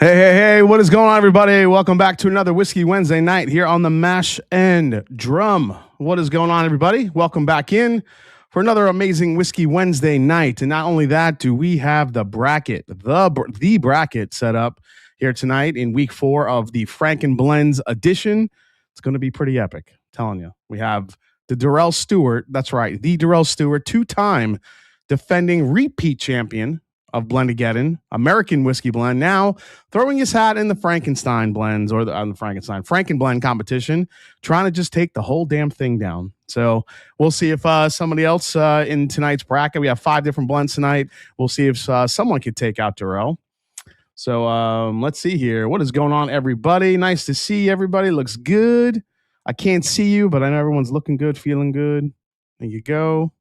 Hey, what is going on, everybody? Welcome back to another Whiskey Wednesday night here on the Mash and Drum. What is going on, everybody? Welcome back in for another amazing Whiskey Wednesday night. And not only that, do we have the bracket, the bracket set up here tonight in week 4 of the Franken Blends edition. It's going to be pretty epic, I'm telling you. We have the Darrell Stewart, that's right, the Darrell Stewart, 2-time defending repeat champion of Blendageddon, American whiskey blend, now throwing his hat in the Frankenstein blends or the Franken blend competition, trying to just take the whole damn thing down. So we'll see if somebody else in tonight's bracket, we have 5 different blends tonight. We'll see if someone could take out Darrell. So let's see here. What is going on, everybody? Nice to see everybody. Looks good. I can't see you, but I know everyone's looking good, feeling good. There you go.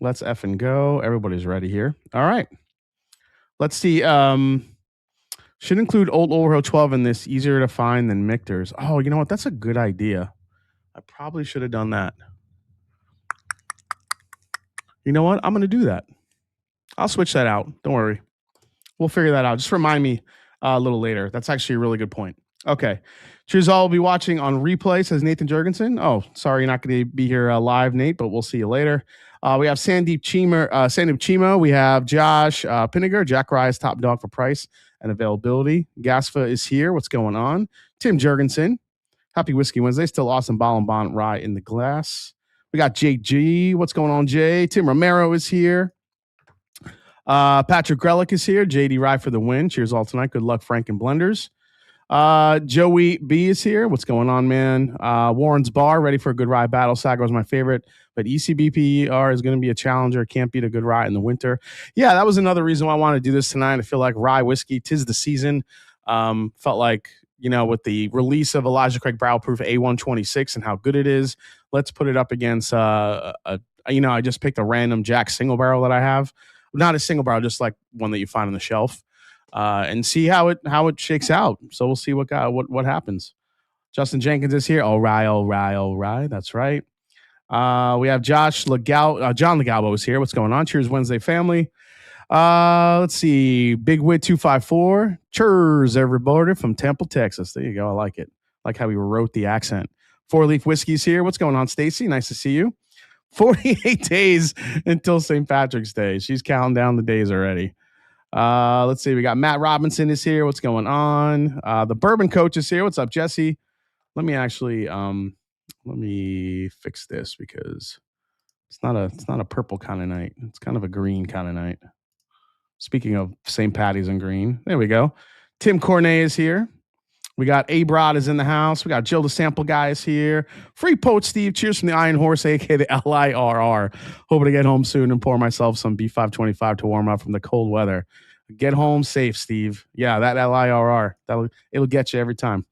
Let's effing go. Everybody's ready here. All right. Let's see. Should include Old Overhill 12 in this. Easier to find than Michter's. Oh, you know what? That's a good idea. I probably should have done that. You know what? I'm going to do that. I'll switch that out. Don't worry. We'll figure that out. Just remind me a little later. That's actually a really good point. Okay. Cheers all. Will be watching on replay, says Nathan Jurgensen. Oh, sorry, you're not going to be here live, Nate, but we'll see you later. We have Sandeep Chimo. We have Josh Pinniger. Jack Rye is top dog for price and availability. Gasfa is here. What's going on? Tim Jurgensen. Happy Whiskey Wednesday. Still awesome bottle and bond rye in the glass. We got JG. What's going on, Jay? Tim Romero is here. Patrick Grelick is here. JD Rye for the win. Cheers all tonight. Good luck, Franken Blenders. Joey B is here. What's going on, man? Warren's Bar, ready for a good rye battle. Sagar was my favorite, but ECBPR is going to be a challenger. Can't beat a good rye in the winter. Yeah, that was another reason why I wanted to do this tonight. I feel like rye whiskey, 'tis the season. Felt like, you know, with the release of Elijah Craig Barrel Proof A126 and how good it is, let's put it up against, I just picked a random Jack single barrel that I have. Not a single barrel, just like one that you find on the shelf. And see how it shakes out. So we'll see what happens. Justin Jenkins is here. All right. That's right. We have John Legalbo is here. What's going on? Cheers, Wednesday family. Let's see. Big Wit 254. Cheers, everybody from Temple, Texas. There you go. I like it. Like how we wrote the accent. 4 Leaf Whiskey's here. What's going on, Stacy? Nice to see you. 48 days until St. Patrick's Day. She's counting down the days already. Let's see. We got Matt Robinson is here. What's going on? The Bourbon Coach is here. What's up, Jesse? Let me actually let me fix this because it's not a purple kind of night. It's kind of a green kind of night. Speaking of St. Patty's and green, there we go. Tim Cornet is here. We got A-Brod is in the house. We got Jill the Sample Guy is here. Free Poach Steve. Cheers from the Iron Horse, a.k.a. the LIRR. Hoping to get home soon and pour myself some B525 to warm up from the cold weather. Get home safe, Steve. Yeah, that LIRR. It'll get you every time.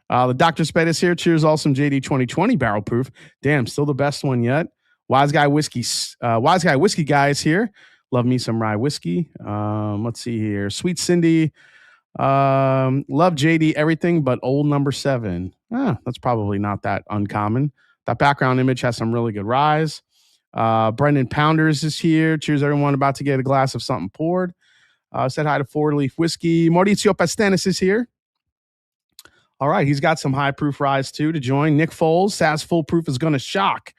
The Dr. Sped is here. Cheers, awesome JD 2020 Barrel Proof. Damn, still the best one yet. Wise Guy Whiskey Guy is here. Love me some rye whiskey. Let's see here. Sweet Cindy. Love JD everything but old number 7. That's probably not that uncommon. That background image has some really good ryes. Brendan Pounders is here. Cheers, everyone. About to get a glass of something poured. Said hi to 4 Leaf Whiskey. Mauricio Pastenis is here. All right, he's got some high proof ryes too to join. Nick Foles, SAS Full Proof is going to shock,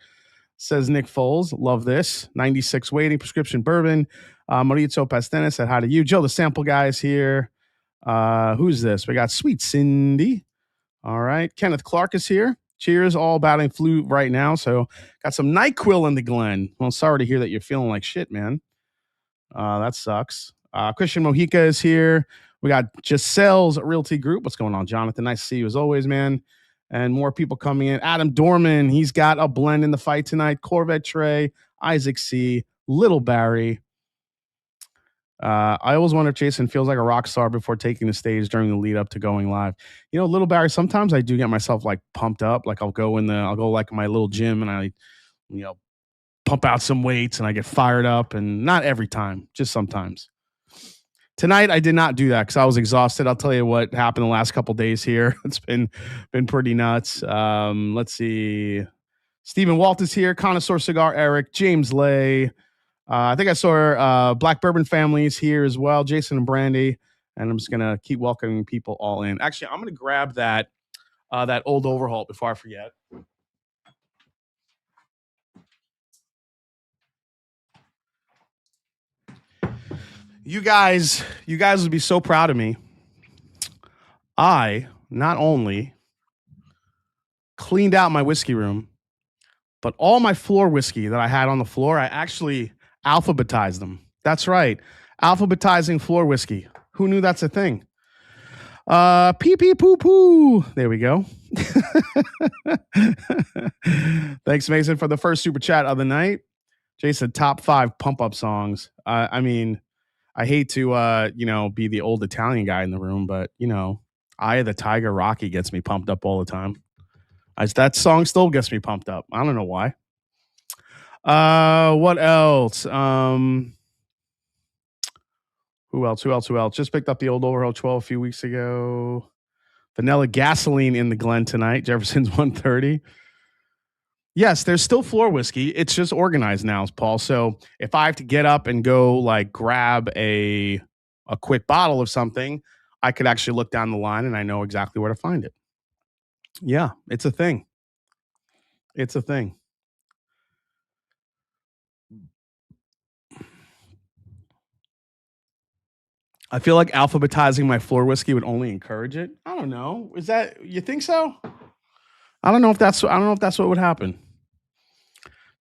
says Nick Foles. Love this. 96 waiting prescription bourbon. Mauricio Pastenis said hi to you. Joe, the Sample Guy is here. Who's this? We got Sweet Cindy. All right. Kenneth Clark is here. Cheers. All battling flu right now. So got some NyQuil in the Glen. Well, sorry to hear that you're feeling like shit, man. That sucks. Christian Mojica is here. We got Giselle's Realty Group. What's going on, Jonathan? Nice to see you as always, man. And more people coming in. Adam Dorman. He's got a blend in the fight tonight. Corvette Trey, Isaac C, Little Barry. I always wonder if Jason feels like a rock star before taking the stage during the lead up to going live. You know, Little Barry, sometimes I do get myself like pumped up. Like I'll go like my little gym and I, pump out some weights and I get fired up, and not every time, just sometimes. Tonight, I did not do that because I was exhausted. I'll tell you what happened the last couple days here. It's been pretty nuts. Let's see. Stephen Walt is here. Connoisseur Cigar Eric. James Lay. I think I saw Black Bourbon Families here as well. Jason and Brandy. and I'm just gonna keep welcoming people all in. Actually, I'm gonna grab that old overhaul before I forget. You guys would be so proud of me. I not only cleaned out my whiskey room, but all my floor whiskey that I had on the floor, I actually alphabetized them. That's right. Alphabetizing floor whiskey. Who knew that's a thing? Pee pee poo poo. There we go. Thanks, Mason, for the first super chat of the night. Jason, top 5 pump up songs. I mean, I hate to be the old Italian guy in the room, but Eye of the Tiger, Rocky gets me pumped up all the time. That song still gets me pumped up. I don't know why. What else? Who else? Just picked up the old Overhaul 12 a few weeks ago. Vanilla Gasoline in the Glen tonight. Jefferson's 130. Yes, there's still floor whiskey. It's just organized now, Paul. So if I have to get up and go like grab a quick bottle of something, I could actually look down the line and I know exactly where to find it. Yeah, it's a thing. It's a thing. I feel like alphabetizing my floor whiskey would only encourage it. I don't know. Is that, you think so? I don't know if that's what would happen.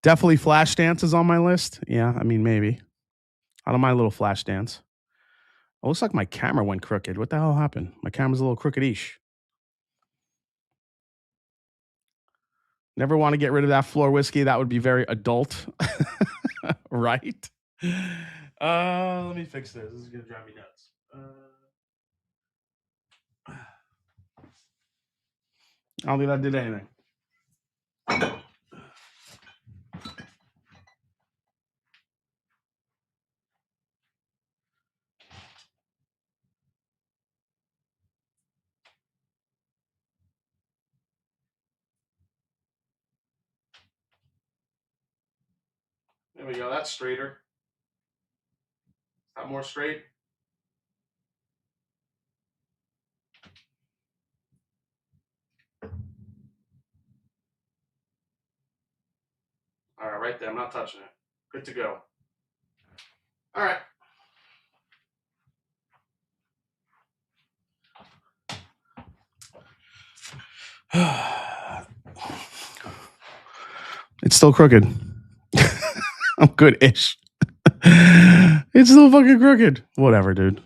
Definitely flash dance is on my list. Yeah, I mean, maybe. I don't mind a little flash dance. It looks like my camera went crooked. What the hell happened? My camera's a little crooked-ish. Never want to get rid of that floor whiskey. That would be very adult. Right? Let me fix this. This is going to drive me nuts. I don't think that did anything. There we go. That's straighter. Is that more straight? All right, right there. I'm not touching it. Good to go. All right. It's still crooked. I'm good-ish. It's still fucking crooked. Whatever, dude.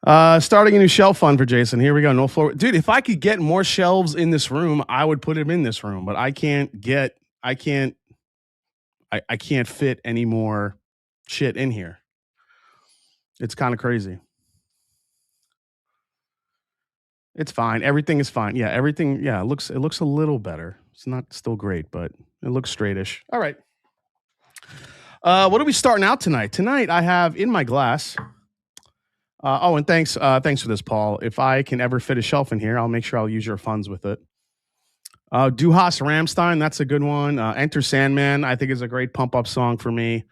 Starting a new shelf fund for Jason. Here we go. No floor. Dude, if I could get more shelves in this room, I would put them in this room, but I can't fit any more shit in here. It's kind of crazy. It's fine. Everything is fine. Yeah, everything. Yeah, it looks a little better. It's not still great, but it looks straightish. All right. What are we starting out tonight? Tonight I have in my glass. And thanks for this, Paul. If I can ever fit a shelf in here, I'll make sure I'll use your funds with it. Du Hast Ramstein, that's a good one. Enter Sandman, I think is a great pump up song for me.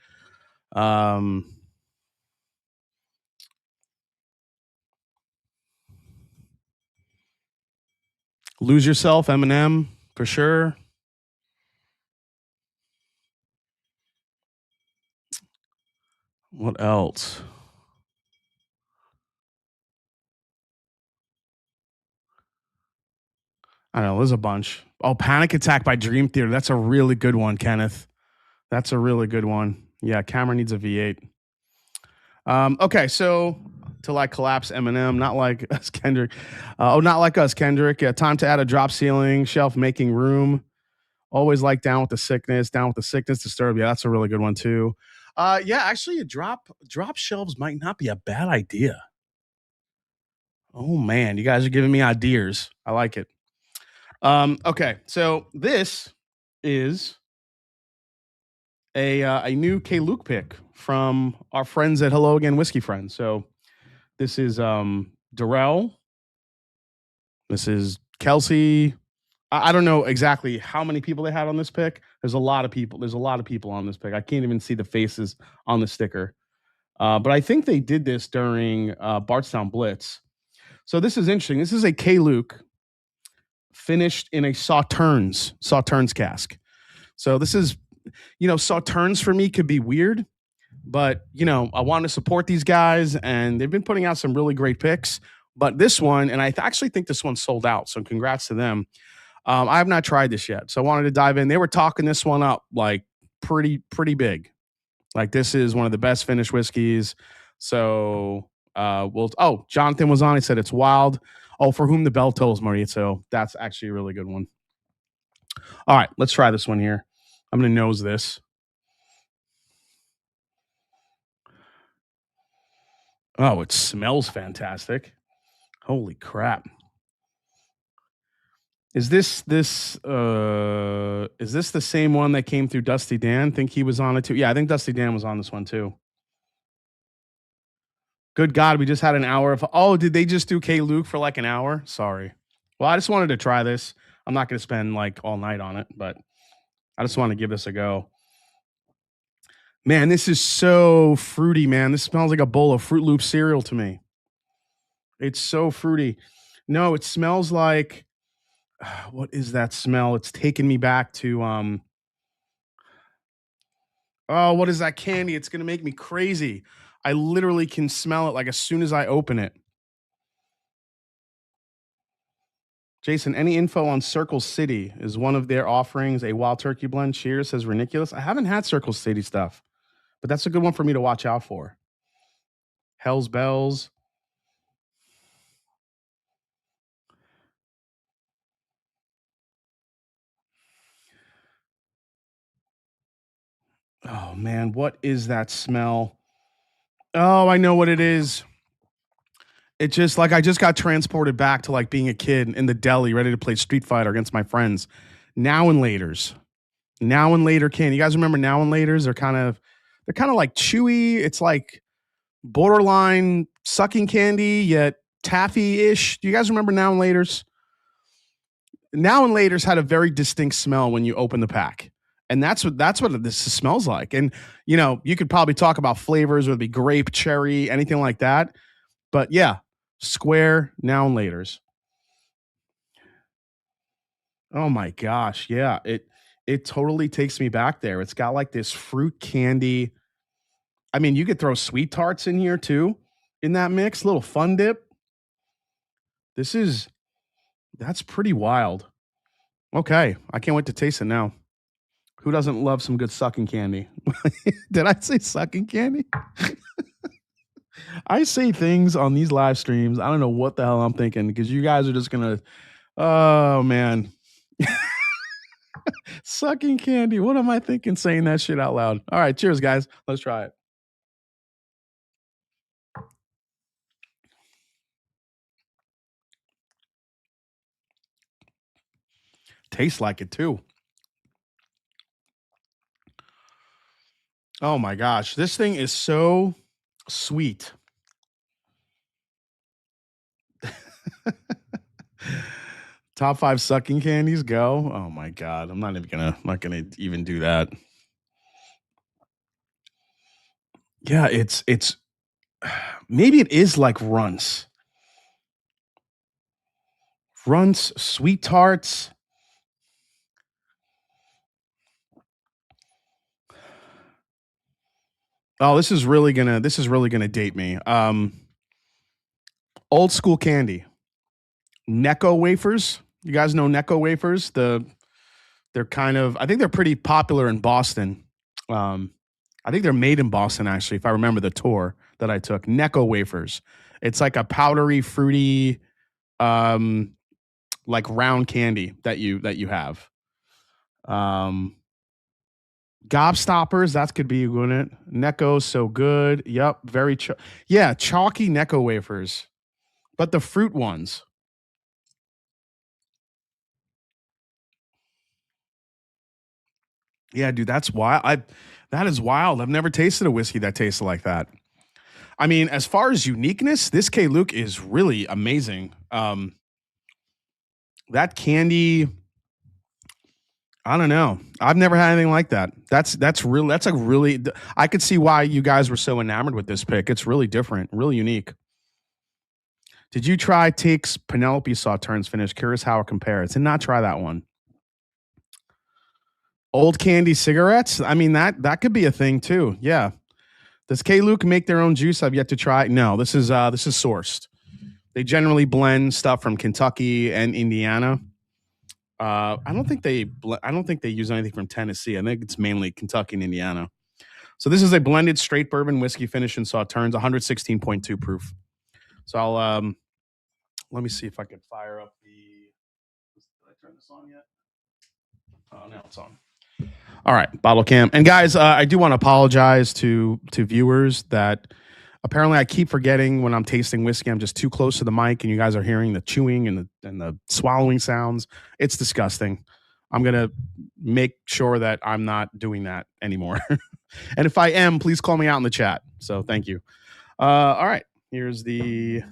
Lose Yourself, Eminem, for sure. What else? I don't know. There's a bunch. Oh, Panic Attack by Dream Theater. That's a really good one, Kenneth. That's a really good one. Yeah, Camera needs a V8. Okay, so to like collapse Eminem, not like us Kendrick. Not like us Kendrick. Yeah, Time to Add a Drop Ceiling, Shelf Making Room. Always like Down with the Sickness, Disturb. Yeah, that's a really good one too. Yeah, actually, drop shelves might not be a bad idea. Oh man, you guys are giving me ideas. I like it. Okay, so this is a new K Luke pick from our friends at Hello Again Whiskey Friends. So this is Darrell. This is Kelsey. I don't know exactly how many people they had on this pick. There's a lot of people. There's a lot of people on this pick. I can't even see the faces on the sticker. But I think they did this during Bardstown Blitz. So this is interesting. This is a K-Luke finished in a Sauternes cask. So this is, Sauternes for me could be weird, but I want to support these guys, and they've been putting out some really great picks. But this one, and I actually think this one sold out, so congrats to them. I have not tried this yet, so I wanted to dive in. They were talking this one up like pretty big. Like, this is one of the best finished whiskeys. So Jonathan was on. He said it's wild. Oh, for whom the bell tolls, Maria. So that's actually a really good one. All right, let's try this one here. I'm going to nose this. Oh, it smells fantastic. Holy crap. Is this the same one that came through Dusty Dan? Think he was on it too? Yeah, I think Dusty Dan was on this one too. Good God, we just had an hour of. Oh, did they just do K Luke for like an hour? Sorry. Well, I just wanted to try this. I'm not going to spend like all night on it, but I just want to give this a go. Man, this is so fruity, man. This smells like a bowl of Fruit Loop cereal to me. It's so fruity. No, it smells like, what is that smell? It's taking me back to what is that candy? It's going to make me crazy. I literally can smell it like as soon as I open it. Jason, any info on Circle City? Is one of their offerings a wild turkey blend? Cheers, says Ridiculous. I haven't had Circle City stuff, but that's a good one for me to watch out for. Hell's Bells. Oh man, what is that smell? Oh, I know what it is. It just like I just got transported back to like being a kid in the deli, ready to play Street Fighter against my friends. Now and Laters. Now and Later candy. You guys remember Now and Laters? They're kind of like chewy. It's like borderline sucking candy, yet taffy-ish. Do you guys remember Now and Laters? Now and Laters had a very distinct smell when you open the pack. And that's what this smells like. And you could probably talk about flavors, whether it be grape, cherry, anything like that. But yeah, square Now and Laters. Oh my gosh, yeah. It totally takes me back there. It's got like this fruit candy. I mean, you could throw sweet tarts in here too, in that mix, little fun dip. That's pretty wild. Okay, I can't wait to taste it now. Who doesn't love some good sucking candy? Did I say sucking candy? I say things on these live streams. I don't know what the hell I'm thinking, because you guys are just gonna, oh man. Sucking candy. What am I thinking saying that shit out loud? All right, cheers, guys. Let's try it. Tastes like it too. Oh my gosh, this thing is so sweet. Top 5 sucking candies, go. Oh my god, I'm not gonna even do that. Yeah, it's maybe it is like Runts. Runts, sweet tarts. Oh, this is really gonna date me. Old school candy. Necco wafers. You guys know Necco wafers? They're kind of, I think they're pretty popular in Boston. I think they're made in Boston, actually, if I remember the tour that I took. Necco wafers. It's like a powdery, fruity, like round candy that you have. Gobstoppers, that could be good. Necco, so good. Yep, very chalky Necco wafers, but the fruit ones. Yeah, dude, that's wild. That is wild. I've never tasted a whiskey that tasted like that. I mean, as far as uniqueness, this K Luke is really amazing. That candy, I don't know. I've never had anything like that. That's real. That's a really. I could see why you guys were so enamored with this pick. It's really different, really unique. Did you try Take's Penelope Sauternes finish? Curious how it compares. Did not try that one. Old candy cigarettes. I mean that could be a thing too. Yeah. Does K. Luke make their own juice? I've yet to try. No, this is sourced. They generally blend stuff from Kentucky and Indiana. I don't think they use anything from Tennessee. I think it's mainly Kentucky and Indiana. So this is a blended straight bourbon whiskey finish in Sauternes, 116.2 proof. So I'll let me see if I can fire up the. Did I turn this on yet? Oh, now it's on. All right, bottle cam. And guys, I do want to apologize to viewers that apparently I keep forgetting when I'm tasting whiskey. I'm just too close to the mic, and you guys are hearing the chewing and the swallowing sounds. It's disgusting. I'm gonna make sure that I'm not doing that anymore. And if I am, please call me out in the chat. So thank you. All right, there's the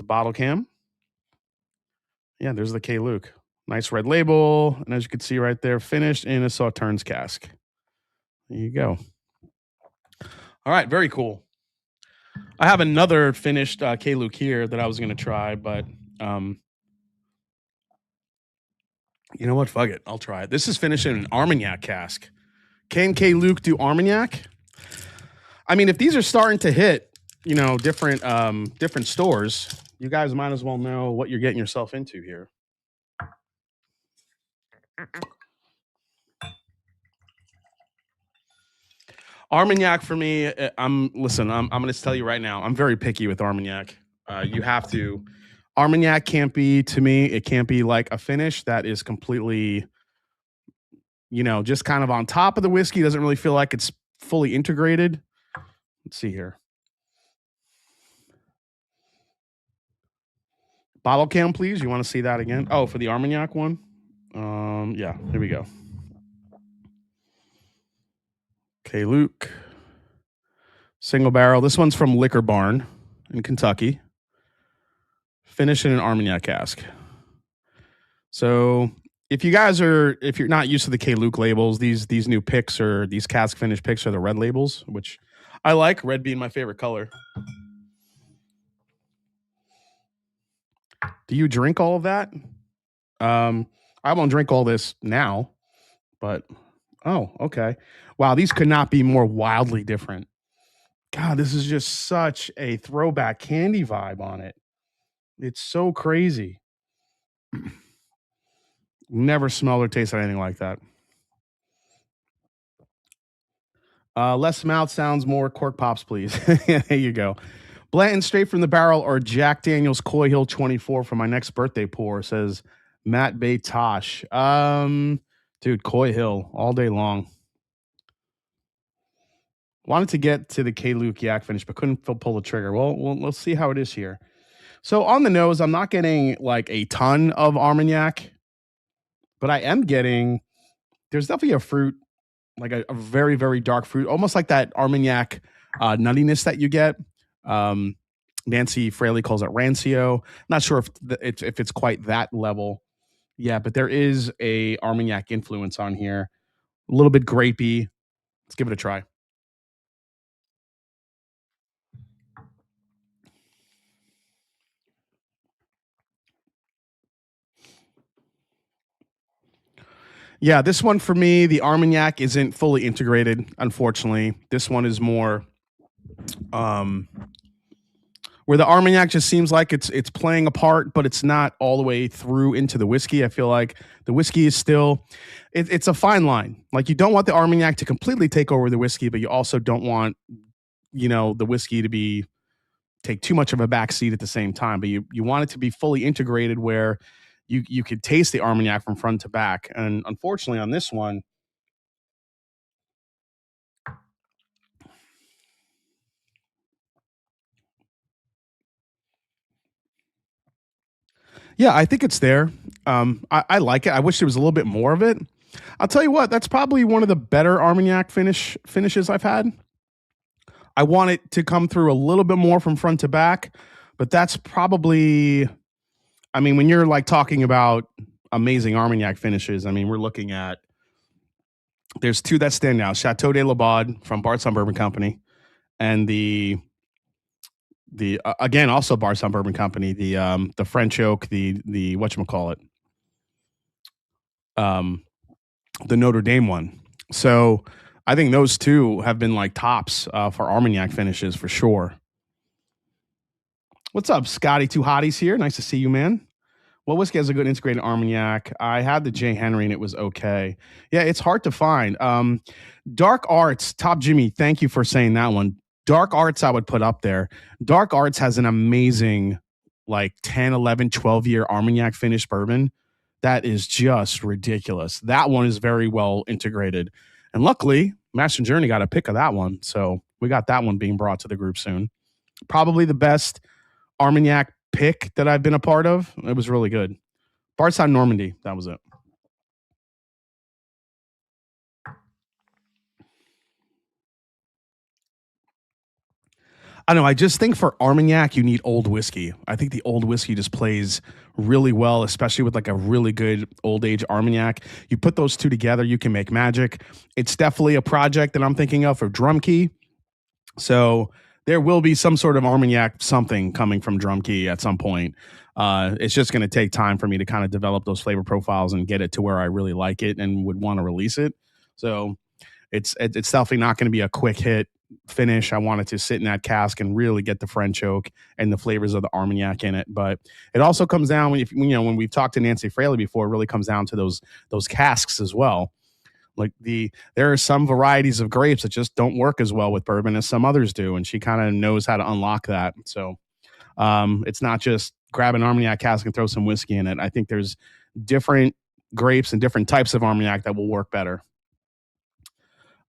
bottle cam. Yeah, there's the K. Luke. Nice red label, and as you can see right there, finished in a Sauternes cask. There you go. All right, very cool. I have another finished K. Luke here that I was going to try, but you know what? Fuck it. I'll try it. This is finished in an Armagnac cask. Can K. Luke do Armagnac? I mean, if these are starting to hit, different stores, you guys might as well know what you're getting yourself into here. Armagnac for me, I'm going to tell you right now, I'm very picky with Armagnac. You have to. Armagnac can't be, to me, it can't be like a finish that is completely, just kind of on top of the whiskey. Doesn't really feel like it's fully integrated. Let's see here. Bottle cam, please. You want to see that again? Oh, for the Armagnac one? Yeah, here we go. Okay, Luke. Single barrel. This one's from Liquor Barn in Kentucky. Finish in an Armagnac cask. So if you're not used to the K. Luke labels, these new picks or these cask finish picks are the red labels, which I like, red being my favorite color. Do you drink all of that? I won't drink all this now, but oh, okay. Wow, these could not be more wildly different. God, this is just such a throwback candy vibe on it. It's so crazy. Never smelled or tasted anything like that. Less mouth sounds, more cork pops, please. There you go. Blanton straight from the barrel or Jack Daniel's Coy Hill 24 for my next birthday pour, says Matt Bay Tosh. Dude, Coy Hill all day long. Wanted to get to the K. Luke yak finish, but couldn't pull the trigger. Well, let's see how it is here. So on the nose, I'm not getting like a ton of Armagnac, but I am getting, there's definitely a fruit, like a very, very dark fruit, almost like that Armagnac nuttiness that you get. Nancy Fraley calls it rancio. Not sure if it's quite that level. Yeah, but there is a Armagnac influence on here. A little bit grapey. Let's give it a try. Yeah, this one for me, the Armagnac isn't fully integrated, unfortunately. This one is more where the Armagnac just seems like it's playing a part, but it's not all the way through into the whiskey. I feel like the whiskey is still, it's a fine line. Like you don't want the Armagnac to completely take over the whiskey, but you also don't want, the whiskey to take too much of a backseat at the same time. But you want it to be fully integrated where you could taste the Armagnac from front to back. And unfortunately on this one, yeah, I think it's there. I like it. I wish there was a little bit more of it. I'll tell you what, that's probably one of the better Armagnac finishes I've had. I want it to come through a little bit more from front to back, but that's probably, I mean, when you're like talking about amazing Armagnac finishes. I mean, we're looking at, there's two that stand out: Chateau de la Baude from Bardstown Bourbon Company, and the again also Bardstown Bourbon Company, the French oak, the whatchamacallit, the Notre Dame one. So I think those two have been like tops for Armagnac finishes for sure. What's up, Scotty? Two hotties here. Nice to see you, man. What whiskey has a good integrated Armagnac? I had the J. Henry and it was okay. Yeah, it's hard to find. Dark Arts, Top Jimmy, thank you for saying that one. Dark Arts I would put up there. Dark Arts has an amazing like 10, 11, 12-year Armagnac finished bourbon. That is just ridiculous. That one is very well integrated. And luckily, Master Journey got a pick of that one. So we got that one being brought to the group soon. Probably the best Armagnac pick that I've been a part of. It was really good. Bardstown Normandy, that was it. I don't know. I just think for Armagnac, you need old whiskey. I think the old whiskey just plays really well, especially with like a really good old age Armagnac. You put those two together, you can make magic. It's definitely a project that I'm thinking of for Drum Key. So there will be some sort of Armagnac something coming from Drum Key at some point. It's just going to take time for me to kind of develop those flavor profiles and get it to where I really like it and would want to release it. So it's definitely not going to be a quick hit finish. I wanted to sit in that cask and really get the French oak and the flavors of the Armagnac in it. But it also comes down when we've talked to Nancy Fraley before, it really comes down to those casks as well. Like there are some varieties of grapes that just don't work as well with bourbon as some others do, and she kind of knows how to unlock that. So it's not just grab an Armagnac cask and throw some whiskey in it. I think there's different grapes and different types of Armagnac that will work better.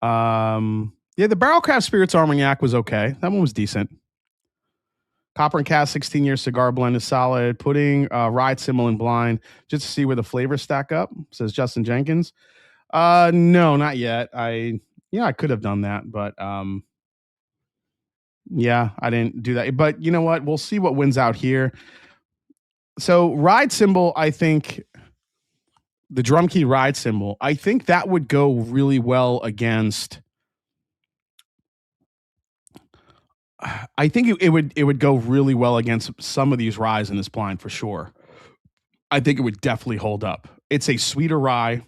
Yeah, the Barrel Craft Spirits Armagnac was okay. That one was decent. Copper and Cask 16-year cigar blend is solid. Putting Ride Symbol in blind just to see where the flavors stack up, says Justin Jenkins. No, not yet. I could have done that, but yeah, I didn't do that. But you know what? We'll see what wins out here. So Ride Symbol, I think the Drum Key Ride Symbol, I think that would go really well against. I think it would go really well against some of these ryes in this blind for sure. I think it would definitely hold up. It's a sweeter rye,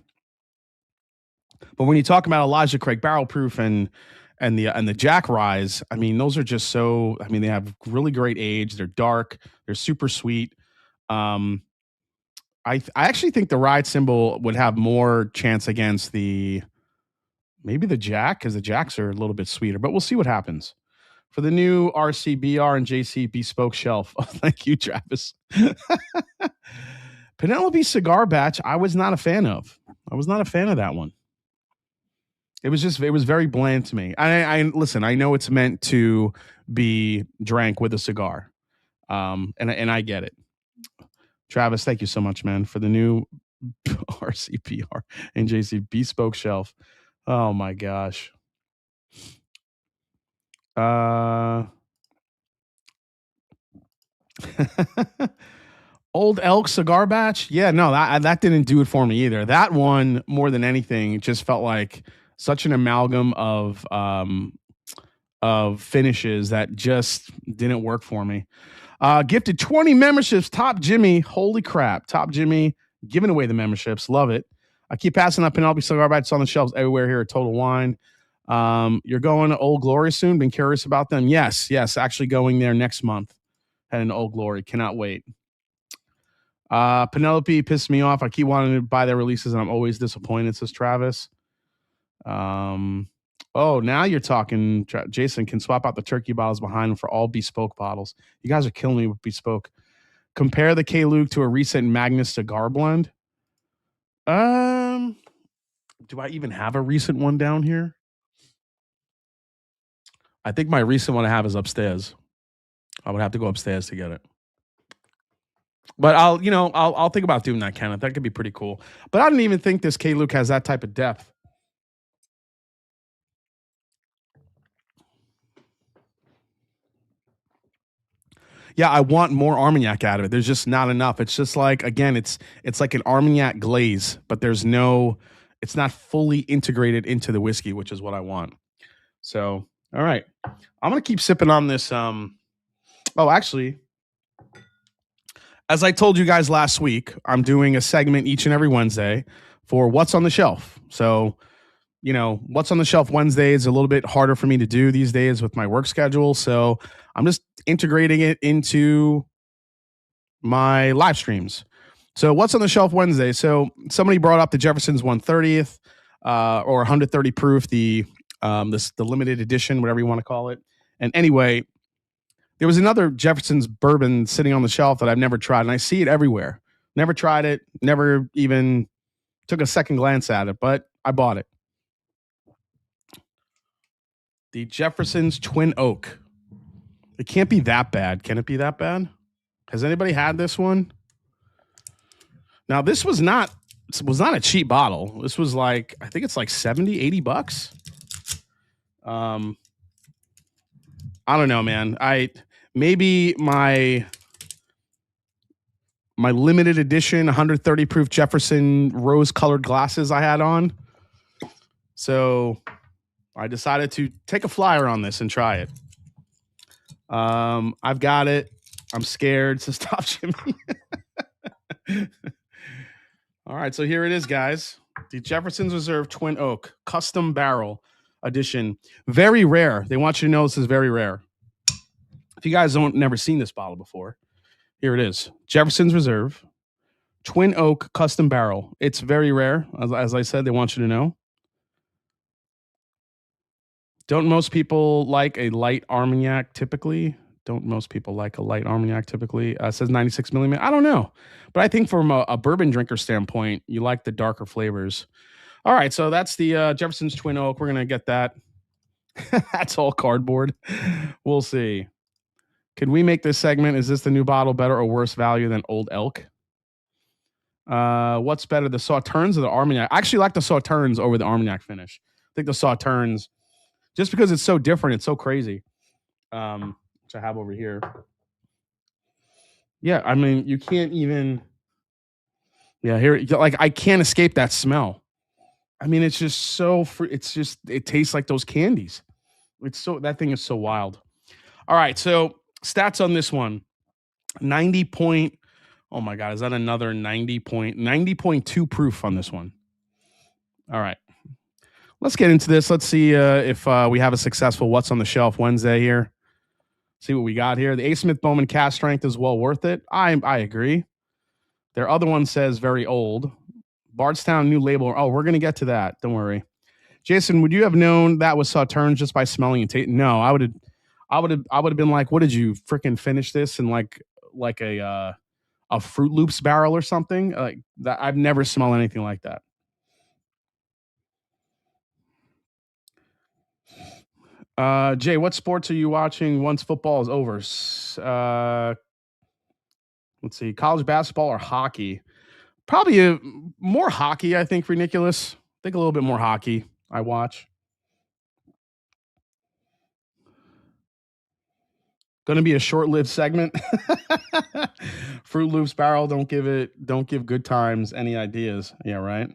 but when you talk about Elijah Craig Barrel Proof and the Jack ryes, I mean, those are just so. I mean, they have really great age. They're dark. They're super sweet. I actually think the Ride Symbol would have more chance against maybe the Jack, because the Jacks are a little bit sweeter. But we'll see what happens. For the new RCBR and JC Bespoke Shelf. Oh, thank you, Travis. Penelope Cigar Batch, I was not a fan of. I was not a fan of that one. It was very bland to me. I listen, I know it's meant to be drank with a cigar. And I get it. Travis, thank you so much, man, for the new RCPR and JC Bespoke Shelf. Oh my gosh. Old Elk Cigar Batch. Yeah, no, that didn't do it for me either. That one, more than anything, just felt like such an amalgam of finishes that just didn't work for me. Gifted 20 memberships. Top Jimmy. Holy crap. Top Jimmy giving away the memberships. Love it. I keep passing up Penelope Cigar Batch on the shelves everywhere here at Total Wine. You're going to Old Glory soon. Been curious about them. Yes. Actually going there next month. Heading to Old Glory. Cannot wait. Penelope pissed me off. I keep wanting to buy their releases and I'm always disappointed, says Travis. Oh, now you're talking. Jason can swap out the turkey bottles behind him for all bespoke bottles. You guys are killing me with bespoke. Compare the K-Luke to a recent Magnus cigar blend. Do I even have a recent one down here? I think my recent one I have is upstairs. I would have to go upstairs to get it. But I'll think about doing that, Kenneth. That could be pretty cool. But I don't even think this K-Luke has that type of depth. Yeah, I want more Armagnac out of it. There's just not enough. It's just like, again, it's like an Armagnac glaze, but it's not fully integrated into the whiskey, which is what I want. So, all right. I'm going to keep sipping on this. Actually, as I told you guys last week, I'm doing a segment each and every Wednesday for What's on the Shelf. So, What's on the Shelf Wednesday is a little bit harder for me to do these days with my work schedule. So I'm just integrating it into my live streams. So What's on the Shelf Wednesday? So somebody brought up the Jefferson's 130th or 130 proof, the limited edition, whatever you want to call it. And anyway, there was another Jefferson's bourbon sitting on the shelf that I've never tried, and I see it everywhere. Never tried it, never even took a second glance at it, but I bought it. The Jefferson's Twin Oak. It can't be that bad. Can it be that bad? Has anybody had this one? Now, this was not a cheap bottle. This was like, I think it's like $70, $80. I don't know, man. Maybe my limited edition 130 proof Jefferson rose colored glasses I had on. So I decided to take a flyer on this and try it. I've got it. I'm scared, so stop, Jimmy. All right, so here it is, guys. The Jefferson's Reserve Twin Oak Custom Barrel Edition. Very rare. They want you to know this is very rare. If you guys never seen this bottle before, here it is. Jefferson's Reserve Twin Oak Custom Barrel. It's very rare. As I said, they want you to know. Don't most people like a light Armagnac typically? It says 96 millimeter. I don't know. But I think from a bourbon drinker standpoint, you like the darker flavors. All right, so that's the Jefferson's Twin Oak. We're going to get that. That's all cardboard. We'll see. Can we make this segment? Is this the new bottle better or worse value than Old Elk? What's better, the Sauternes or the Armagnac? I actually like the Sauternes over the Armagnac finish. I think the Sauternes, just because it's so different, it's so crazy. Which I have over here. Yeah, I mean, you can't even. Yeah, here, like, I can't escape that smell. I mean, it's just so free. It tastes like those candies. That thing is so wild. All right, so stats on this one. 90 point. Oh my God, is that another 90.2 proof on this one? All right. Let's get into this. Let's see if we have a successful What's on the Shelf Wednesday here. See what we got here. The A. Smith Bowman cast strength is well worth it. I agree. Their other one says very old. Bardstown new label. Oh, we're going to get to that. Don't worry. Jason, would you have known that was Sauternes just by smelling and tasting? No, I would have been like, what did you freaking finish this in like a Fruit Loops barrel or something? Like that. I've never smelled anything like that. Jay, what sports are you watching once football is over? Let's see, college basketball or hockey? Probably more hockey, I think, for Nicholas. I think a little bit more hockey I watch. Going to be a short-lived segment. Fruit Loops barrel, don't give good times any ideas. Yeah, right?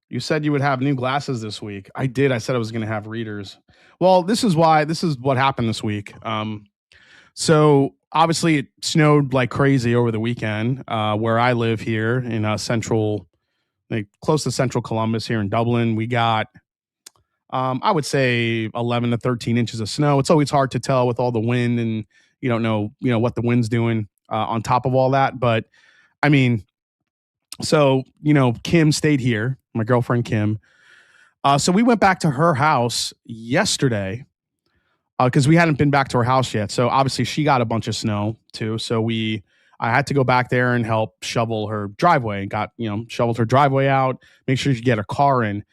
You said you would have new glasses this week. I did. I said I was going to have readers. Well, this is what happened this week. So obviously it snowed like crazy over the weekend where I live here in close to central Columbus here in Dublin. We got, I would say 11 to 13 inches of snow. It's always hard to tell with all the wind and you don't know, what the wind's doing on top of all that. But I mean, so, Kim stayed here, my girlfriend, Kim. So we went back to her house yesterday because we hadn't been back to her house yet. So obviously she got a bunch of snow too. So I had to go back there and help shovel her driveway and shoveled her driveway out, make sure she get her car in.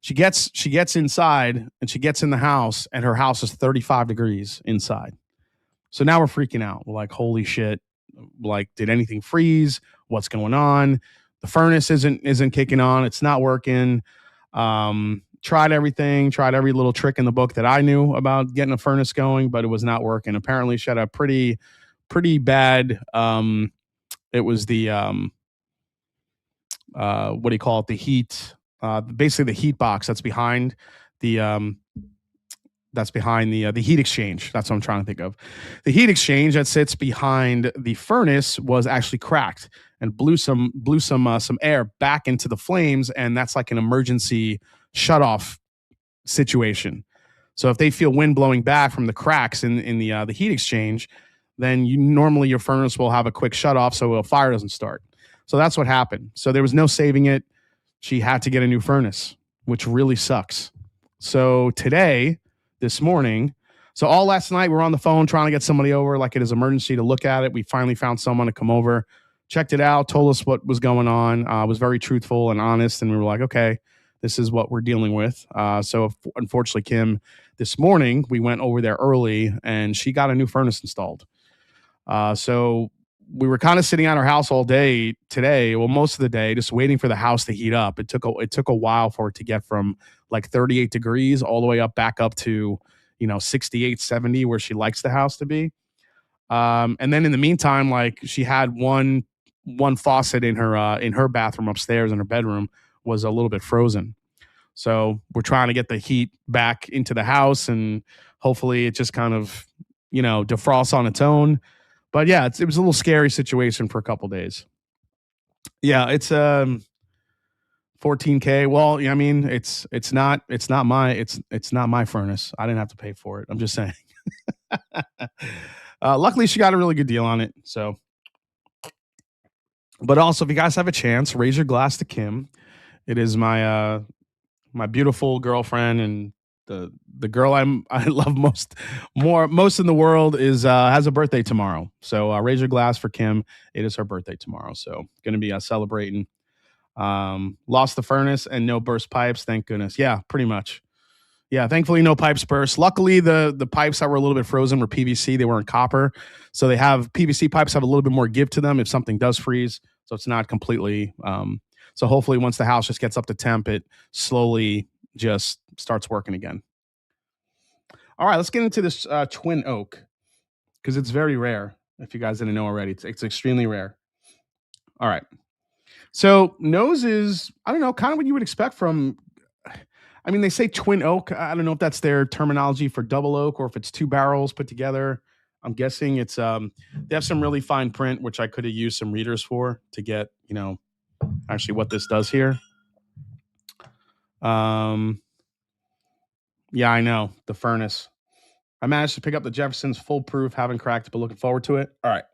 She gets inside and she gets in the house and her house is 35 degrees inside. So now we're freaking out. We're like, holy shit. Like, did anything freeze? What's going on? The furnace isn't kicking on. It's not working. Trying tried everything, tried every little trick in the book that I knew about getting a furnace going, but it was not working. Apparently, she had a pretty bad. It was the what do you call it? The heat, basically the heat box that's behind the the heat exchange. That's what I'm trying to think of. The heat exchange that sits behind the furnace was actually cracked and blew some air back into the flames, and that's like an emergency shutoff situation. So if they feel wind blowing back from the cracks in the heat exchange, then normally your furnace will have a quick shutoff so a fire doesn't start. So that's what happened. So there was no saving it. She had to get a new furnace, which really sucks. So this morning, so all last night we were on the phone trying to get somebody over, like it is emergency, to look at it. We finally found someone to come over, checked it out, told us what was going on, was very truthful and honest, and we were like, okay, this is what we're dealing with. So unfortunately, Kim, this morning we went over there early and she got a new furnace installed. So we were kind of sitting at our house all day today, well, most of the day, just waiting for the house to heat up. It took a while for it to get from like 38 degrees all the way back up to, 68, 70, where she likes the house to be. And then in the meantime, like she had one faucet in her bathroom upstairs in her bedroom was a little bit frozen. So we're trying to get the heat back into the house, and hopefully it just kind of, defrosts on its own. But yeah, it was a little scary situation for a couple days. Yeah, it's 14K. Well, I mean, it's not my furnace. I didn't have to pay for it. I'm just saying. Luckily, she got a really good deal on it. So, but also, if you guys have a chance, raise your glass to Kim. It is my beautiful girlfriend, and the girl I love most in the world is has a birthday tomorrow. So raise your glass for Kim. It is her birthday tomorrow, so going to be celebrating. Lost the furnace and no burst pipes, thank goodness. Yeah, pretty much. Yeah, thankfully no pipes burst. Luckily, the pipes that were a little bit frozen were PVC. They weren't copper, so PVC pipes have a little bit more give to them if something does freeze. So it's not completely. So hopefully, once the house just gets up to temp, it slowly just starts working again. All right, let's get into this twin oak, because it's very rare. If you guys didn't know already, it's extremely rare. All right. So nose is, I don't know, kind of what you would expect from, I mean, they say twin oak. I don't know if that's their terminology for double oak or if it's two barrels put together. I'm guessing it's, they have some really fine print, which I could have used some readers for to get, actually what this does here. Yeah, I know, the furnace. I managed to pick up the Jefferson's full proof, haven't cracked, but looking forward to it. All right.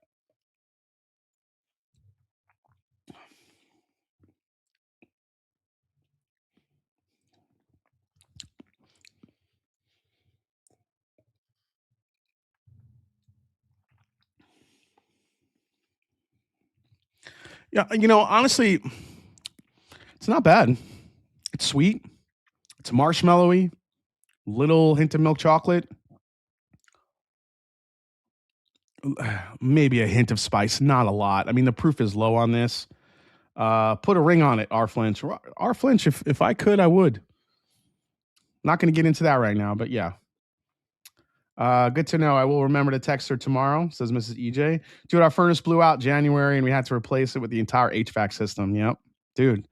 Yeah, honestly, it's not bad. It's sweet. It's marshmallowy. Little hint of milk chocolate. Maybe a hint of spice, not a lot. I mean, the proof is low on this. Put a ring on it, R Flinch. R Flinch, if I could, I would. Not going to get into that right now, but yeah. Good to know. I will remember to text her tomorrow, says Mrs. EJ. Dude, our furnace blew out January and we had to replace it with the entire HVAC system. Yep. Dude,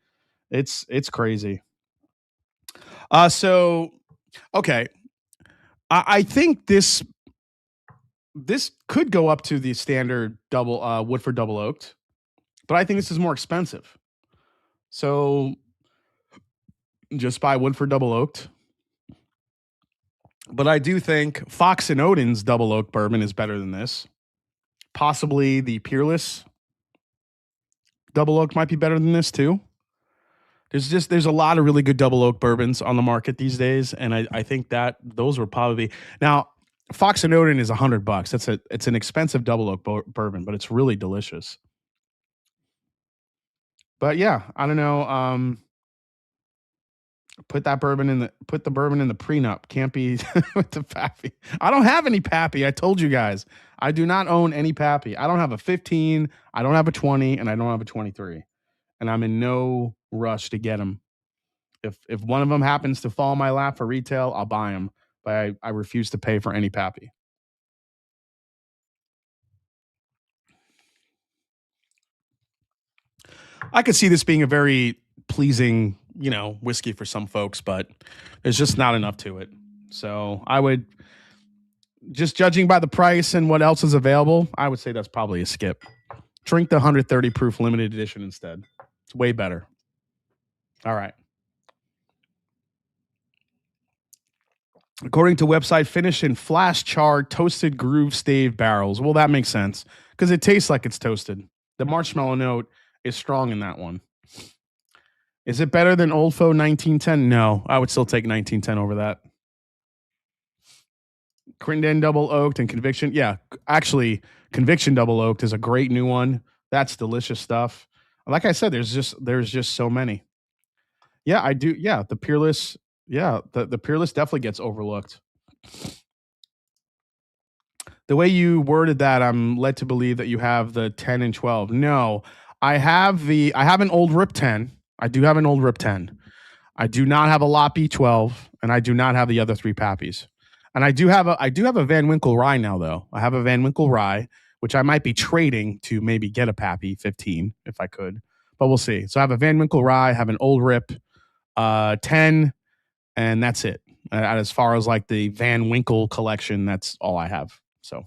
it's crazy. So, okay. I think this could go up to the standard double Woodford double oaked, but I think this is more expensive. So just buy Woodford double oaked. But I do think Fox and Odin's double oak bourbon is better than this. Possibly the Peerless double oak might be better than this too. There's a lot of really good double oak bourbons on the market these days, and I think that those were probably now. Fox and Odin is $100. It's an expensive double oak bourbon, but it's really delicious. But yeah, I don't know. Put the bourbon in the prenup. Can't be with the Pappy. I don't have any Pappy. I told you guys. I do not own any Pappy. I don't have a 15. I don't have a 20, and I don't have a 23. And I'm in no rush to get them. If one of them happens to fall in my lap for retail, I'll buy them. But I refuse to pay for any Pappy. I could see this being a very pleasing, whiskey for some folks, but there's just not enough to it. So I would, just judging by the price and what else is available, I would say that's probably a skip. Drink the 130 proof limited edition instead. It's way better. All right. According to website, finished in flash charred toasted groove stave barrels. Well, that makes sense because it tastes like it's toasted. The marshmallow note is strong in that one. Is it better than Old Foe 1910? No, I would still take 1910 over that. Crittenden double oaked and Conviction. Yeah, actually, Conviction double oaked is a great new one. That's delicious stuff. Like I said, there's just so many. Yeah, I do. Yeah, the Peerless. Yeah, the Peerless definitely gets overlooked. The way you worded that, I'm led to believe that you have the 10 and 12. No, I have an old Rip 10. I do have an old Rip 10. I do not have a Lot B12, and I do not have the other three Pappies. And I do have a Van Winkle Rye now, though. I have a Van Winkle Rye, which I might be trading to maybe get a Pappy 15 if I could, but we'll see. So I have a Van Winkle Rye, I have an old Rip 10, and that's it. As far as like the Van Winkle collection, that's all I have. So,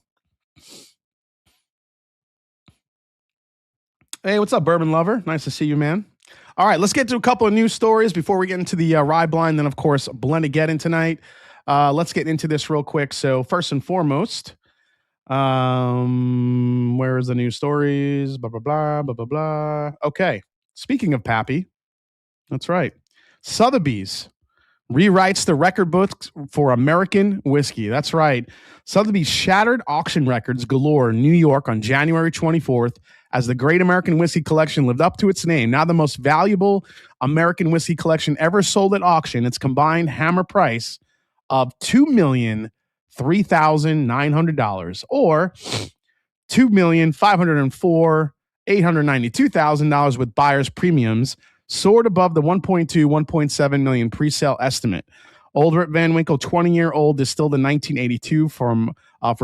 hey, what's up, Bourbon Lover? Nice to see you, man. All right, let's get to a couple of news stories before we get into the rye blind. Then, of course, Blendageddon tonight. Let's get into this real quick. So, first and foremost, where is the news stories? Blah, blah, blah, blah, blah, blah. Okay. Speaking of Pappy, that's right. Sotheby's rewrites the record books for American whiskey. That's right. Sotheby's shattered auction records galore in New York on January 24th as the Great American Whiskey Collection lived up to its name. Now the most valuable American whiskey collection ever sold at auction. Its combined hammer price of $2,003,900 or $2,504,892,000 with buyer's premiums soared above the 1.7 million pre-sale estimate. Old Rip Van Winkle 20-year-old distilled in 1982 for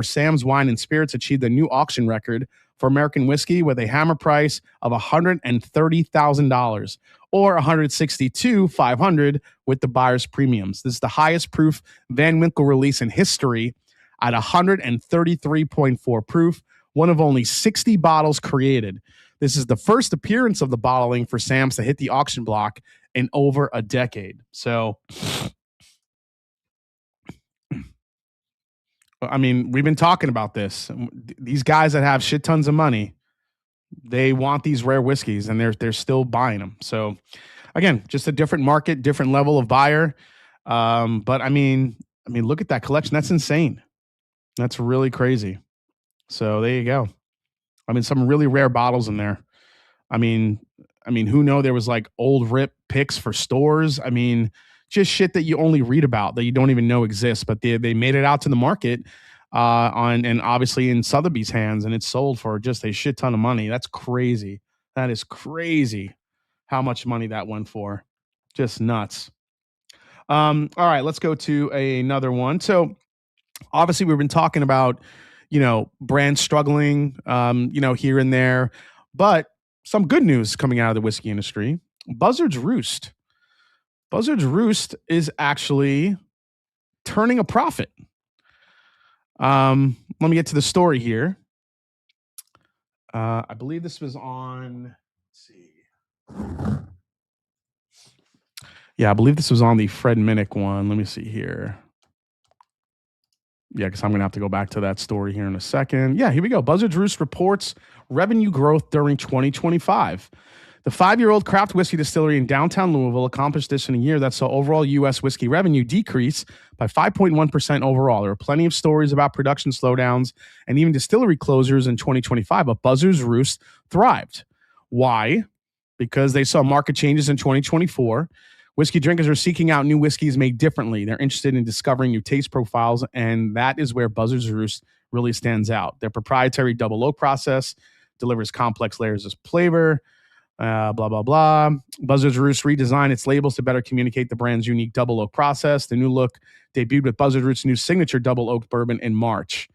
Sam's Wine and Spirits achieved a new auction record for American whiskey with a hammer price of $130,000 or $162,500 with the buyer's premiums. This is the highest proof Van Winkle release in history at 133.4 proof, one of only 60 bottles created. This is the first appearance of the bottling for Sam's to hit the auction block in over a decade. So, I mean, we've been talking about this. These guys that have shit tons of money, they want these rare whiskeys, and they're still buying them. So, again, just a different market, different level of buyer. But I mean, look at that collection. That's insane. That's really crazy. So there you go. I mean, some really rare bottles in there. I mean, who know there was like old Rip picks for stores. I mean, just shit that you only read about that you don't even know exists, but they made it out to the market and obviously in Sotheby's hands, and it's sold for just a shit ton of money. That's crazy. That is crazy how much money that went for. Just nuts. All right, let's go to another one. So obviously we've been talking about, brands struggling, here and there, but some good news coming out of the whiskey industry. Buzzard's Roost is actually turning a profit. Let me get to the story here. I believe this was on, let's see. Yeah, I believe this was on the Fred Minnick one. Let me see here. Yeah, because I'm going to have to go back to that story here in a second. Yeah, here we go. Buzzard's Roost reports revenue growth during 2025. The 5-year-old craft whiskey distillery in downtown Louisville accomplished this in a year that saw overall U.S. whiskey revenue decrease by 5.1% overall. There are plenty of stories about production slowdowns and even distillery closures in 2025, but Buzzard's Roost thrived. Why? Because they saw market changes in 2024. Whiskey drinkers are seeking out new whiskeys made differently. They're interested in discovering new taste profiles, and that is where Buzzard's Roost really stands out. Their proprietary double oak process delivers complex layers of flavor. Blah, blah, blah. Buzzard's Roost redesigned its labels to better communicate the brand's unique double oak process. The new look debuted with Buzzard Roost's new signature double oak bourbon in March.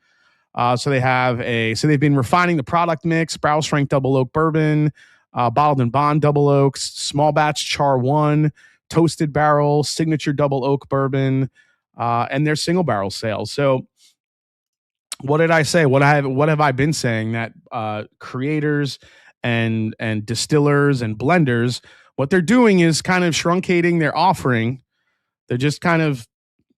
So they've been refining the product mix, barrel strength double oak bourbon, bottled and bond double oaks, small batch char 1, toasted barrel, signature double oak bourbon, and their single barrel sales. So what did I say? What have I been saying? That creators and distillers and blenders, what they're doing is kind of truncating their offering. They're just kind of,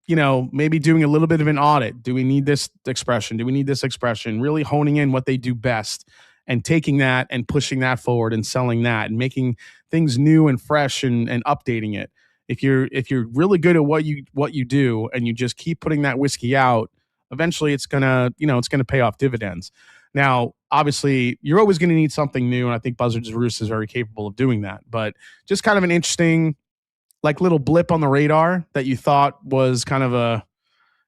maybe doing a little bit of an audit. Do we need this expression? Do we need this expression? Really honing in what they do best and taking that and pushing that forward and selling that and making things new and fresh and updating it. If you're really good at what you do and you just keep putting that whiskey out, eventually it's gonna pay off dividends. Now, obviously, you're always going to need something new, and I think Buzzard's Roost is very capable of doing that. But just kind of an interesting, little blip on the radar that you thought was kind of a,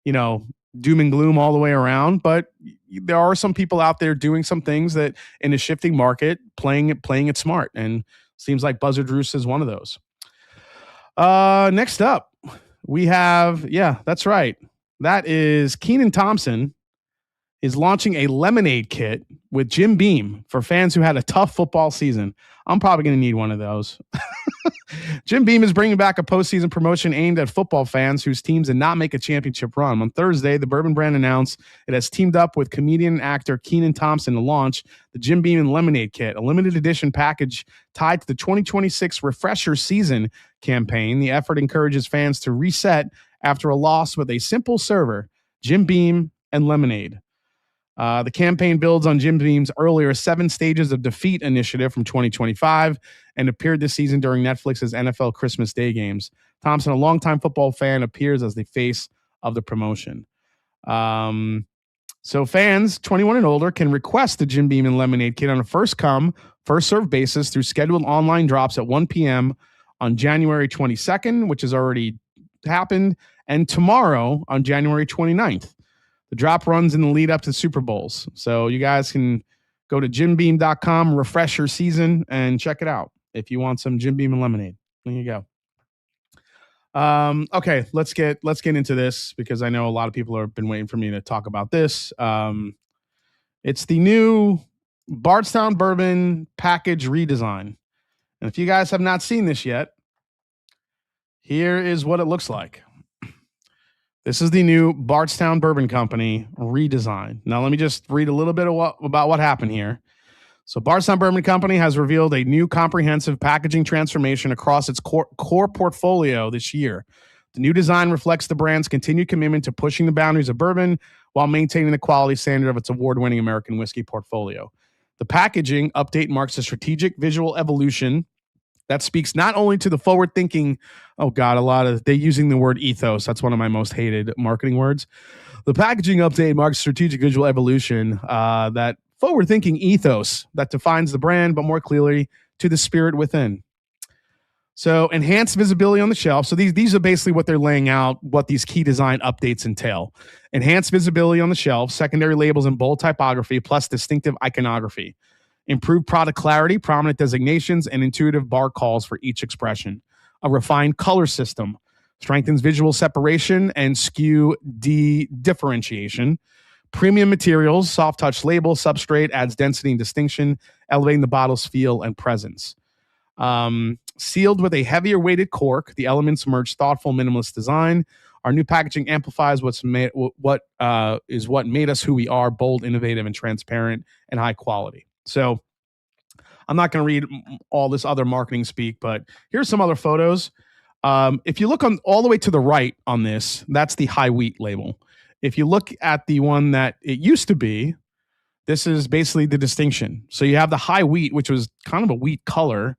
doom and gloom all the way around. But there are some people out there doing some things that in a shifting market, playing it smart, and seems like Buzzard Roost is one of those. Next up, we have, that's right. That is Kenan Thompson is launching a lemonade kit with Jim Beam for fans who had a tough football season. I'm probably going to need one of those. Jim Beam is bringing back a postseason promotion aimed at football fans whose teams did not make a championship run. On Thursday, the bourbon brand announced it has teamed up with comedian and actor Kenan Thompson to launch the Jim Beam and Lemonade Kit, a limited edition package tied to the 2026 Refresher Season campaign. The effort encourages fans to reset after a loss with a simple server, Jim Beam and lemonade. The campaign builds on Jim Beam's earlier 7 Stages of Defeat initiative from 2025 and appeared this season during Netflix's NFL Christmas Day games. Thompson, a longtime football fan, appears as the face of the promotion. So fans 21 and older can request the Jim Beam and Lemonade Kit on a first-come, first-served basis through scheduled online drops at 1 p.m. on January 22nd, which has already happened, and tomorrow on January 29th. The drop runs in the lead up to the Super Bowls. So you guys can go to jimbeam.com, refresh your season, and check it out if you want some Jim Beam and lemonade. There you go. Okay, let's get into this because I know a lot of people have been waiting for me to talk about this. It's the new Bardstown Bourbon package redesign. And if you guys have not seen this yet, here is what it looks like. This is the new Bardstown Bourbon Company redesign. Now, let me just read a little bit about what happened here. So, Bardstown Bourbon Company has revealed a new comprehensive packaging transformation across its core portfolio this year. The new design reflects the brand's continued commitment to pushing the boundaries of bourbon while maintaining the quality standard of its award-winning American whiskey portfolio. The packaging update marks a strategic visual evolution that speaks not only to the forward-thinking, they're using the word ethos. That's one of my most hated marketing words. The packaging update marks strategic visual evolution, that forward-thinking ethos that defines the brand, but more clearly to the spirit within. So enhanced visibility on the shelf. So these are basically what they're laying out, what these key design updates entail. Enhanced visibility on the shelf, secondary labels in bold typography, plus distinctive iconography. Improved product clarity, prominent designations, and intuitive bar calls for each expression. A refined color system strengthens visual separation and SKU differentiation. Premium materials, soft touch label, substrate adds density and distinction, elevating the bottle's feel and presence. Sealed with a heavier weighted cork, the elements merge thoughtful minimalist design. Our new packaging amplifies what made us who we are: bold, innovative, and transparent, and high quality. So I'm not going to read all this other marketing speak, but here's some other photos. If you look on all the way to the right on this, that's the high wheat label. If you look at the one that it used to be, this is basically the distinction. So you have the high wheat, which was kind of a wheat color,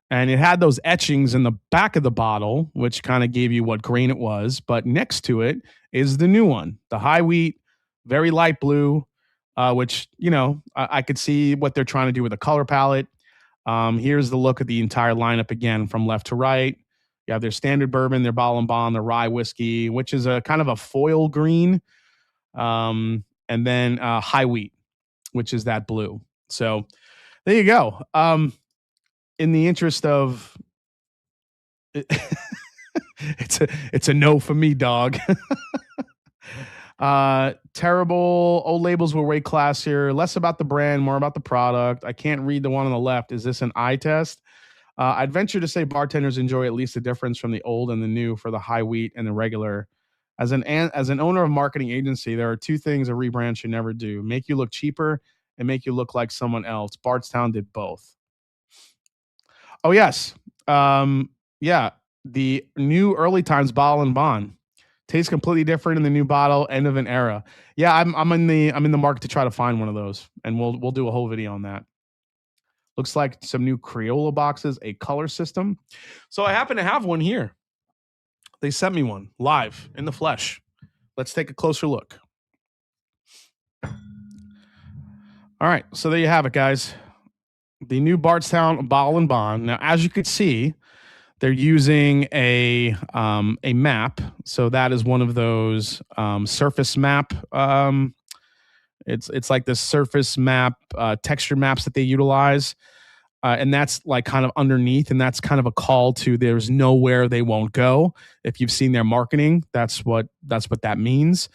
and it had those etchings in the back of the bottle, which kind of gave you what grain it was. But next to it is the new one, the high wheat, very light blue, which, I could see what they're trying to do with the color palette. Here's the look at the entire lineup again from left to right. You have their standard bourbon, their bottle and bond, their rye whiskey, which is a kind of a foil green, and then high wheat, which is that blue. So there you go. in the interest of it's a no for me, dog. Terrible. Old labels were way classier. Less about the brand, more about the product. I can't read the one on the left. Is this an eye test? I'd venture to say bartenders enjoy at least the difference from the old and the new for the high wheat and the regular. As an owner of a marketing agency, there are two things a rebrand should never do: make you look cheaper and make you look like someone else. Bardstown did both. Oh yes, yeah. The new early times bottle and bond tastes completely different in the new bottle. End of an era. Yeah, I'm in the market to try to find one of those, and we'll do a whole video on that. Looks like some new Crayola boxes, a color system. So I happen to have one here. They sent me one live in the flesh. Let's take a closer look. All right, so there you have it, guys. The new Bardstown Bottle and Bond. Now, as you could see, they're using a map. So that is one of those surface map. It's like the surface map texture maps that they utilize. And that's like kind of underneath, and that's kind of a call to there's nowhere they won't go. If you've seen their marketing, that's what that means.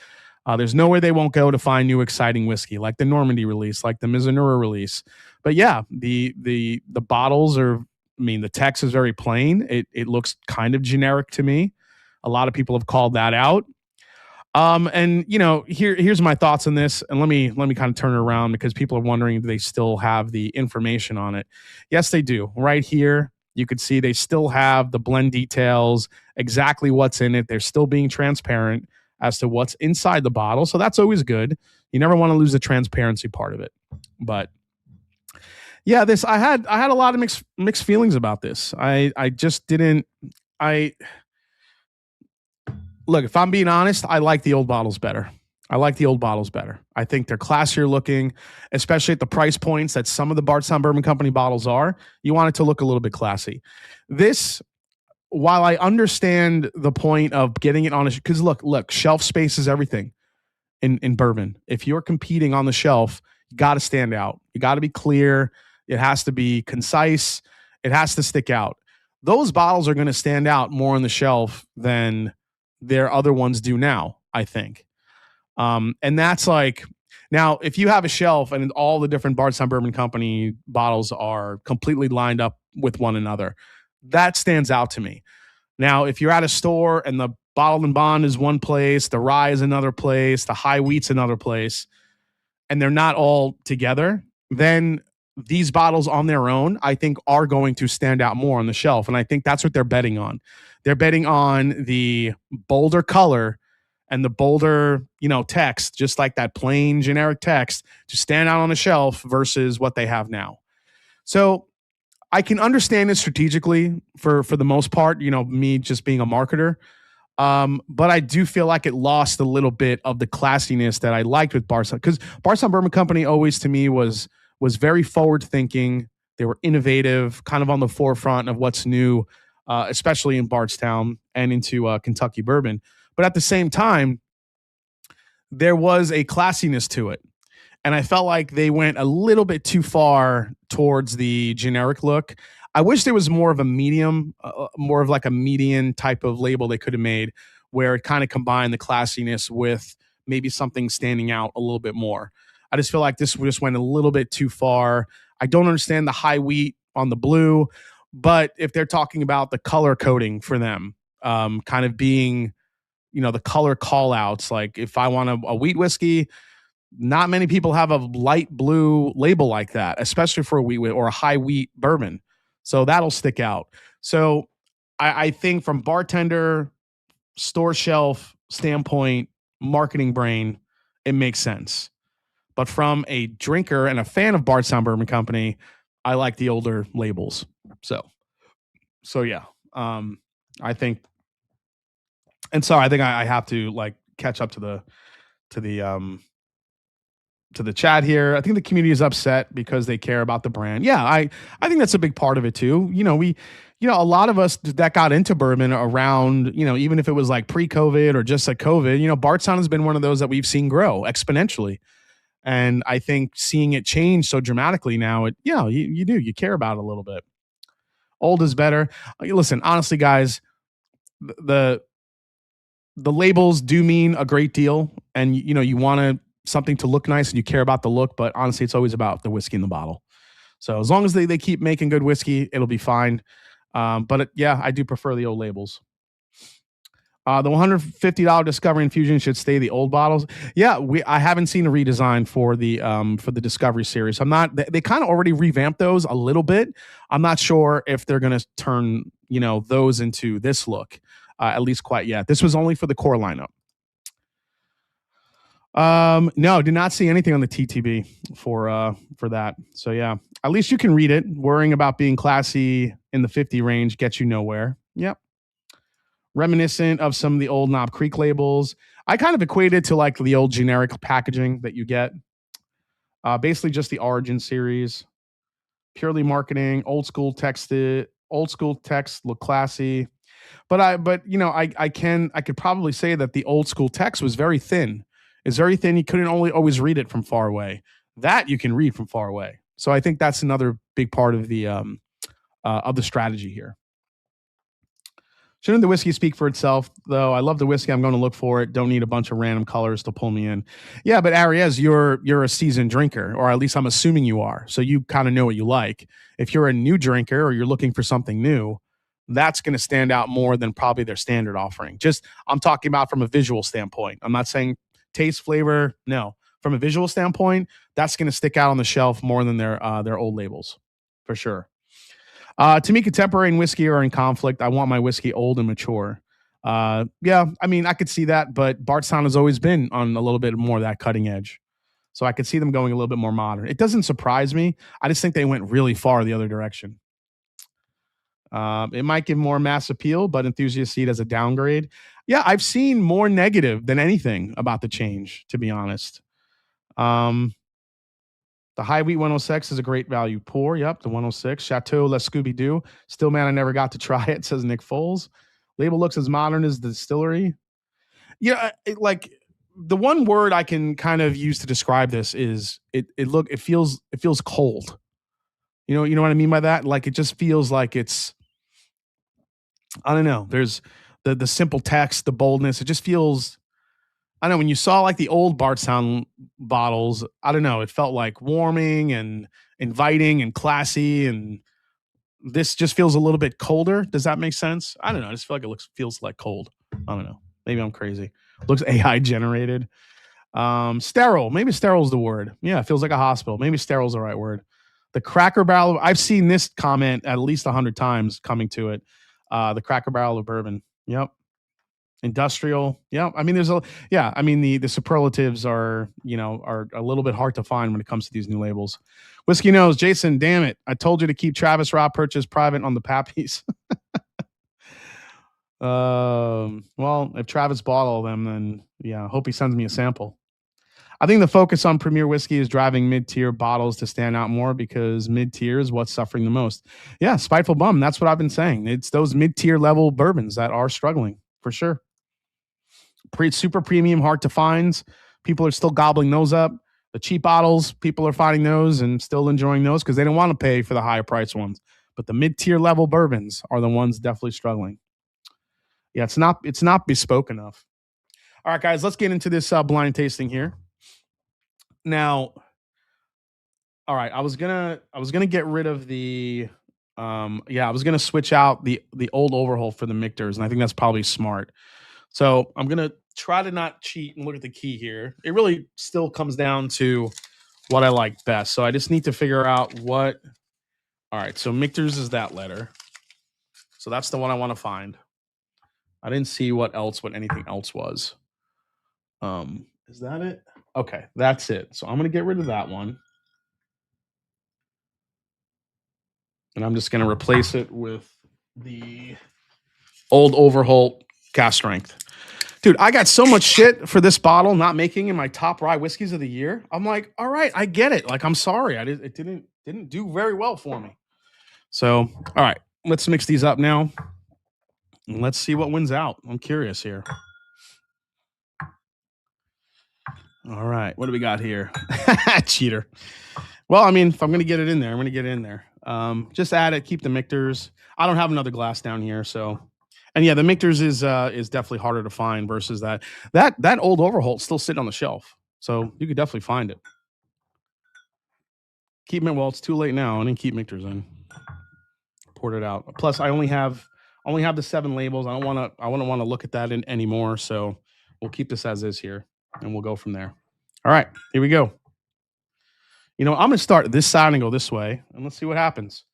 There's nowhere they won't go to find new exciting whiskey, like the Normandy release, like the Mizunura release. But yeah, the bottles are, I mean, the text is very plain. It looks kind of generic to me. A lot of people have called that out. And you know, here's my thoughts on this, and let me kind of turn it around because people are wondering, do they still have the information on it? Yes, they do. Right here, you could see they still have the blend details, exactly what's in it. They're still being transparent as to what's inside the bottle, so that's always good. You never want to lose the transparency part of it. But yeah, I had a lot of mixed feelings about this. I just didn't. Look, if I'm being honest, I like the old bottles better. I think they're classier looking, especially at the price points that some of the Bardstown Bourbon Company bottles are. You want it to look a little bit classy. This, while I understand the point of getting it on, because look, shelf space is everything in bourbon. If you're competing on the shelf, you got to stand out. You got to be clear. It has to be concise. It has to stick out. Those bottles are going to stand out more on the shelf than their other ones do now, I think. And that's like, now, if you have a shelf and all the different Bardstown Bourbon Company bottles are completely lined up with one another, that stands out to me. Now, if you're at a store and the bottled and bond is one place, the rye is another place, the high wheat's another place, and they're not all together, then these bottles on their own, I think, are going to stand out more on the shelf. And I think that's what they're betting on. They're betting on the bolder color and the bolder, text, just like that plain generic text, to stand out on the shelf versus what they have now. So I can understand it strategically for the most part, me just being a marketer. But I do feel like it lost a little bit of the classiness that I liked with Bardstown, because Bardstown Bourbon Company always, to me, was very forward thinking. They were innovative, kind of on the forefront of what's new, especially in Bardstown and into Kentucky bourbon. But at the same time, there was a classiness to it. And I felt like they went a little bit too far towards the generic look. I wish there was more of a medium, more of like a median type of label they could have made, where it kind of combined the classiness with maybe something standing out a little bit more. I just feel like this just went a little bit too far. I don't understand the high wheat on the blue, but if they're talking about the color coding for them, kind of being, the color call outs, like if I want a wheat whiskey, not many people have a light blue label like that, especially for a wheat or a high wheat bourbon. So that'll stick out. So I think from bartender, store shelf standpoint, marketing brain, it makes sense. But from a drinker and a fan of Bardstown Bourbon Company, I like the older labels. So yeah, I think, and so I think I have to catch up to the chat here. I think the community is upset because they care about the brand. Yeah, I think that's a big part of it too. A lot of us that got into bourbon around, even if it was like pre-COVID or just like COVID, Bardstown has been one of those that we've seen grow exponentially. And I think seeing it change so dramatically now, you care about it a little bit. Old is better. Listen, honestly, guys, the labels do mean a great deal, and you want something to look nice and you care about the look, but honestly, it's always about the whiskey in the bottle. So as long as they keep making good whiskey, it'll be fine. But yeah, I do prefer the old labels. The $150 Discovery Infusion should stay the old bottles. Yeah, I haven't seen a redesign for the Discovery series. I'm not. They kind of already revamped those a little bit. I'm not sure if they're going to turn those into this look, at least quite yet. This was only for the core lineup. No, did not see anything on the TTB for that. So yeah, at least you can read it. Worrying about being classy in the 50 range gets you nowhere. Yep. Reminiscent of some of the old Knob Creek labels. I kind of equate it to like the old generic packaging that you get. Basically just the Origin series. Purely marketing, old school text look classy. But I could probably say that the old school text was very thin. It's very thin. You couldn't always read it from far away. That you can read from far away. So I think that's another big part of the strategy here. Shouldn't the whiskey speak for itself, though? I love the whiskey. I'm going to look for it. Don't need a bunch of random colors to pull me in. Yeah, but Ariez, you're a seasoned drinker, or at least I'm assuming you are. So you kind of know what you like. If you're a new drinker or you're looking for something new, that's going to stand out more than probably their standard offering. I'm talking about from a visual standpoint. I'm not saying taste, flavor. No, from a visual standpoint, that's going to stick out on the shelf more than their old labels, for sure. To me, contemporary and whiskey are in conflict. I want my whiskey old and mature. Yeah, I mean, I could see that, but Bardstown has always been on a little bit more of that cutting edge. So I could see them going a little bit more modern. It doesn't surprise me. I just think they went really far the other direction. It might give more mass appeal, but enthusiasts see it as a downgrade. Yeah, I've seen more negative than anything about the change, to be honest. The High Wheat 106 is a great value pour. Yep, the 106. Chateau La Scooby-Doo. Still, man, I never got to try it, says Nick Foles. Label looks as modern as the distillery. Yeah, like the one word I can kind of use to describe this is it feels cold. You know what I mean by that? Like it just feels like it's, I don't know. There's the simple text, the boldness. It just feels, I don't know, when you saw like the old Bardstown bottles, I don't know, it felt like warming and inviting and classy, and this just feels a little bit colder. Does that make sense? I don't know. I just feel like feels like cold. I don't know. Maybe I'm crazy. Looks AI generated. Sterile. Maybe sterile is the word. Yeah, it feels like a hospital. Maybe sterile is the right word. The Cracker Barrel. I've seen this comment at least 100 times coming to it. The Cracker Barrel of bourbon. Yep. Industrial. Yeah. I mean, the superlatives are a little bit hard to find when it comes to these new labels. Whiskey Knows, Jason, damn it. I told you to keep Travis Raw purchase private on the Pappies. Well, if Travis bought all of them, then yeah, hope he sends me a sample. I think the focus on premier whiskey is driving mid-tier bottles to stand out more because mid-tier is what's suffering the most. Yeah, Spiteful Bum. That's what I've been saying. It's those mid-tier level bourbons that are struggling for sure. Super premium, hard to find. People are still gobbling those up. The cheap bottles, people are finding those and still enjoying those because they don't want to pay for the higher price ones. But the mid-tier level bourbons are the ones definitely struggling. Yeah, it's not bespoke enough. All right, guys, let's get into this blind tasting here. Now, all right, I was gonna get rid of the I was gonna switch out the old overhaul for the Michters, and I think that's probably smart. So I'm gonna try to not cheat and look at the key here. It really still comes down to what I like best. So I just need to figure out what. All right, so Michters is that letter. So that's the one I want to find. I didn't see what anything else was. Is that it? Okay, that's it. So I'm gonna get rid of that one. And I'm just gonna replace it with the old Overholt cask strength. Dude, I got so much shit for this bottle not making in my top rye whiskeys of the year. I'm like, all right, I get it. Like, I'm sorry. It didn't do very well for me. So, all right, let's mix these up now. And let's see what wins out. I'm curious here. All right, what do we got here? Cheater. Well, I mean, if I'm going to get it in there, I'm going to get it in there. Just add it, keep the Michters. I don't have another glass down here, so. And yeah, the Michters is definitely harder to find versus that old Overholt's still sitting on the shelf, so you could definitely find it. Keep it. Well, it's too late now. I didn't keep Michters in. Poured it out. Plus, I only have the 7 labels. I wouldn't want to look at that anymore. So we'll keep this as is here, and we'll go from there. All right, here we go. I'm gonna start this side and go this way, and let's see what happens.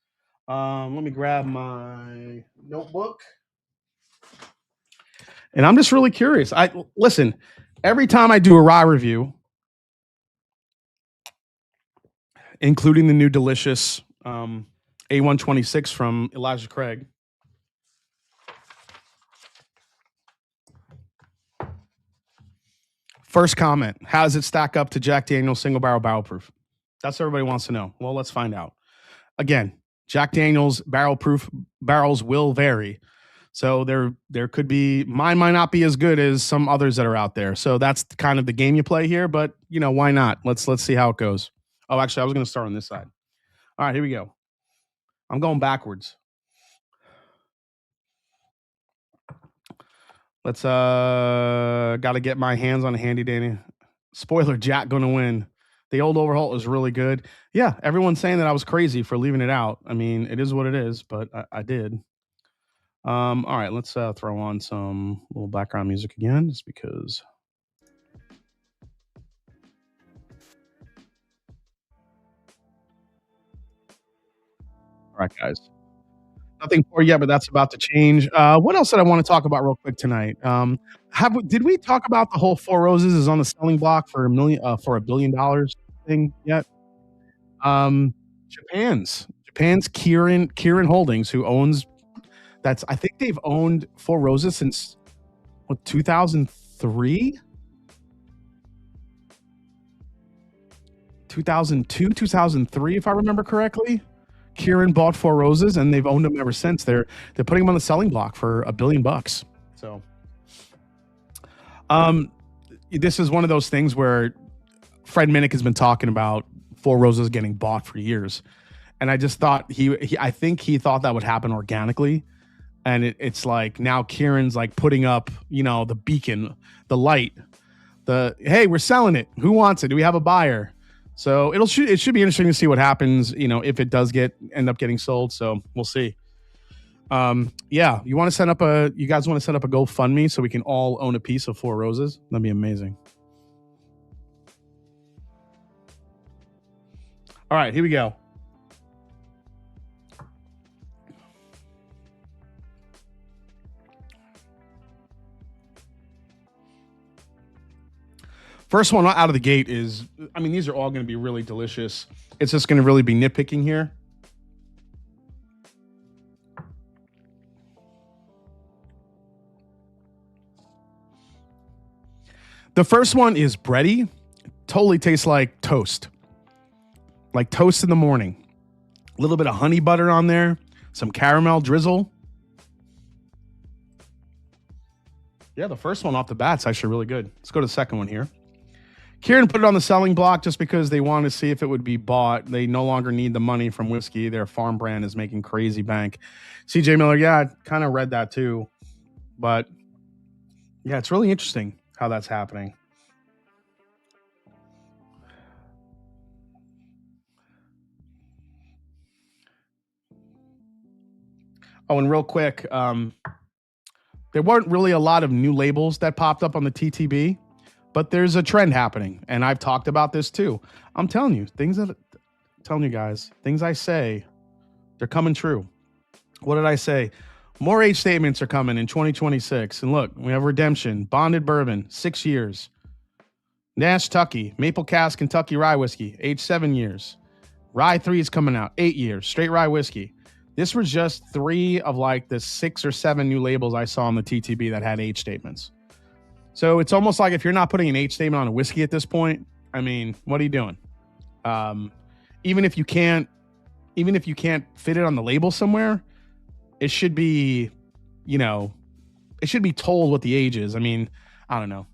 Let me grab my notebook. And I'm just really curious. Listen, every time I do a rye review, including the new delicious A126 from Elijah Craig. First comment, how does it stack up to Jack Daniel's single barrel proof? That's what everybody wants to know. Well, let's find out. Again, Jack Daniel's barrel proof barrels will vary. So there could be, mine might not be as good as some others that are out there. So that's kind of the game you play here, but why not? Let's see how it goes. Oh, actually, I was going to start on this side. All right, here we go. I'm going backwards. Let's got to get my hands on a handy dandy. Spoiler, Jack going to win. The old Overholt is really good. Yeah, everyone's saying that I was crazy for leaving it out. I mean, it is what it is, but I did. All right, let's throw on some little background music again, just because. All right, guys. Nothing for you, but that's about to change. What else did I want to talk about real quick tonight? Did we talk about the whole Four Roses is on the selling block for $1 billion thing yet? Japan's Kirin Holdings, who owns. I think they've owned Four Roses since 2003, 2002, 2003, if I remember correctly. Kirin bought Four Roses, and they've owned them ever since. They're putting them on the selling block for $1 billion. So, this is one of those things where Fred Minnick has been talking about Four Roses getting bought for years, and I just thought I think he thought that would happen organically. And it's like now Kieran's like putting up, the beacon, the light, hey, we're selling it. Who wants it? Do we have a buyer? So it should be interesting to see what happens, if it does end up getting sold. So we'll see. Yeah, you guys want to set up a GoFundMe so we can all own a piece of Four Roses? That'd be amazing. All right, here we go. First one out of the gate is, these are all going to be really delicious. It's just going to really be nitpicking here. The first one is bready. Totally tastes like toast. Like toast in the morning. A little bit of honey butter on there. Some caramel drizzle. Yeah, the first one off the bat's actually really good. Let's go to the second one here. Kirin put it on the selling block just because they wanted to see if it would be bought. They no longer need the money from whiskey. Their farm brand is making crazy bank. CJ Miller, yeah, I kind of read that too. But yeah, it's really interesting how that's happening. Oh, and real quick, there weren't really a lot of new labels that popped up on the TTB. But there's a trend happening, and I've talked about this too. I'm telling you, things I say, they're coming true. What did I say? More age statements are coming in 2026. And look, we have Redemption, Bonded Bourbon, 6 years. Nash Tucky, Maple Cask Kentucky Rye Whiskey, age 7 years. Rye 3 is coming out, 8 years, straight rye whiskey. This was just 3 of like the 6 or 7 new labels I saw on the TTB that had age statements. So it's almost like if you're not putting an age statement on a whiskey at this point, what are you doing? Even if you can't fit it on the label somewhere, it should be, it should be told what the age is. I don't know.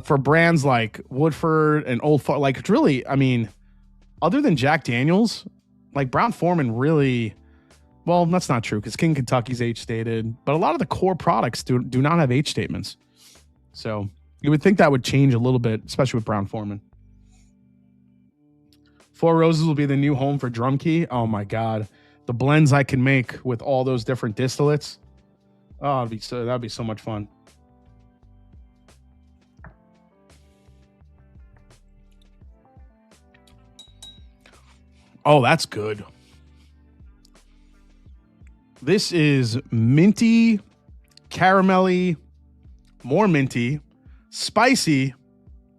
For brands like Woodford and Old Farm, like it's really, other than Jack Daniel's, like Brown Foreman really, well, that's not true because King Kentucky's age stated, but a lot of the core products do not have age statements. So you would think that would change a little bit, especially with Brown Foreman. Four Roses will be the new home for Drum Key. Oh my God. The blends I can make with all those different distillates. Oh, that'd be so much fun. Oh, that's good. This is minty, caramelly, more minty, spicy.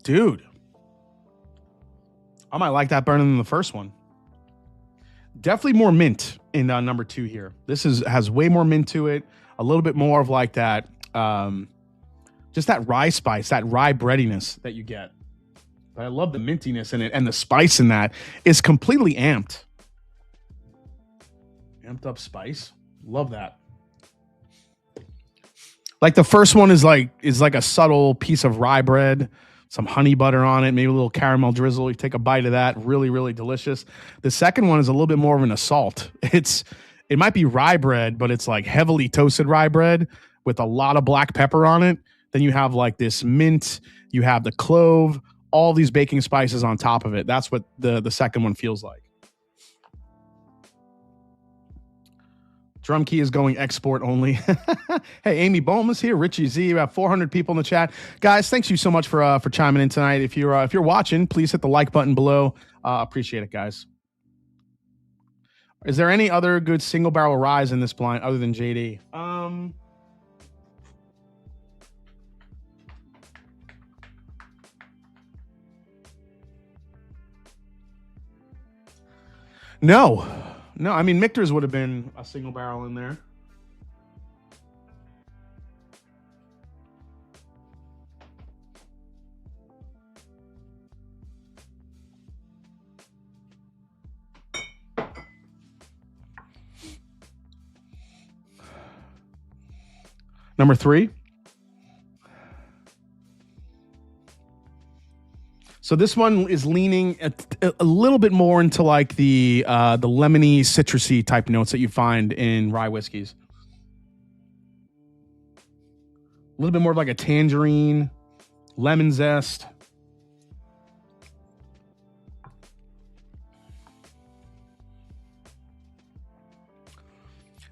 Dude. I might like that better than the first one. Definitely more mint in number 2 here. This has way more mint to it. A little bit more of like that, just that rye spice, that rye breadiness that you get. But I love the mintiness in it, and the spice in that is completely amped. Amped up spice. Love that. Like the first one is like a subtle piece of rye bread, some honey butter on it, maybe a little caramel drizzle. You take a bite of that, really, really delicious. The second one is a little bit more of an assault. It might be rye bread, but it's like heavily toasted rye bread with a lot of black pepper on it. Then you have like this mint, you have the clove, all these baking spices on top of it. That's what the second one feels like. Drum Key is going export only. Hey, Amy Bowman's here. Richie Z, about 400 people in the chat. Guys, thanks you so much for chiming in tonight. If you're watching, please hit the like button below. Appreciate it, guys. Is there any other good single barrel ryes in this blind other than JD? No. I mean, Michter's would have been a single barrel in there. Number 3. So this one is leaning a little bit more into like the lemony, citrusy type notes that you find in rye whiskeys. A little bit more of like a tangerine, lemon zest.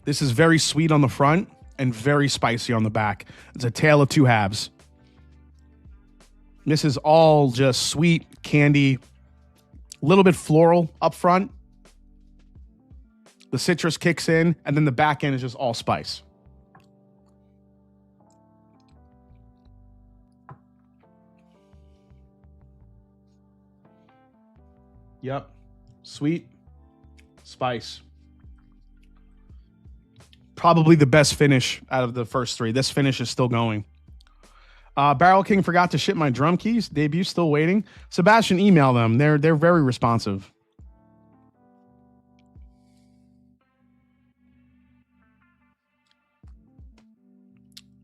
This is very sweet on the front and very spicy on the back. It's a tale of two halves. This is all just sweet candy, a little bit floral up front. The citrus kicks in, and then the back end is just all spice. Yep. Sweet, spice. Probably the best finish out of the first 3. This finish is still going. Barrel King forgot to ship my drum keys. Debut still waiting. Sebastian, email them. They're very responsive.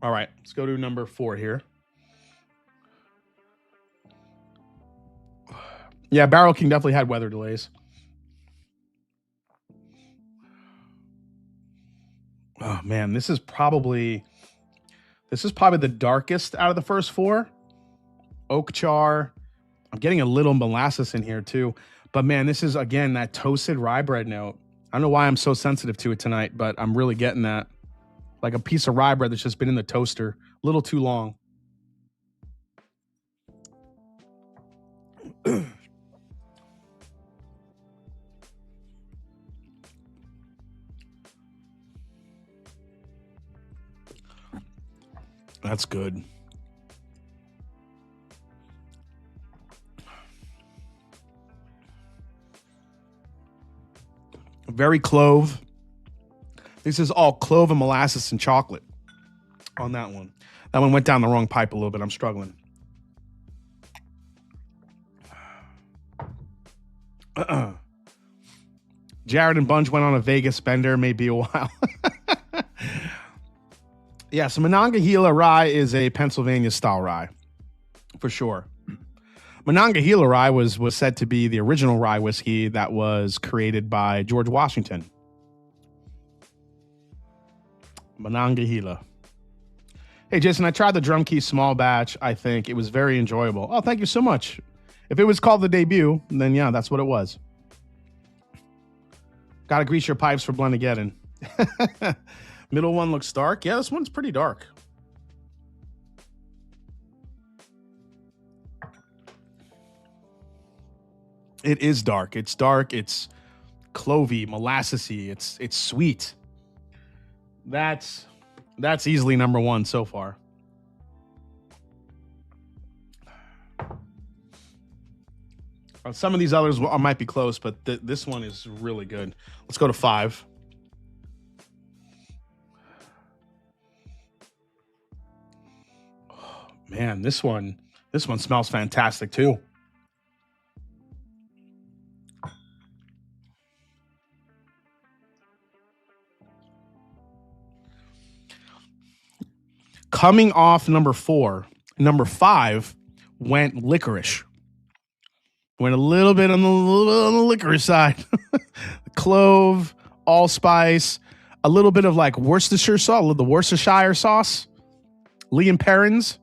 All right, let's go to number 4 here. Yeah, Barrel King definitely had weather delays. Oh man, this is probably the darkest out of the first 4. Oak char. I'm getting a little molasses in here too. But man, this is again that toasted rye bread note. I don't know why I'm so sensitive to it tonight, but I'm really getting that. Like a piece of rye bread that's just been in the toaster a little too long. That's good. Very clove. This is all clove and molasses and chocolate on that one. That one went down the wrong pipe a little bit. I'm struggling. Jared and Bunch went on a Vegas bender. Maybe a while. Yeah, so Monongahela rye is a Pennsylvania style rye, for sure. Monongahela rye was said to be the original rye whiskey that was created by George Washington. Monongahela. Hey, Jason, I tried the Drum Key small batch. I think it was very enjoyable. Oh, thank you so much. If it was called the debut, then yeah, that's what it was. Got to grease your pipes for Blendageddon. Middle one looks dark. Yeah, this one's pretty dark. It is dark. It's dark. It's clovey, molassesy. It's sweet. That's easily number one so far. Some of these others might be close, but this one is really good. Let's go to 5. Oh, man, this one smells fantastic too. Coming off number 4, number 5 went licorice. Went a little bit on the licorice side. Clove, allspice, a little bit of like Worcestershire sauce, the Worcestershire sauce. Lee and Perrins,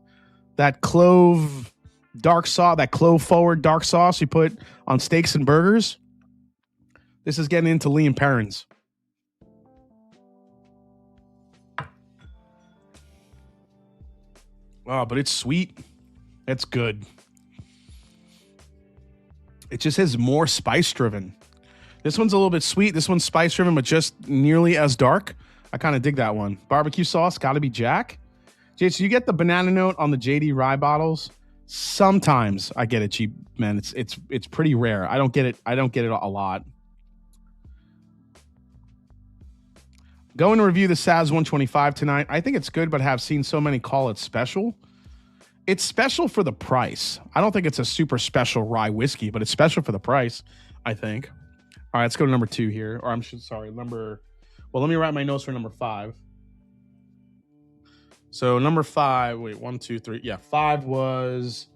that clove dark sauce, that clove forward dark sauce you put on steaks and burgers. This is getting into Lee and Perrins. Oh, but it's sweet. It's good. It just has more spice driven. This one's a little bit sweet. This one's spice driven, but just nearly as dark. I kind of dig that one. Barbecue sauce, gotta be Jack. Jason, you get the banana note on the JD rye bottles. Sometimes I get it cheap, man. It's pretty rare. I don't get it a lot. Going to review the Saz 125 tonight. I think it's good, but have seen so many call it special. It's special for the price. I don't think it's a super special rye whiskey, but it's special for the price, I think. All right, let's go to number 2 here. Or let me write my notes for number 5. So number 5, wait, 1, 2, 3. Yeah, 5 was,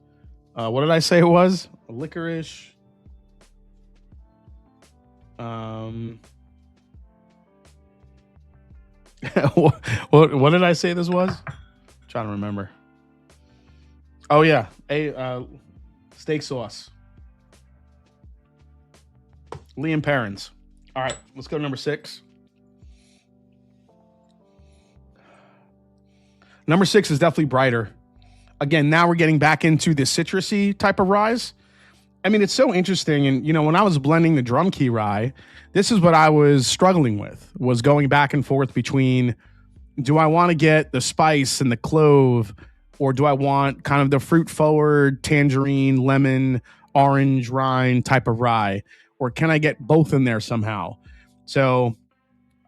what did I say it was? Licorice. What did I say this was? I'm trying to remember. Oh yeah, steak sauce. Lee and Perrins. All right, let's go to number 6. Number 6 is definitely brighter. Again, now we're getting back into the citrusy type of ryes. I mean, it's so interesting. And, you know, when I was blending the Drum Key rye, this is what I was struggling with, was going back and forth between, do I want to get the spice and the clove, or do I want kind of the fruit forward, tangerine, lemon, orange rind type of rye? Or can I get both in there somehow? So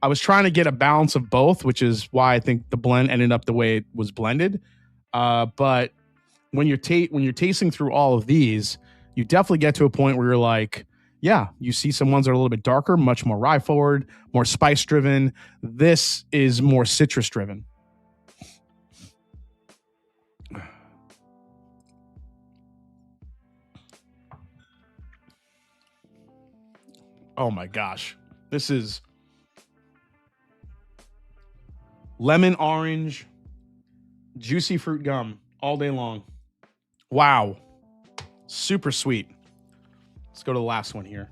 I was trying to get a balance of both, which is why I think the blend ended up the way it was blended. But when you're tasting through all of these, you definitely get to a point where you're like, yeah, you see some ones that are a little bit darker, much more rye forward, more spice driven. This is more citrus driven. Oh my gosh. This is lemon, orange, juicy fruit gum all day long. Wow. Super sweet. Let's go to the last one here.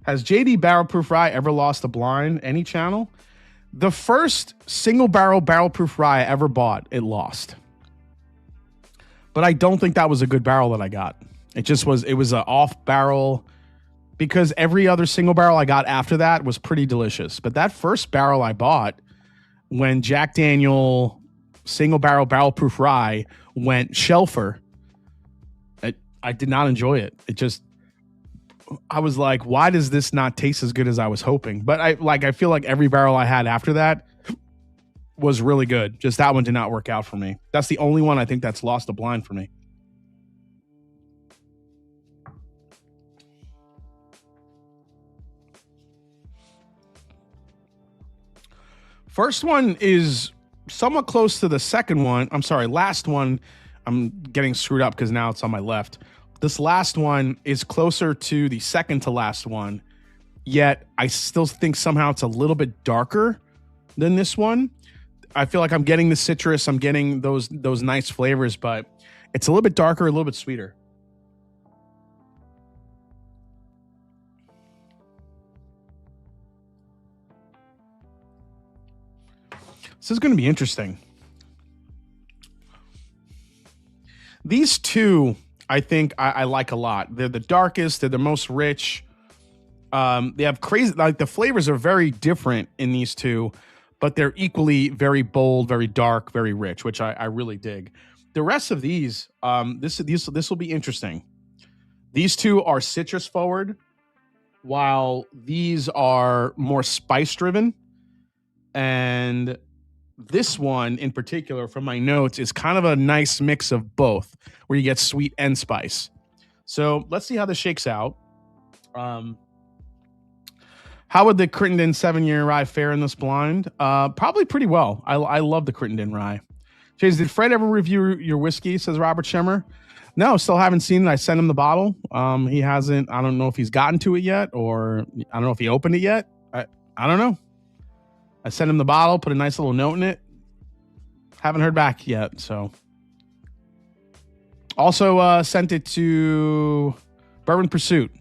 Has JD Barrel Proof Rye ever lost a blind? Any channel? The first single barrel proof rye I ever bought, it lost. But I don't think that was a good barrel that I got. It was an off barrel, because every other single barrel I got after that was pretty delicious. But that first barrel I bought, when Jack Daniel single barrel proof rye went shelfer, I did not enjoy it. I was like, why does this not taste as good as I was hoping? But I feel like every barrel I had after that was really good. Just that one did not work out for me. That's the only one I think that's lost a blind for me. First one is somewhat close to the second one. I'm sorry, last one. I'm getting screwed up because now it's on my left. This last one is closer to the second to last one, yet I still think somehow it's a little bit darker than this one. I feel like I'm getting the citrus, I'm getting those nice flavors, but it's a little bit darker, a little bit sweeter. This is going to be interesting. These two, I think I like a lot. They're the darkest. They're the most rich. They have crazy, like the flavors are very different in these two, but they're equally very bold, very dark, very rich, which I really dig. The rest of these, this will be interesting. These two are citrus forward, while these are more spice driven. And this one in particular, from my notes, is kind of a nice mix of both, where you get sweet and spice. So let's see how this shakes out. How would the Crittenden 7-year rye fare in this blind? Probably pretty well. I love the Crittenden rye. James, did Fred ever review your whiskey? Says Robert Schemmer. No, still haven't seen it. I sent him the bottle. He hasn't. I don't know if he's gotten to it yet, or I don't know if he opened it yet. I don't know. I sent him the bottle, put a nice little note in it. Haven't heard back yet, so. Also sent it to Bourbon Pursuit.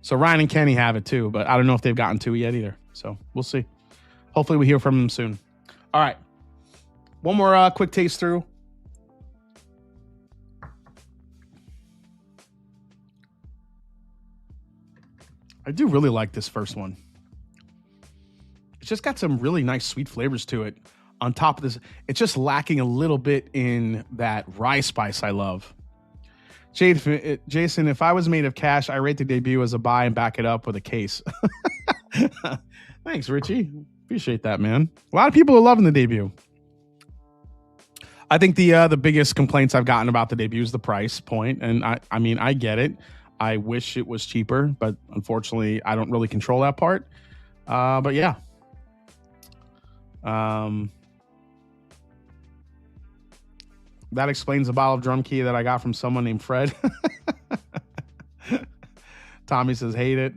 So Ryan and Kenny have it too, but I don't know if they've gotten to it yet either. So we'll see. Hopefully we hear from them soon. All right. One more quick taste through. I do really like this first one. It's just got some really nice sweet flavors to it. On top of this, it's just lacking a little bit in that rye spice I love. Jason, if I was made of cash, I rate the debut as a buy and back it up with a case. Thanks, Richie. Appreciate that, man. A lot of people are loving the debut. I think the biggest complaints I've gotten about the debut is the price point, and I mean I get it. I wish it was cheaper, but unfortunately I don't really control that part. But yeah. That explains the bottle of drum key that I got from someone named Fred. Tommy says, hate it.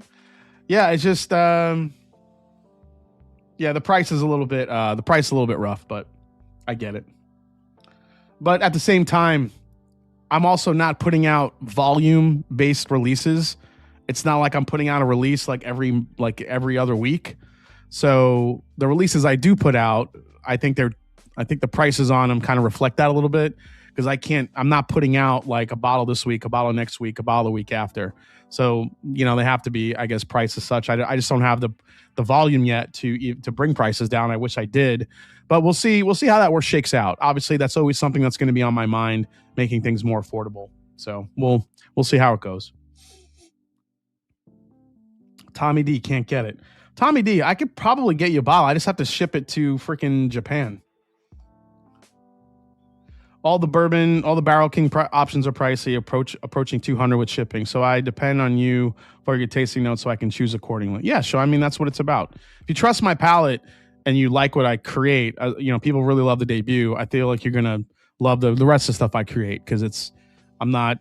Yeah, it's just, yeah, the price is a little bit rough, but I get it. But at the same time, I'm also not putting out volume-based releases. It's not like I'm putting out a release like every other week. So the releases I do put out, I think the prices on them kind of reflect that a little bit, because I'm not putting out like a bottle this week, a bottle next week, a bottle the week after. So, you know, they have to be, I guess, priced as such. I just don't have the volume yet to bring prices down. I wish I did, but we'll see how that shakes out. Obviously, that's always something that's going to be on my mind, making things more affordable. So we'll see how it goes. Tommy D can't get it. Tommy D, I could probably get you a bottle. I just have to ship it to freaking Japan. All the bourbon, all the Barrel King options are pricey, approaching $200 with shipping. So I depend on you for your tasting notes so I can choose accordingly. Yeah, sure. I mean, that's what it's about. If you trust my palate and you like what I create, you know, people really love the debut. I feel like you're going to love the rest of the stuff I create, because I'm not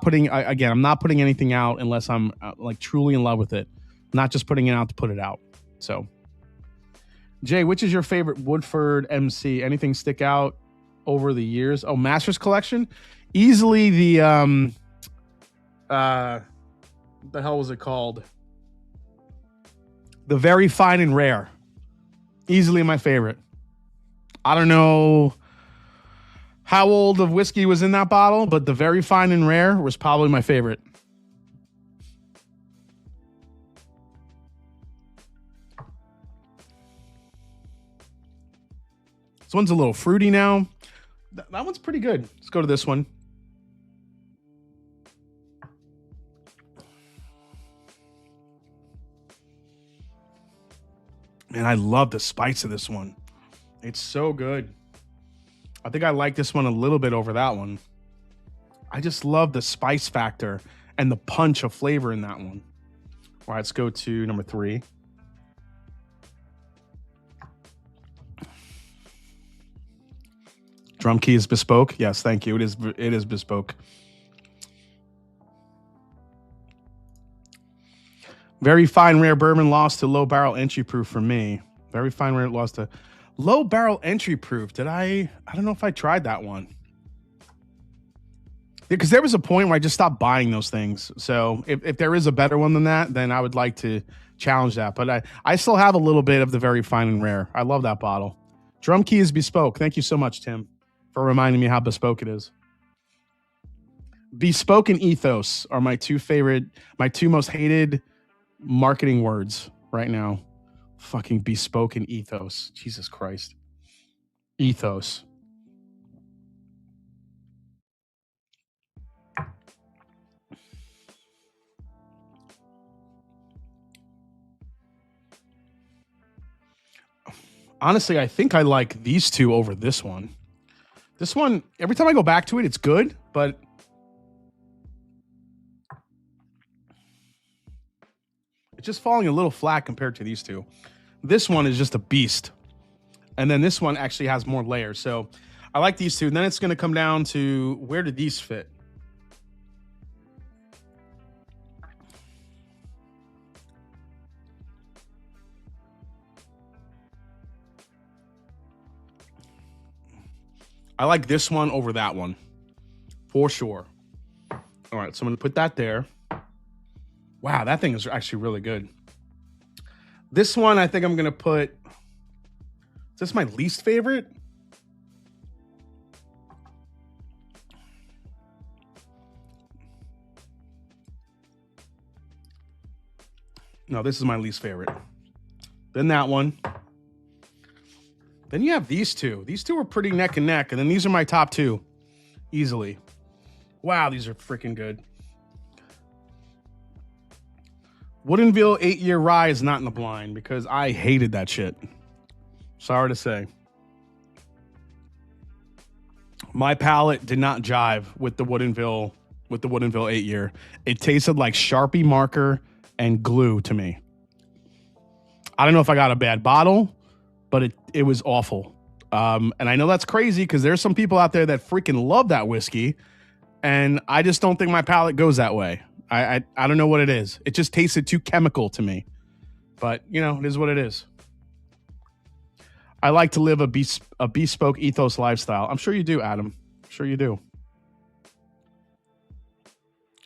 putting anything out unless I'm like truly in love with it. I'm not just putting it out to put it out. So, Jay, which is your favorite Woodford MC? Anything stick out over the years? Oh, Masters Collection, easily the what the hell was it called? The Very Fine and Rare, easily my favorite. I don't know how old of whiskey was in that bottle, but the Very Fine and Rare was probably my favorite. This one's a little fruity now. That one's pretty good. Let's go to this one. Man, I love the spice of this one. It's so good. I think I like this one a little bit over that one. I just love the spice factor and the punch of flavor in that one. All right, let's go to number 3. Drum key is bespoke. Yes, thank you. It is bespoke. Very fine rare bourbon lost to low barrel entry proof for me. Very fine rare lost to low barrel entry proof. Did I don't know if I tried that one. Because there was a point where I just stopped buying those things. So if there is a better one than that, then I would like to challenge that. But I still have a little bit of the very fine and rare. I love that bottle. Drum key is bespoke. Thank you so much, Tim, for reminding me how bespoke it is. Bespoke and ethos are my two most hated marketing words right now. Fucking bespoke and ethos. Jesus Christ. Ethos. Honestly, I think I like these two over this one. This one, every time I go back to it, it's good, but it's just falling a little flat compared to these two. This one is just a beast. And then this one actually has more layers. So I like these two. And then it's going to come down to where do these fit? I like this one over that one for sure. All right, so I'm going to put that there. Wow, that thing is actually really good. This one, I think I'm going to put... Is this my least favorite? No, this is my least favorite. Then that one. Then you have these two. These two are pretty neck and neck. And then these are my top two. Easily. Wow, these are freaking good. Woodinville 8-year rye is not in the blind because I hated that shit. Sorry to say. My palate did not jive with the Woodinville 8-year. It tasted like Sharpie marker and glue to me. I don't know if I got a bad bottle, but it was awful. And I know that's crazy because there's some people out there that freaking love that whiskey, and I just don't think my palate goes that way. I don't know what it is. It just tasted too chemical to me. But, you know, it is what it is. I like to live a bespoke ethos lifestyle. I'm sure you do, Adam. I'm sure you do.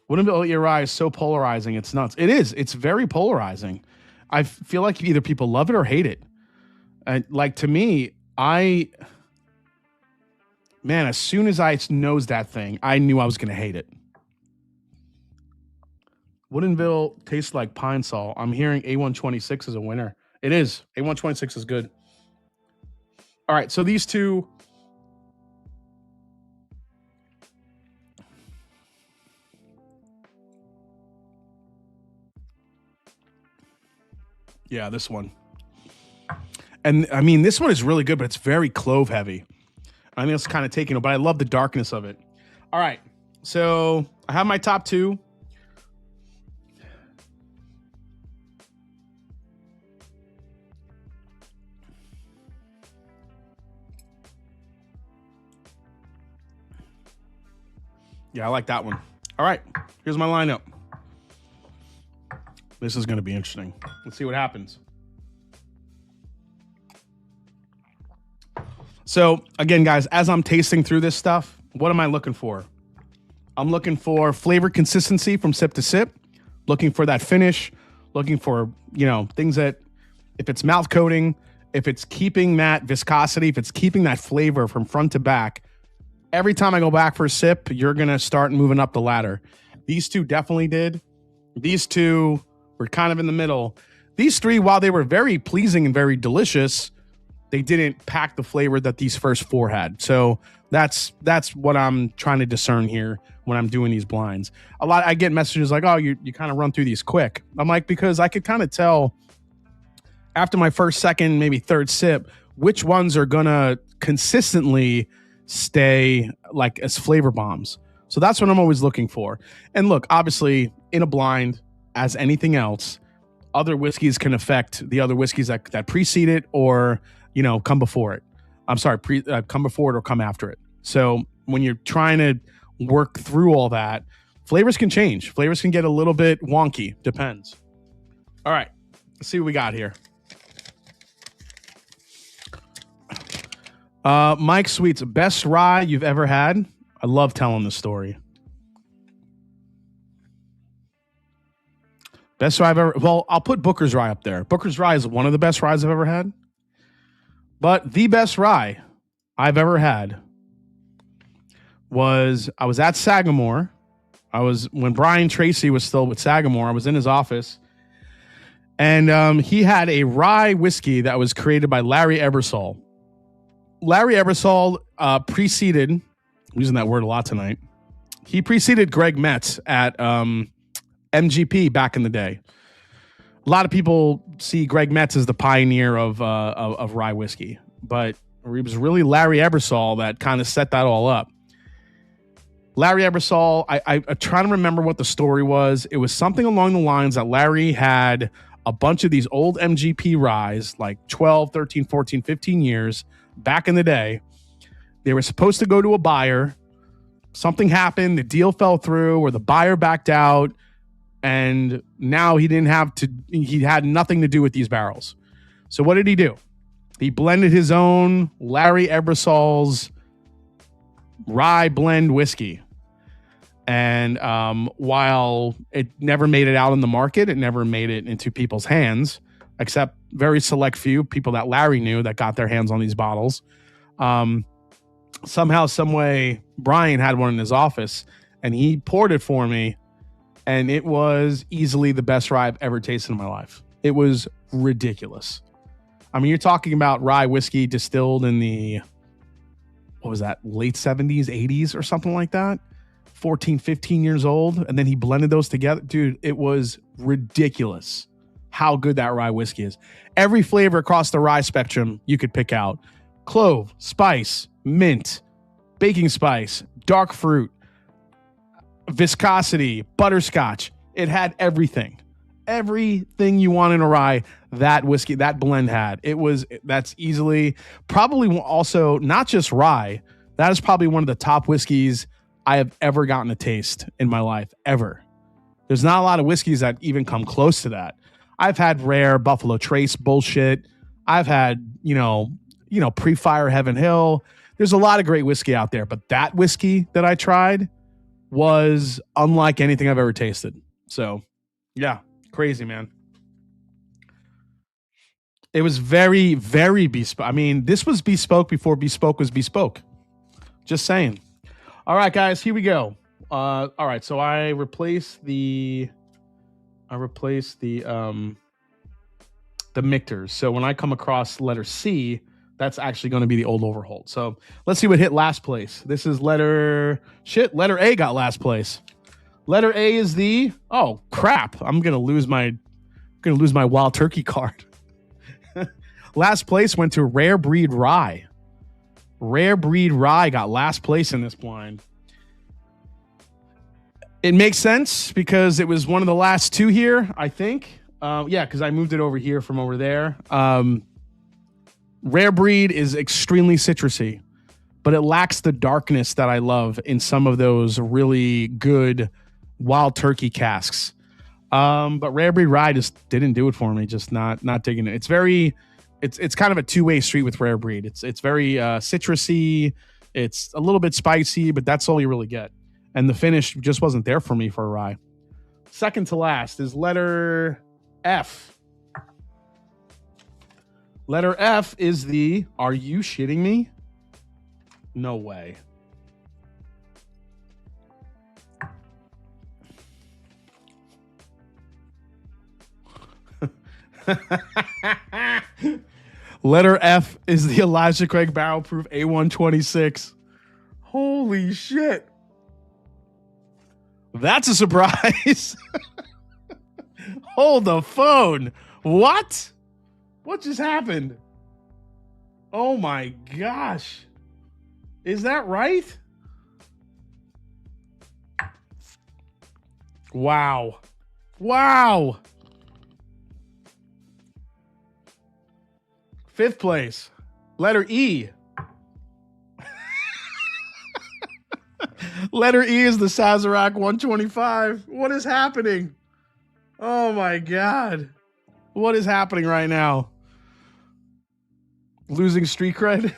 Woodinville 8-year rye is so polarizing. It's nuts. It is. It's very polarizing. I feel like either people love it or hate it. Like, to me, man, as soon as I nosed that thing, I knew I was going to hate it. Woodinville tastes like pine sol. I'm hearing A126 is a winner. It is. A126 is good. All right, so these two. Yeah, this one. And I mean, this one is really good, but it's very clove heavy. I think it's kind of taking it, but I love the darkness of it. All right, so I have my top two. Yeah, I like that one. All right, here's my lineup. This is going to be interesting. Let's see what happens. So, again, guys, as I'm tasting through this stuff, what am I looking for? I'm looking for flavor consistency from sip to sip, looking for that finish, looking for, you know, things that, if it's mouth coating, if it's keeping that viscosity, if it's keeping that flavor from front to back. Every time I go back for a sip, you're going to start moving up the ladder. These two definitely did. These two were kind of in the middle. These three, while they were very pleasing and very delicious, they didn't pack the flavor that these first four had. So that's what I'm trying to discern here when I'm doing these blinds. I get messages like, oh, you kind of run through these quick. I'm like, because I could kind of tell after my first, second, maybe third sip, which ones are going to consistently stay like as flavor bombs. So that's what I'm always looking for. And look, obviously in a blind, as anything else, other whiskeys can affect the other whiskeys that precede it or, you know, come before it. I'm sorry, come before it or come after it. So when you're trying to work through all that, flavors can change. Flavors can get a little bit wonky. Depends. All right. Let's see what we got here. Mike Sweets, best rye you've ever had? I love telling this story. Best rye I've ever... Well, I'll put Booker's Rye up there. Booker's Rye is one of the best ryes I've ever had. But the best rye I've ever had was... I was at Sagamore. When Brian Tracy was still with Sagamore, I was in his office. And he had a rye whiskey that was created by Larry Ebersol. Larry Ebersol preceded... I'm using that word a lot tonight. He preceded Greg Metz at... MGP back in the day. A lot of people see Greg Metz as the pioneer of rye whiskey, but it was really Larry Ebersol that kind of set that all up. Larry Ebersol, I try to remember what the story was. It was something along the lines that Larry had a bunch of these old MGP ryes, like 12, 13, 14, 15 years back in the day. They were supposed to go to a buyer. Something happened. The deal fell through or the buyer backed out. And now he had nothing to do with these barrels. So what did he do? He blended his own Larry Ebersol's rye blend whiskey. And while it never made it out in the market, it never made it into people's hands, except very select few people that Larry knew that got their hands on these bottles. Somehow, some way, Brian had one in his office and he poured it for me. And it was easily the best rye I've ever tasted in my life. It was ridiculous. I mean, you're talking about rye whiskey distilled in the, what was that, late 70s, 80s or something like that? 14, 15 years old. And then he blended those together. Dude, it was ridiculous how good that rye whiskey is. Every flavor across the rye spectrum you could pick out. Clove, spice, mint, baking spice, dark fruit, viscosity, butterscotch. It had everything you want in a rye. That whiskey, that blend had. That's easily probably also not just rye. That is probably one of the top whiskeys I have ever gotten to taste in my life, ever. There's not a lot of whiskeys that even come close to that. I've had rare Buffalo Trace bullshit. I've had, pre-fire Heaven Hill. There's a lot of great whiskey out there, but that whiskey that I tried was unlike anything I've ever tasted. So, yeah, crazy, man. It was very, very bespoke. I mean, this was bespoke before bespoke was bespoke. Just saying. All right, guys, here we go. All right, so I replaced the Michters. So when I come across letter C, that's actually going to be the Old Overholt. So let's see what hit last place. This is letter A got last place. Letter A is the, oh crap, I'm going to lose my Wild Turkey card. Last place went to Rare Breed Rye. Rare Breed Rye got last place in this blind. It makes sense because it was one of the last two here, I think. Yeah, because I moved it over here from over there. Rare Breed is extremely citrusy, but it lacks the darkness that I love in some of those really good Wild Turkey casks. But Rare Breed Rye just didn't do it for me. Just not digging it. It's kind of a two-way street with Rare Breed. It's very citrusy. It's a little bit spicy, but that's all you really get. And the finish just wasn't there for me for a rye. Second to last is letter F. Letter F is the, are you shitting me? No way. Letter F is the Elijah Craig Barrel Proof A126. Holy shit. That's a surprise. Hold the phone. What? What just happened? Oh my gosh. Is that right? Wow. Wow. Fifth place. Letter E. Letter E is the Sazerac 125. What is happening? Oh my God. What is happening right now? Losing street cred?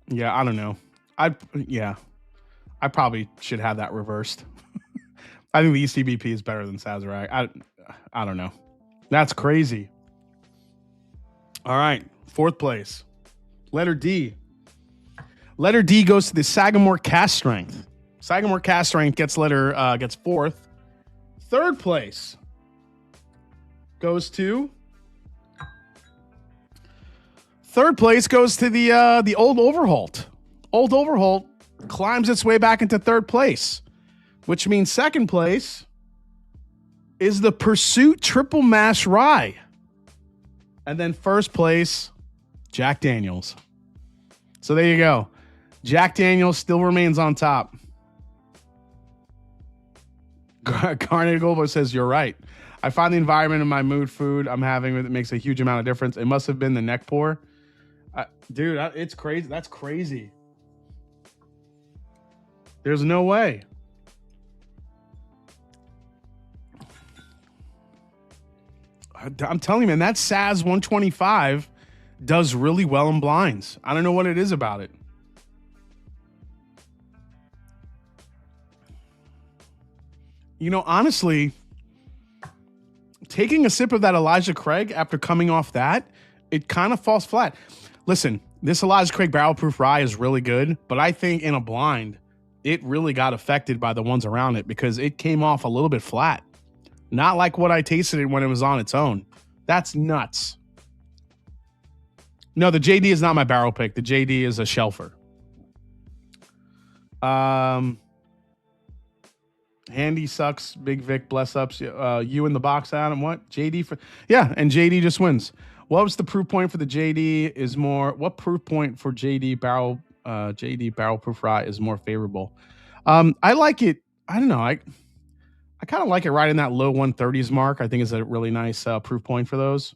Yeah, I don't know. I probably should have that reversed. I think the ECBP is better than Sazerac. I don't know. That's crazy. All right, 4th place. Letter D. Letter D goes to the Sagamore Cast Strength. Sagamore Cast Strength gets 4th. 3rd place goes to the Old Overholt. Old Overholt climbs its way back into 3rd place, which means 2nd place is the Pursuit Triple Mash Rye. And then 1st place, Jack Daniels. So there you go. Jack Daniels still remains on top. Carnage Goldberg says, you're right. I find the environment in my mood food I'm having with it makes a huge amount of difference. It must have been the neck pour. Dude, it's crazy. That's crazy. There's no way. I'm telling you, man, that Saz 125 does really well in blinds. I don't know what it is about it. You know, honestly, taking a sip of that Elijah Craig after coming off that, it kind of falls flat. Listen, this Elijah Craig Barrel Proof Rye is really good, but I think in a blind, it really got affected by the ones around it because it came off a little bit flat. Not like what I tasted it when it was on its own. That's nuts. No, the JD is not my barrel pick. The JD is a shelfer. Handy sucks. Big Vic, bless ups. You in the box, Adam. What? JD for... Yeah, and JD just wins. What was the proof point for the JD is more... What proof point for JD barrel proof rye is more favorable? I like it. I don't know. I kind of like it right in that low 130s mark. I think is a really nice proof point for those.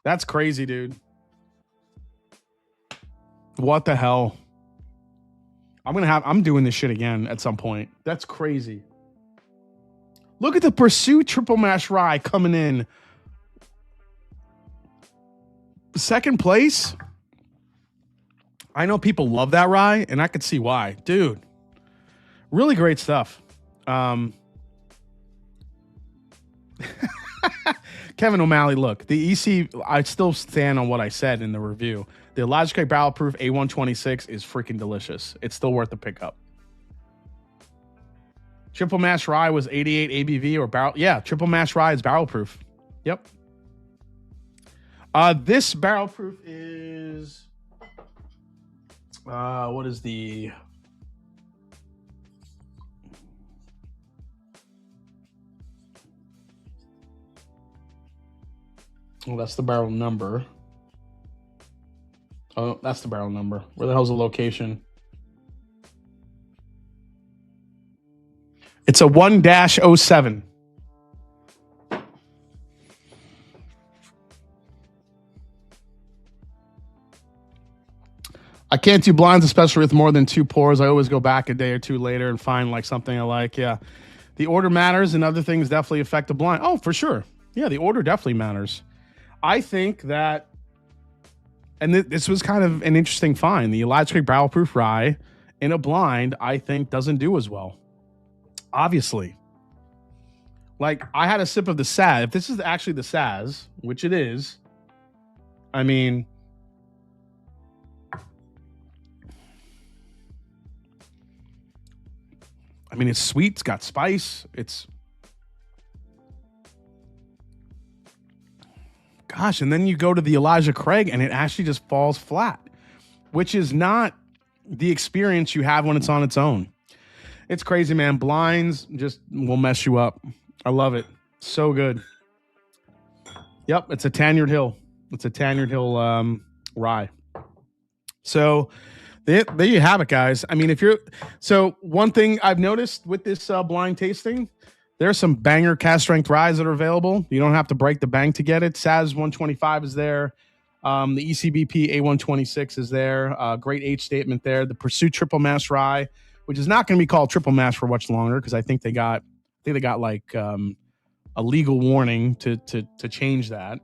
That's crazy, dude. What the hell? I'm doing this shit again at some point. That's crazy. Look at the Pursuit Triple Mash Rye coming in. 2nd place. I know people love that rye, and I could see why. Dude, really great stuff. Kevin O'Malley, look, the EC, I still stand on what I said in the review. The Elijah Craig Barrel Proof A126 is freaking delicious. It's still worth the pickup. Triple Mash Rye was 88 ABV or barrel. Yeah, Triple Mash Rye is barrel proof. Yep. This barrel proof is... what is the... Well, that's the barrel number. Oh, that's the barrel number. Where the hell's the location? It's a 1-07. I can't do blinds, especially with more than 2 pours. I always go back a day or 2 later and find like something I like. Yeah. The order matters and other things definitely affect the blind. Oh, for sure. Yeah, the order definitely matters. I think that, and this was kind of an interesting find. The Elijah Craig Barrel Proof Rye in a blind, I think, doesn't do as well. Obviously. Like, I had a sip of the Saz. If this is actually the Saz, which it is, I mean, it's sweet. It's got spice. Gosh, and then you go to the Elijah Craig and it actually just falls flat, which is not the experience you have when it's on its own. It's crazy, man. Blinds just will mess you up. I love it. So good. Yep, it's a Tanyard Hill. It's a Tanyard Hill rye. So There you have it, guys. I mean, if you're so one thing I've noticed with this blind tasting, there's some banger cast strength ryes that are available. You don't have to break the bank to get it. SAS 125 is there. The ECBP A126 is there. Great H statement there. The Pursuit Triple Mash Rye, which is not going to be called Triple Mash for much longer because I think they got like a legal warning to change that.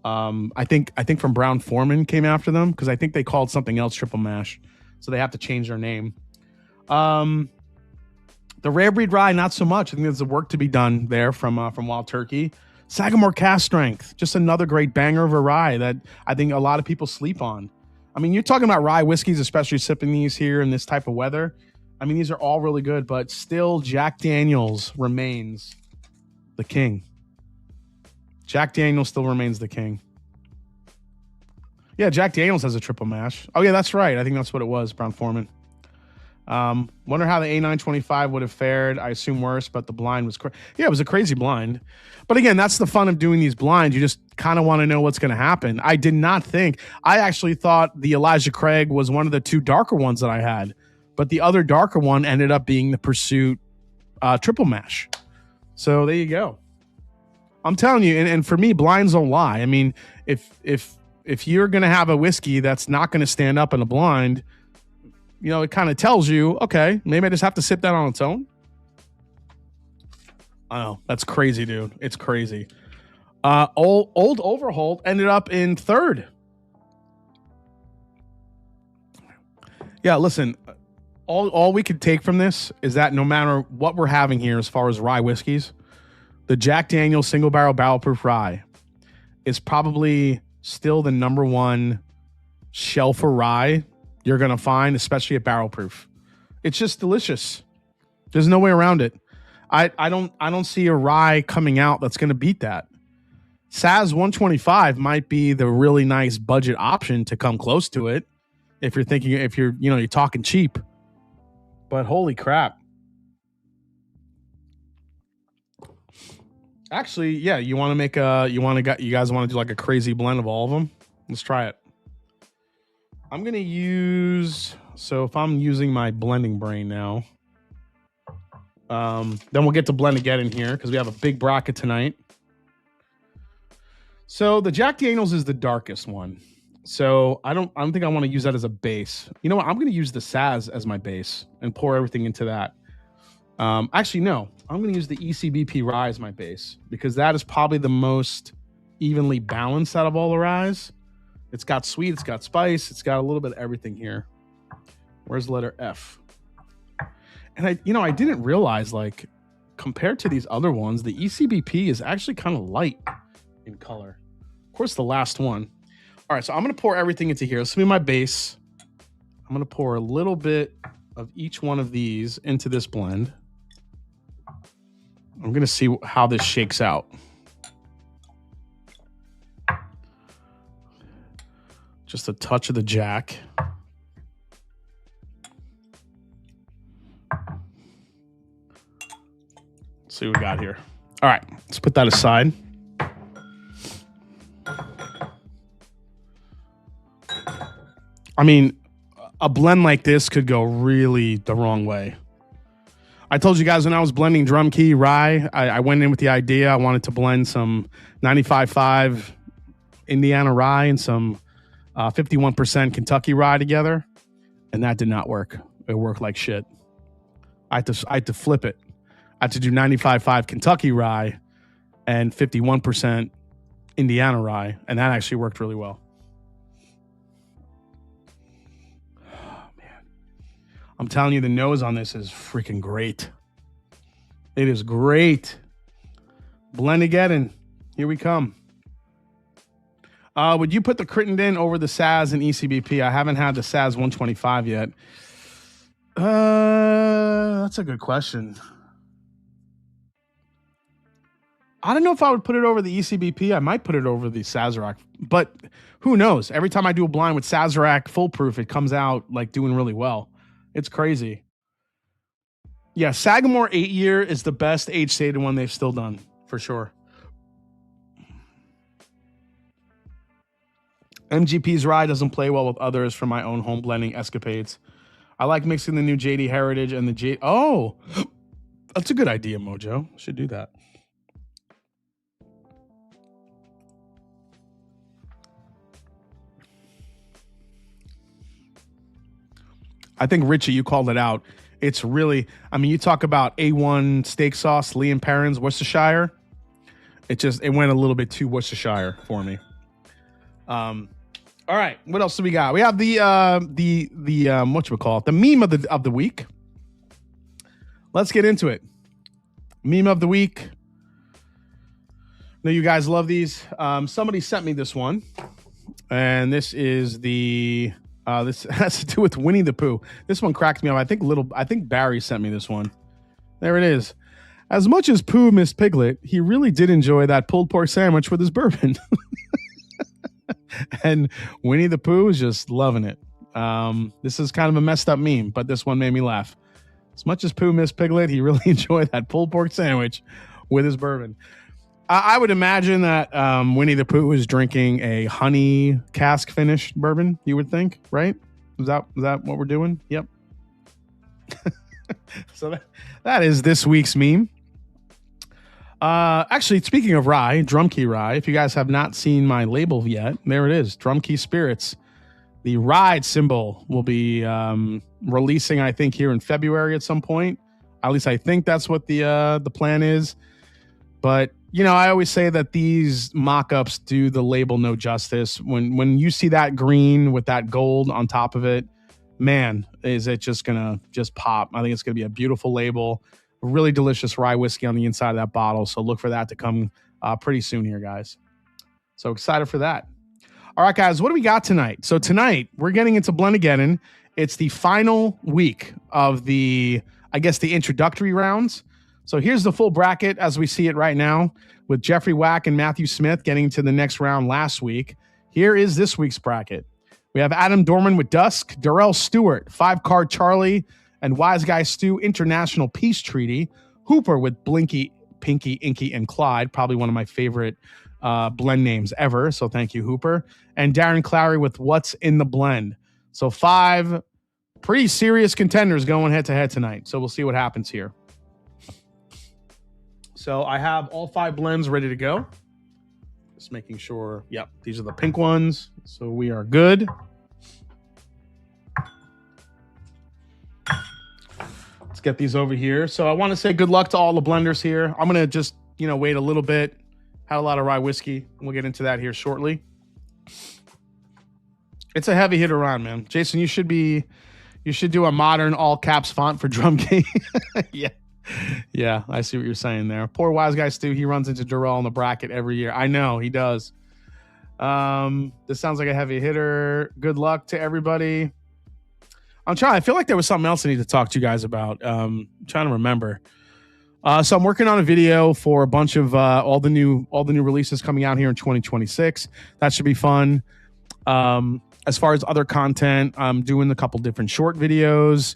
I think from Brown Foreman came after them because I think they called something else Triple Mash, so they have to change their name. The Rare Breed Rye, not so much. I think there's a work to be done there from Wild Turkey. Sagamore Cast Strength, just another great banger of a rye that I think a lot of people sleep on. I mean, you're talking about rye whiskeys, especially sipping these here in this type of weather. I mean, these are all really good, but still Jack Daniels remains the king. Jack Daniels still remains the king. Yeah, Jack Daniels has a triple mash. Oh, yeah, that's right. I think that's what it was, Brown Foreman. Wonder how the A925 would have fared. I assume worse, but the blind was it was a crazy blind. But again, that's the fun of doing these blinds. You just kind of want to know what's going to happen. I actually thought the Elijah Craig was one of the two darker ones that I had, but the other darker one ended up being the Pursuit triple mash. So there you go. I'm telling you, and for me, blinds don't lie. I mean, if you're going to have a whiskey that's not going to stand up in a blind, you know, it kind of tells you, okay, maybe I just have to sip that on its own. I know, that's crazy, dude. It's crazy. Old Overholt ended up in third. Yeah, listen, all we could take from this is that no matter what we're having here as far as rye whiskeys, the Jack Daniel's single barrel proof rye is probably still the number one shelf rye you're going to find, especially at barrel proof. It's just delicious. There's no way around it. I don't see a rye coming out that's going to beat that. SAS 125 might be the really nice budget option to come close to it if you're talking cheap. But holy crap. Actually, yeah, you guys want to do like a crazy blend of all of them? Let's try it. I'm going to if I'm using my blending brain now, then we'll get to Blendageddon here because we have a big bracket tonight. So the Jack Daniels is the darkest one. So I don't think I want to use that as a base. You know what? I'm going to use the SAS as my base and pour everything into that. Actually, no. I'm going to use the ECBP rye as my base because that is probably the most evenly balanced out of all the ryes. It's got sweet, it's got spice, it's got a little bit of everything here. Where's letter F? And I didn't realize, like, compared to these other ones, the ECBP is actually kind of light in color. Of course, the last one. All right, so I'm going to pour everything into here. This will be my base. I'm going to pour a little bit of each one of these into this blend. I'm going to see how this shakes out. Just a touch of the Jack. Let's see what we got here. All right, let's put that aside. I mean, a blend like this could go really the wrong way. I told you guys when I was blending Drum Key Rye, I went in with the idea I wanted to blend some 95.5 Indiana Rye and some 51% Kentucky Rye together, and that did not work. It worked like shit. I had to flip it. I had to do 95.5 Kentucky Rye and 51% Indiana Rye, and that actually worked really well. I'm telling you, the nose on this is freaking great. It is great. Blendageddon, here we come. Would you put the Crittenden over the SAS and ECBP? I haven't had the SAS 125 yet. That's a good question. I don't know if I would put it over the ECBP. I might put it over the Sazerac, but who knows? Every time I do a blind with Sazerac full proof, it comes out like doing really well. It's crazy. Yeah, Sagamore 8-year is the best age-stated one they've still done, for sure. MGP's rye doesn't play well with others from my own home blending escapades. I like mixing the new JD Heritage and the J. Oh, that's a good idea, Mojo. Should do that. I think, Richie, you called it out. It's really, I mean, you talk about A1 steak sauce, Lee & Perrins, Worcestershire. It went a little bit too Worcestershire for me. All right, what else do we got? We have the whatchamacallit, the meme of the week. Let's get into it. Meme of the week. I know you guys love these. Somebody sent me this one, and this is this has to do with Winnie the Pooh. This one cracked me up. I think Barry sent me this one. There it is. As much as Pooh missed Piglet, he really did enjoy that pulled pork sandwich with his bourbon. And Winnie the Pooh is just loving it. This is kind of a messed up meme, but this one made me laugh. As much as Pooh missed Piglet, he really enjoyed that pulled pork sandwich with his bourbon. I would imagine that Winnie the Pooh is drinking a honey cask finished bourbon, you would think, right? Is that what we're doing? Yep. So that is this week's meme. Actually, speaking of rye, Drum Key Rye, if you guys have not seen my label yet, there it is, Drum Key Spirits. The ride symbol will be releasing, I think, here in February at some point. At least I think that's what the plan is. But you know, I always say that these mock-ups do the label no justice. When you see that green with that gold on top of it, man, is it just gonna just pop. I think it's gonna be a beautiful label, really delicious rye whiskey on the inside of that bottle. So look for that to come pretty soon here, guys. So excited for that. All right, guys, what do we got tonight? So tonight we're getting into Blendageddon. It's the final week of the introductory rounds. So here's the full bracket as we see it right now, with Jeffrey Wack and Matthew Smith getting to the next round last week. Here is this week's bracket. We have Adam Dorman with Dusk, Darrell Stewart, 5-Card Charlie, and Wise Guy Stu, International Peace Treaty. Hooper with Blinky, Pinky, Inky, and Clyde, probably one of my favorite blend names ever. So thank you, Hooper. And Darren Clary with What's in the Blend. So 5 pretty serious contenders going head to head tonight. So we'll see what happens here. So I have all 5 blends ready to go. Just making sure. Yep, these are the pink ones. So we are good. Let's get these over here. So I want to say good luck to all the blenders here. I'm going to just, wait a little bit. Had a lot of rye whiskey. We'll get into that here shortly. It's a heavy hitter round, man. Jason, you should do a modern all caps font for Drum Key. Yeah. Yeah, I see what you're saying there. Poor Wise Guy Stu, he runs into Darrell in the bracket every year. I know, he does. This sounds like a heavy hitter. Good luck to everybody. I feel like there was something else I need to talk to you guys about. I'm trying to remember. So I'm working on a video for a bunch of all the new releases coming out here in 2026. That should be fun. As far as other content, I'm doing a couple different short videos.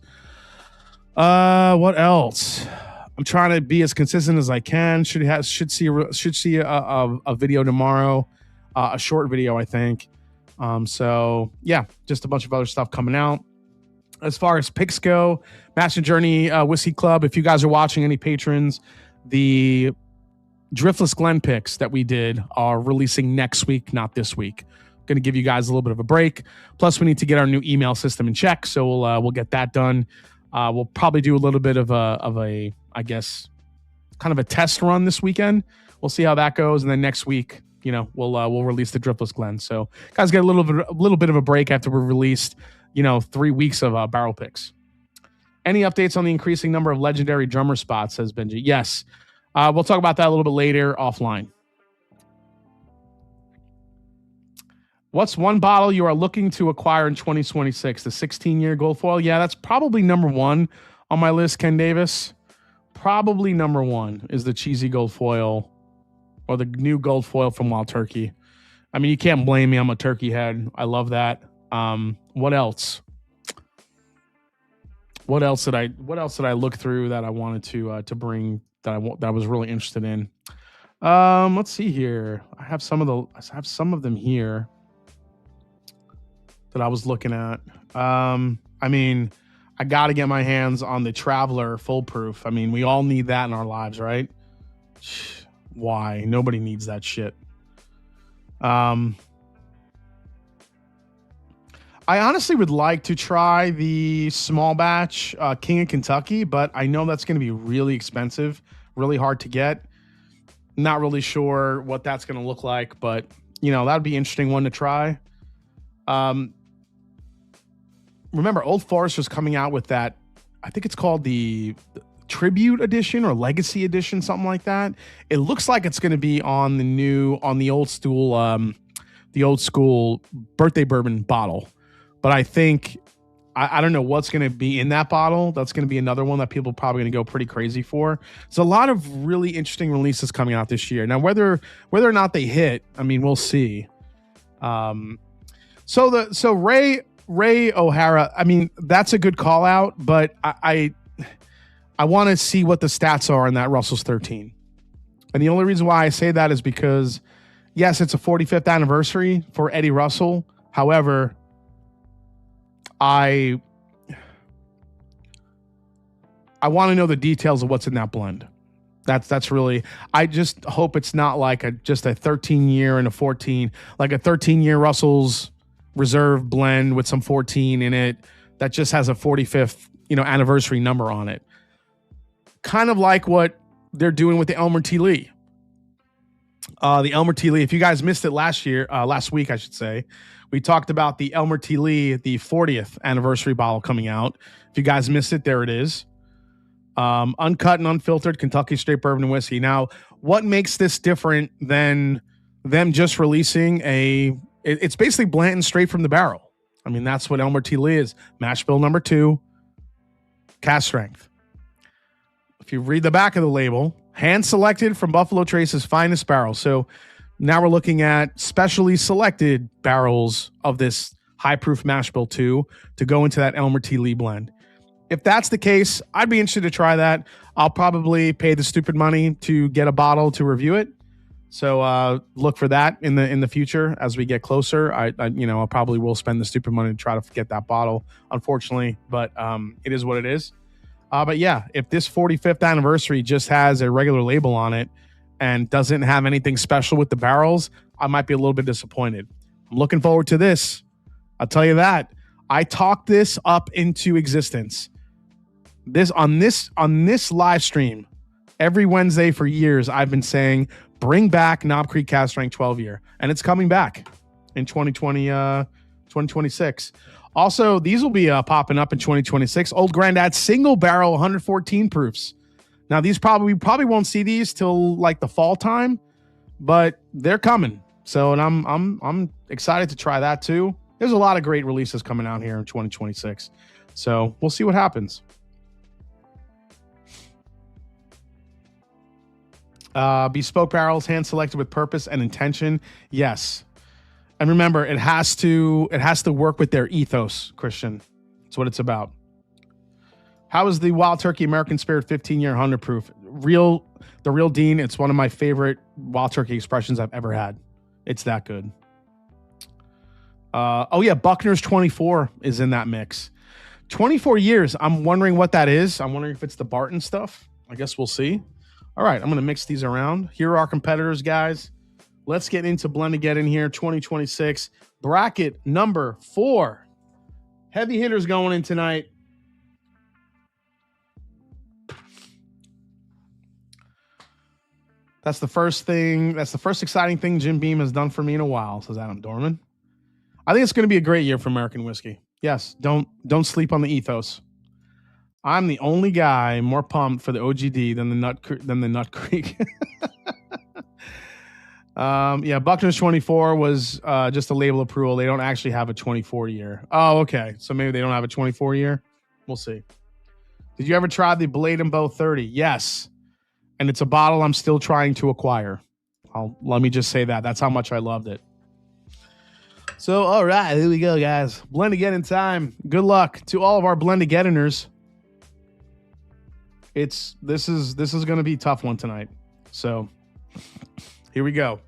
What else? I'm trying to be as consistent as I can. Should see a video tomorrow, a short video, I think. So yeah, just a bunch of other stuff coming out. As far as picks go, Master Journey Whiskey Club. If you guys are watching, any patrons, the Driftless Glen picks that we did are releasing next week, not this week. Going to give you guys a little bit of a break. Plus, we need to get our new email system in check, so we'll get that done. We'll probably do a little bit of a, I guess, kind of a test run this weekend. We'll see how that goes, and then next week, we'll release the Driftless Glen. So, guys, get a little bit of a break after we released, 3 weeks of barrel picks. Any updates on the increasing number of legendary drummer spots? Says Benji. Yes, we'll talk about that a little bit later offline. What's one bottle you are looking to acquire in 2026? The 16-year gold foil? Yeah, that's probably number 1 on my list, Ken Davis. Probably number 1 is the cheesy gold foil or the new gold foil from Wild Turkey. I mean, you can't blame me. I'm a turkey head. I love that. What else? What else did I look through that I wanted to bring that I was really interested in? Let's see here. I have some of them here. that I was looking at. I mean, I got to get my hands on the Traveler Full Proof. I mean, we all need that in our lives, right? Why? Nobody needs that shit. I honestly would like to try the small batch King of Kentucky, but I know that's going to be really expensive, really hard to get. Not really sure what that's going to look like, but you know, that'd be an interesting one to try. Remember, Old Forester's coming out with that. I think it's called the Tribute Edition or Legacy Edition, something like that. It looks like it's going to be on the old school birthday bourbon bottle. But I think I don't know what's going to be in that bottle. That's going to be another one that people are probably going to go pretty crazy for. There's a lot of really interesting releases coming out this year. Now, whether or not they hit, I mean, we'll see. So Ray O'Hara, I mean, that's a good call out, but I want to see what the stats are in that Russell's 13. And the only reason why I say that is because, yes, it's a 45th anniversary for Eddie Russell. However, I want to know the details of what's in that blend. That's really, I just hope it's not like just a 13-year and a 14, like a 13-year Russell's Reserve blend with some 14 in it that just has a 45th, anniversary number on it. Kind of like what they're doing with the Elmer T. Lee. The Elmer T. Lee, if you guys missed it last week, I should say, we talked about the Elmer T. Lee, the 40th anniversary bottle coming out. If you guys missed it, there it is. Uncut and unfiltered Kentucky straight bourbon and whiskey. Now, what makes this different than them just releasing it's basically Blanton straight from the barrel. I mean, that's what Elmer T. Lee is. Mash bill number 2, cask strength. If you read the back of the label, hand selected from Buffalo Trace's finest barrels. So now we're looking at specially selected barrels of this high proof mash bill 2 to go into that Elmer T. Lee blend. If that's the case, I'd be interested to try that. I'll probably pay the stupid money to get a bottle to review it. So look for that in the future as we get closer. I probably will spend the stupid money to try to get that bottle, unfortunately, but it is what it is. But yeah, if this 45th anniversary just has a regular label on it and doesn't have anything special with the barrels, I might be a little bit disappointed. I'm looking forward to this. I'll tell you that. I talked this up into existence. On this live stream, every Wednesday for years, I've been saying, bring back Knob Creek Cask Strength 12 year. And it's coming back in 2026. Also, these will be popping up in 2026. Old Grandad single barrel 114 proofs. Now, we probably won't see these till like the fall time, but they're coming. So, and I'm excited to try that too. There's a lot of great releases coming out here in 2026. So we'll see what happens. Bespoke barrels, hand selected with purpose and intention. Yes. And remember, it has to work with their ethos, Christian. That's what it's about. How is the Wild Turkey American Spirit 15-year 100 proof? The Real Dean, it's one of my favorite Wild Turkey expressions I've ever had. It's that good. Buckner's 24 is in that mix. 24 years. I'm wondering what that is. I'm wondering if it's the Barton stuff. I guess we'll see. All right, I'm going to mix these around. Here are our competitors, guys. Let's get into Blendageddon here, 2026. Bracket number 4. Heavy hitters going in tonight. That's the first exciting thing Jim Beam has done for me in a while, says Adam Dorman. I think it's going to be a great year for American whiskey. Yes, don't sleep on the ethos. I'm the only guy more pumped for the OGD than the Nut Creek. Buckner's 24 was just a label approval. They don't actually have a 24 year. Oh, okay. So maybe they don't have a 24 year. We'll see. Did you ever try the Blade and Bow 30? Yes. And it's a bottle I'm still trying to acquire. Let me just say that. That's how much I loved it. So, all right, here we go, guys. Blendageddon time. Good luck to all of our Blendageddoners. This is going to be a tough one tonight. So, here we go.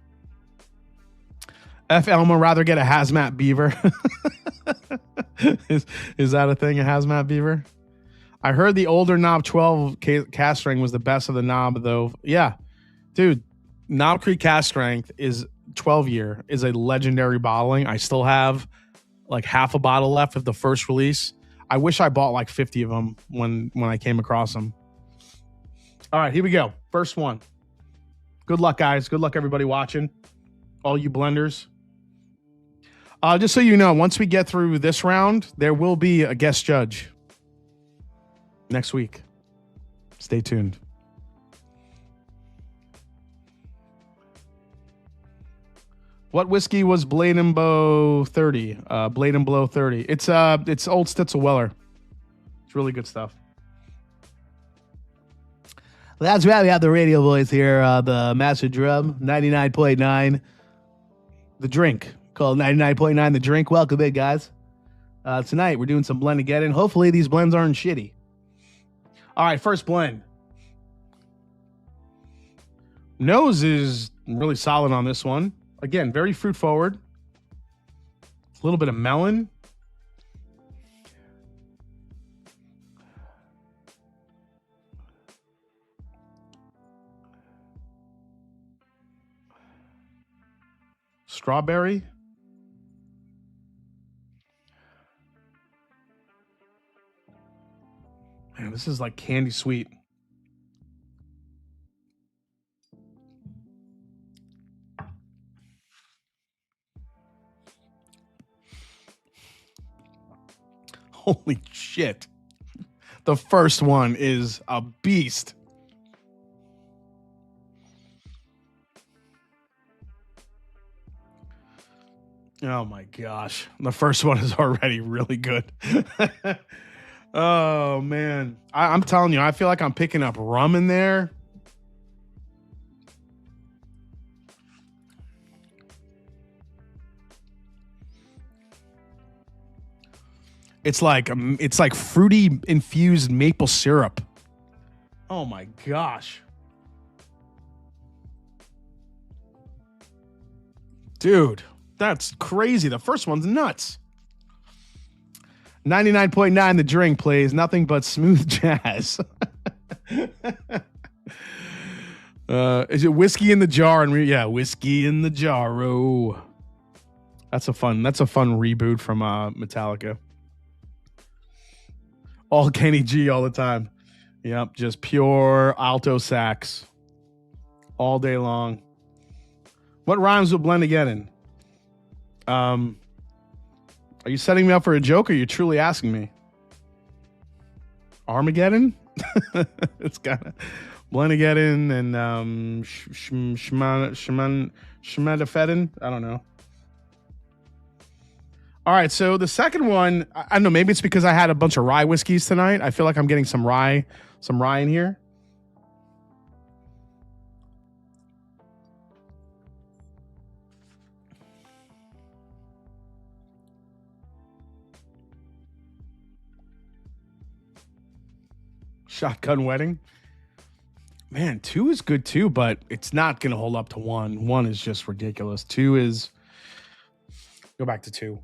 F. Elma rather get a hazmat beaver. is that a thing? A hazmat beaver? I heard the older knob 12 cast strength was the best of the knob, though. Yeah, dude, Knob Creek cast strength is 12-year is a legendary bottling. I still have like half a bottle left of the first release. I wish I bought like 50 of them when I came across them. All right, here we go. First one. Good luck, guys. Good luck, everybody watching. All you blenders. Just so you know, once we get through this round, there will be a guest judge next week. Stay tuned. What whiskey was Blade and Blow 30? Blade and Blow 30. It's Old Stitzel Weller. It's really good stuff. Well, that's right. We have the radio voice here. The Master Drum 99.9. The drink. Called 99.9 The Drink. Welcome in, guys. Tonight we're doing some Blendageddon. Hopefully these blends aren't shitty. All right, first blend. Nose is really solid on this one. Again, very fruit forward. A little bit of melon. Strawberry. Man, this is like candy sweet. Holy shit. The first one is a beast. Oh my gosh. The first one is already really good. Oh man. I'm telling you, I feel like I'm picking up rum in there. It's like fruity infused maple syrup. Oh my gosh. Dude, that's crazy. The first one's nuts. 99.9 The Drink plays nothing but smooth jazz. Is it whiskey in the jar? And yeah, whiskey in the jar. Oh, that's a fun reboot from Metallica. All Kenny G all the time. Yep, just pure alto sax all day long. What rhymes with Blendageddon? Are you setting me up for a joke, or are you truly asking me? Armageddon? It's kind of Blendageddon and Schmedefedden. I don't know. All right, so the second one, I don't know, maybe it's because I had a bunch of rye whiskeys tonight. I feel like I'm getting some rye in here. Shotgun Wedding. Man, 2 is good too, but it's not going to hold up to 1. 1 is just ridiculous. 2 is... Go back to 2.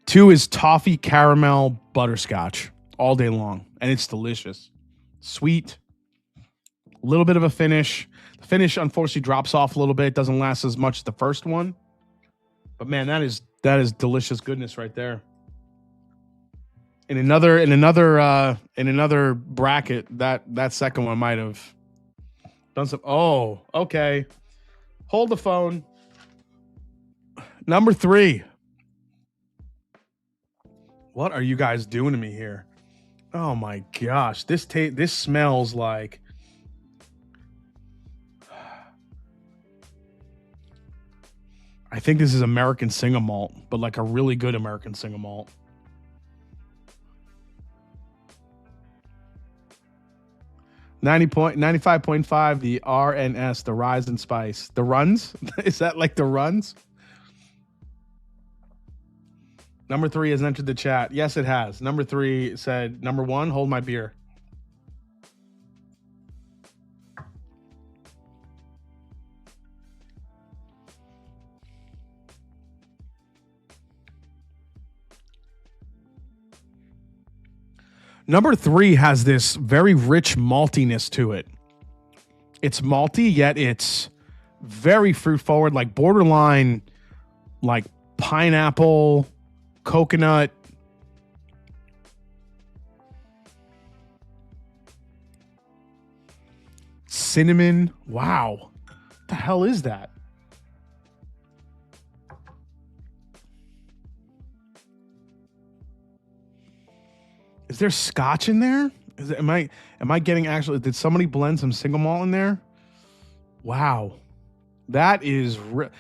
Two is toffee caramel butterscotch all day long, and it's delicious. Sweet, a little bit of a finish. The finish unfortunately drops off a little bit. It doesn't last as much as the first one. But man, that is delicious goodness right there. In another bracket, that second one might have done some. Oh, okay. Hold the phone. Number 3. What are you guys doing to me here? Oh my gosh, this smells like. I think this is American single malt, but like a really good American single malt. $95.5, the RNS, the Rise and Spice. The Runs? Is that like the Runs? Number 3 has entered the chat. Yes, it has. Number 3 said, number 1, hold my beer. Number 3 has this very rich maltiness to it. It's malty, yet it's very fruit forward, like borderline, like pineapple, coconut. Cinnamon. Wow. What the hell is that? Is there scotch in there? Am I getting actually, did somebody blend some single malt in there? Wow. That is one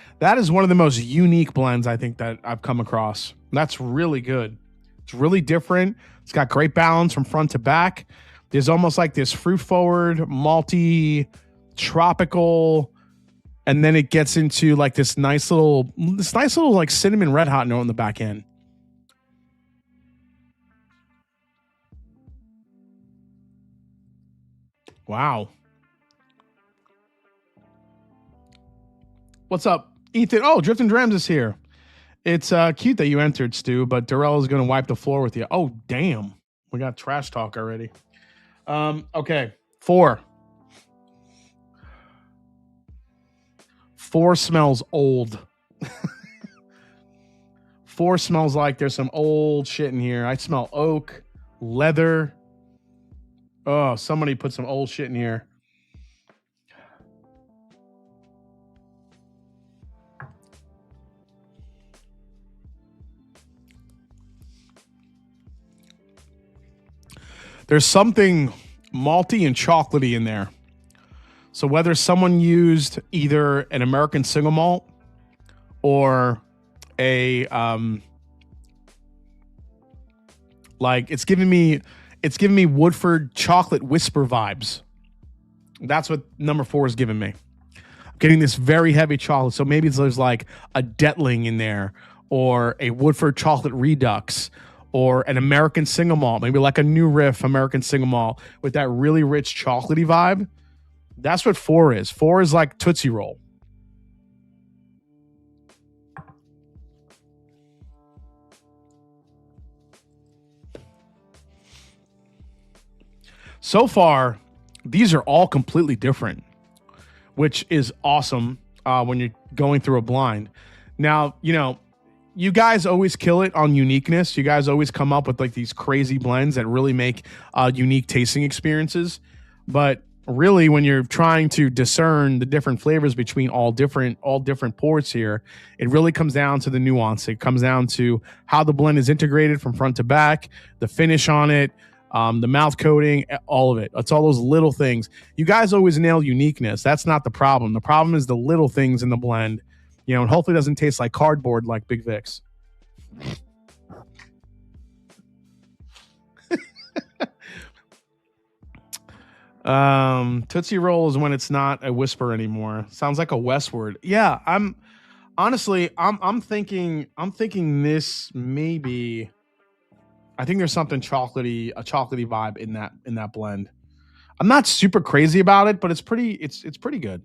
of the most unique blends I think that I've come across. That's really good. It's really different. It's got great balance from front to back. There's almost like this fruit forward, malty, tropical, and then it gets into like this nice little like cinnamon red hot note in the back end. Wow. What's up, Ethan? Oh, Drifting Drams is here. It's cute that you entered, Stu, but Darrell is going to wipe the floor with you. Oh, damn. We got trash talk already. Okay. 4. 4 smells old. 4 smells like there's some old shit in here. I smell oak, leather. Oh, somebody put some old shit in here. There's something malty and chocolatey in there. So whether someone used either an American single malt or a like it's giving me Woodford chocolate whisper vibes. That's what number 4 is giving me. I'm getting this very heavy chocolate. So maybe there's like a Detling in there or a Woodford chocolate redux or an American single malt, maybe like a New Riff American single malt with that really rich chocolatey vibe. That's what 4 is. 4 is like Tootsie Roll. So far, these are all completely different, which is awesome when you're going through a blind. Now, you guys always kill it on uniqueness. You guys always come up with like these crazy blends that really make unique tasting experiences. But really, when you're trying to discern the different flavors between all different ports here, it really comes down to the nuance. It comes down to how the blend is integrated from front to back, the finish on it, the mouth coating, all of it. It's all those little things. You guys always nail uniqueness. That's not the problem. The problem is the little things in the blend, and hopefully it doesn't taste like cardboard like Big Vic's. Tootsie Roll is when it's not a whisper anymore. Sounds like a Westward. Yeah, I'm thinking this maybe. I think there's something chocolatey, a chocolatey vibe in that blend. I'm not super crazy about it, but it's pretty good.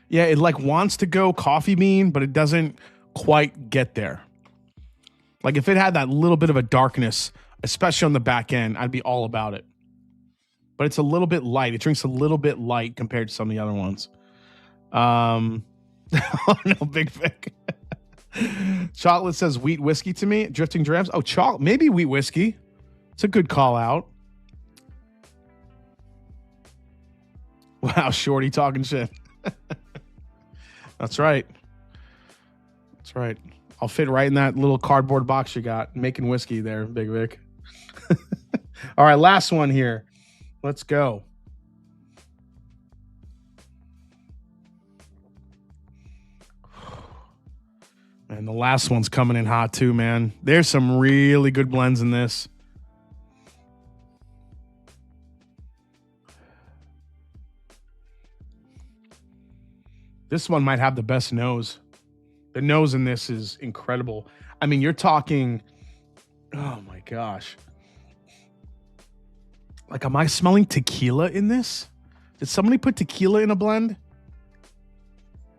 Yeah, it like wants to go coffee bean, but it doesn't quite get there. Like if it had that little bit of a darkness, especially on the back end, I'd be all about it. But it's a little bit light. It drinks a little bit light compared to some of the other ones. Oh no, Big Vic. Chocolate says wheat whiskey to me. Drifting Drams. Oh, chocolate. Maybe wheat whiskey. It's a good call out. Wow, Shorty talking shit. That's right. That's right. I'll fit right in that little cardboard box you got. Making whiskey there, Big Vic. All right, last one here. Let's go. And the last one's coming in hot too, man. There's some really good blends in this. This one might have the best nose. The nose in this is incredible. I mean, you're talking, oh my gosh. Like, am I smelling tequila in this? Did somebody put tequila in a blend?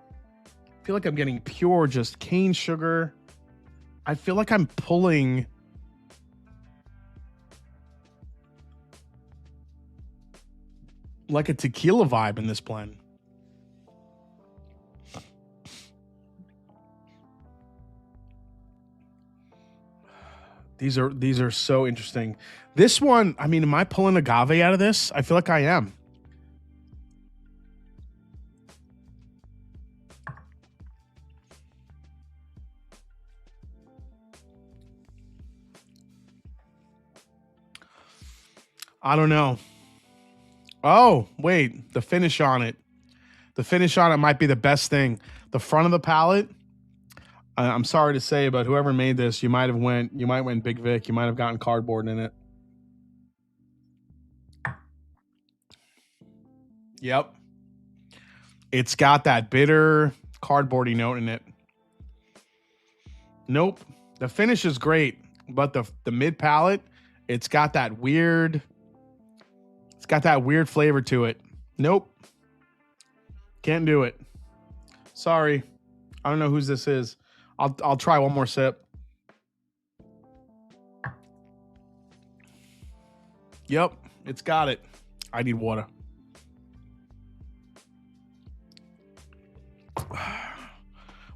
I feel like I'm getting pure just cane sugar. I feel like I'm pulling like a tequila vibe in this blend. These are so interesting. This one, I mean, am I pulling agave out of this? I feel like I am. I don't know. Oh, wait, the finish on it. The finish on it might be the best thing. The front of the palate. I'm sorry to say, but whoever made this, you might went Big Vic. You might have gotten cardboard in it. Yep. It's got that bitter cardboardy note in it. Nope. The finish is great, but the mid palate, it's got that weird flavor to it. Nope. Can't do it. Sorry. I don't know whose this is. I'll try one more sip. Yep, it's got it. I need water.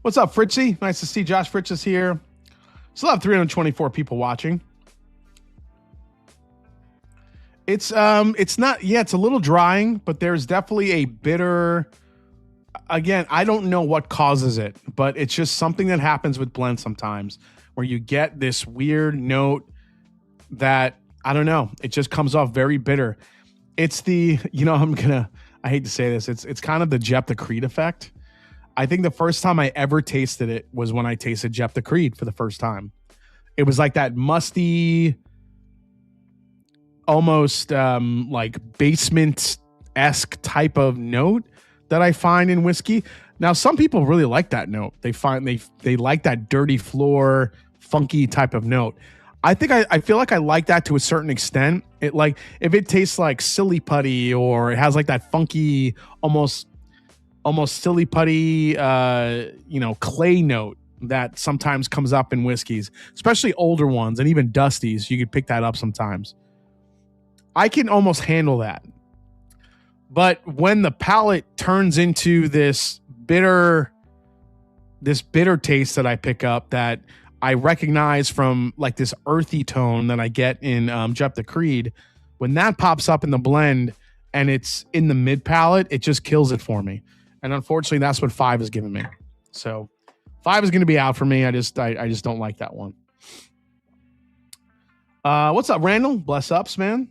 What's up, Fritzy? Nice to see Josh Fritz is here. Still have 324 people watching. It's not, yeah, it's a little drying, but there's definitely a bitter. Again, I don't know what causes it, but it's just something that happens with blends sometimes where you get this weird note that, I don't know, it just comes off very bitter. It's the, I hate to say this, it's kind of the Jep the Creed effect. I think the first time I ever tasted it was when I tasted Jep the Creed for the first time. It was like that musty, almost like basement-esque type of note that I find in whiskey. Now, some people really like that note. They like that dirty floor, funky type of note. I think I feel like I like that to a certain extent. It like if it tastes like silly putty or it has like that funky, almost silly putty, clay note that sometimes comes up in whiskeys, especially older ones and even Dusties. You could pick that up sometimes. I can almost handle that. But when the palate turns into this bitter taste that I pick up that I recognize from like this earthy tone that I get in Jep the Creed, when that pops up in the blend and it's in the mid palate, it just kills it for me. And unfortunately, that's what 5 is giving me. So 5 is going to be out for me. I just don't like that one. What's up, Randall? Bless ups, man.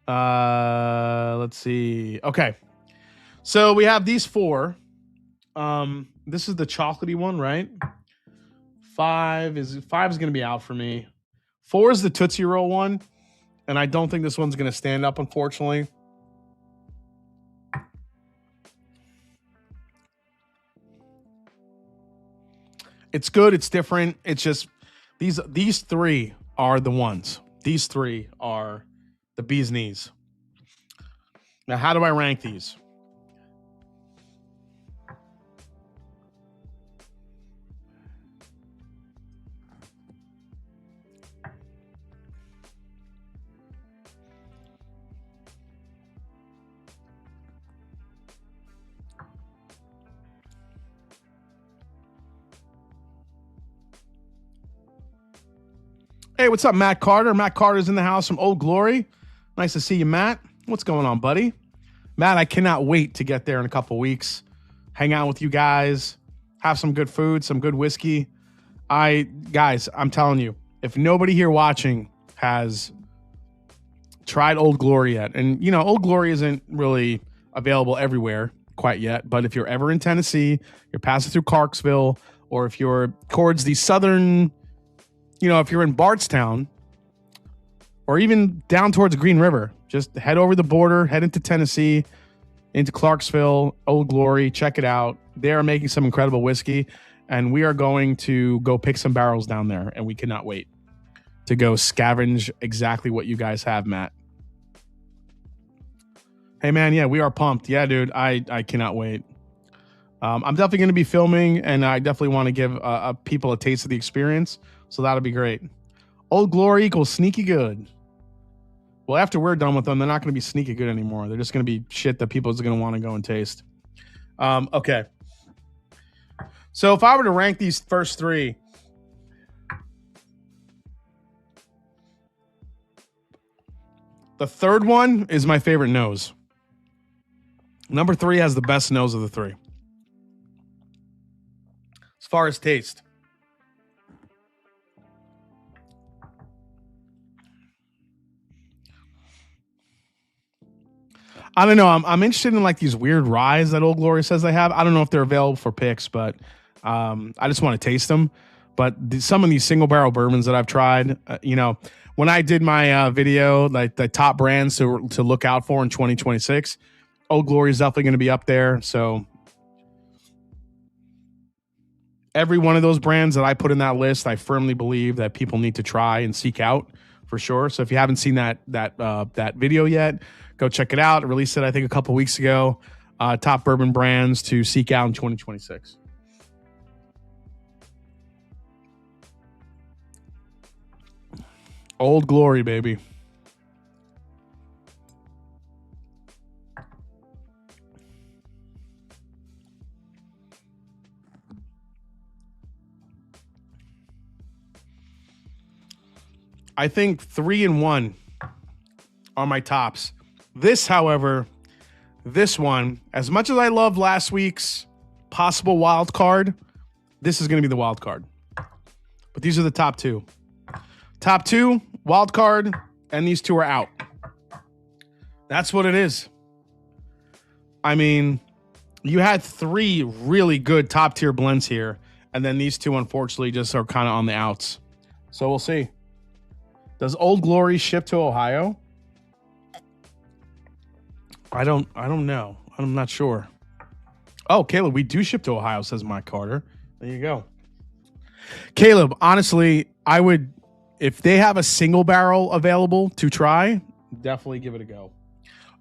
Let's see. Okay. So we have these 4. This is the chocolatey one, right? 5 is going to be out for me. 4 is the Tootsie Roll one. And I don't think this one's going to stand up, unfortunately. It's good. It's different. It's just these 3 are the ones. These 3 are the bee's knees. Now, how do I rank these? Hey, what's up, Matt Carter? Matt Carter's in the house from Old Glory. Nice to see you, Matt. What's going on, buddy? Matt, I cannot wait to get there in a couple weeks. Hang out with you guys. Have some good food, some good whiskey. Guys, I'm telling you, if nobody here watching has tried Old Glory yet, and Old Glory isn't really available everywhere quite yet, but if you're ever in Tennessee, you're passing through Clarksville, or if you're towards the southern, if you're in Bardstown, or even down towards Green River, just head over the border, head into Tennessee, into Clarksville, Old Glory. Check it out. They are making some incredible whiskey, and we are going to go pick some barrels down there, and we cannot wait to go scavenge exactly what you guys have, Matt. Hey, man, yeah, we are pumped. Yeah, dude, I cannot wait. I'm definitely going to be filming, and I definitely want to give people a taste of the experience, so that'll be great. Old Glory equals sneaky good. Well, after we're done with them, they're not going to be sneaky good anymore. They're just going to be shit that people are going to want to go and taste. Okay. So if I were to rank these first three, the third one is my favorite nose. Number 3 has the best nose of the 3. As far as taste. I don't know. I'm interested in like these weird ryes that Old Glory says they have. I don't know if they're available for picks, but I just want to taste them. But some of these single barrel bourbons that I've tried, when I did my video, like the top brands to look out for in 2026, Old Glory is definitely going to be up there. So every one of those brands that I put in that list, I firmly believe that people need to try and seek out for sure. So if you haven't seen that video yet, go check it out. I released it, I think, a couple weeks ago. Top bourbon brands to seek out in 2026. Old Glory, baby. I think 3 and 1 are my tops. This, however, this one, as much as I love last week's possible wild card, this is going to be the wild card. But these are the top 2. Top 2, wild card, and these 2 are out. That's what it is. I mean, you had 3 really good top tier blends here, and then these 2, unfortunately, just are kind of on the outs. So we'll see. Does Old Glory ship to Ohio? I don't know. I'm not sure. Oh, Caleb, we do ship to Ohio, says Mike Carter. There you go. Caleb, honestly, I would, if they have a single barrel available to try, definitely give it a go.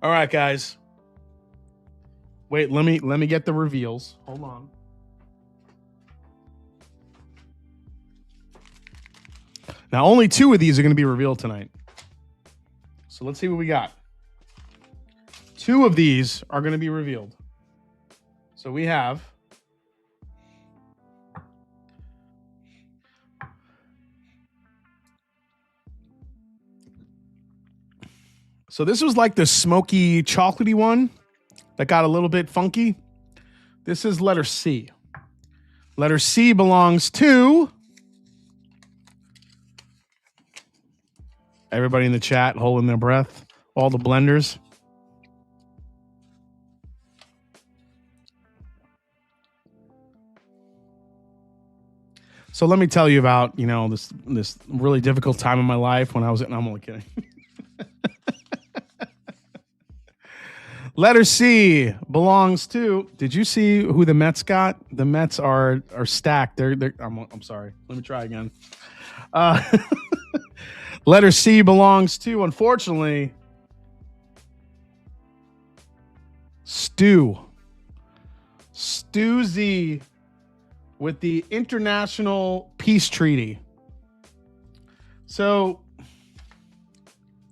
All right, guys. Wait, let me get the reveals. Hold on. Now, only 2 of these are going to be revealed tonight. So let's see what we got. 2 of these are going to be revealed. So we have so this was like the smoky chocolatey one that got a little bit funky. This is letter C. Letter C belongs to everybody in the chat holding their breath, all the blenders. So let me tell you about, this really difficult time in my life when I was, I'm only kidding. Letter C belongs to, did you see who the Mets got? The Mets are stacked. I'm sorry. Let me try again. Letter C belongs to, unfortunately, Stu Z with the International Peace Treaty. So,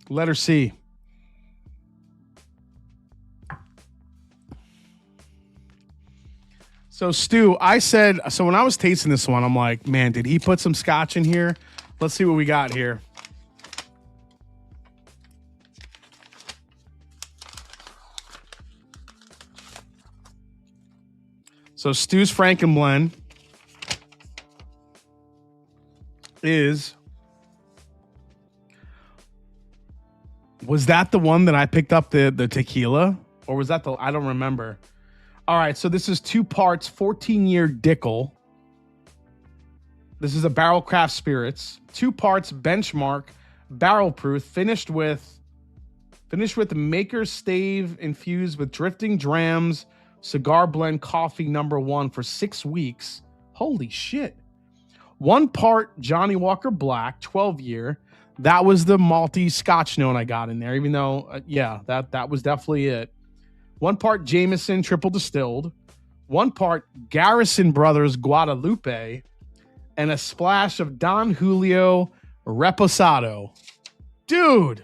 letter C. So, Stu, I said, so when I was tasting this one, I'm like, man, did he put some scotch in here? Let's see what we got here. So Stu's Franken Blend was that the one that I picked up the tequila? Or was that I don't remember. All right, so this is 2 parts, 14-year Dickel. This is a barrel craft spirits. 2 parts benchmark, barrel proof, finished with Finished with the Maker's Stave infused with drifting drams, cigar blend coffee #1 for 6 weeks. Holy shit. 1 part Johnny Walker Black, 12-year. That was the malty Scotch note I got in there, even though, yeah, that was definitely it. 1 part Jameson triple distilled. 1 part Garrison Brothers Guadalupe. And a splash of Don Julio Reposado. Dude.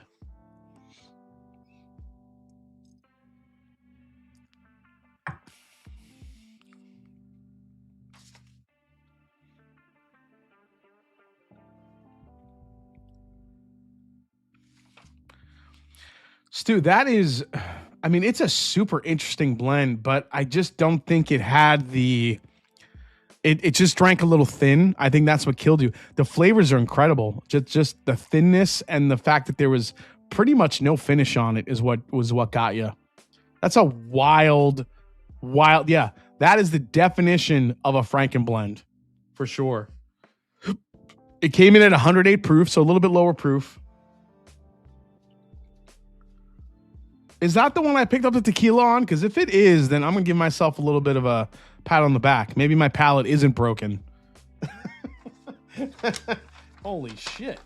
Stu, that is, I mean, it's a super interesting blend, but I just don't think it had it just drank a little thin. I think that's what killed you. The flavors are incredible. Just the thinness and the fact that there was pretty much no finish on it is what got you. That's a wild, yeah, that is the definition of a Franken blend for sure. It came in at 108 proof, so a little bit lower proof. Is that the one I picked up the tequila on? Because if it is, then I'm going to give myself a little bit of a pat on the back. Maybe my palate isn't broken. Holy shit.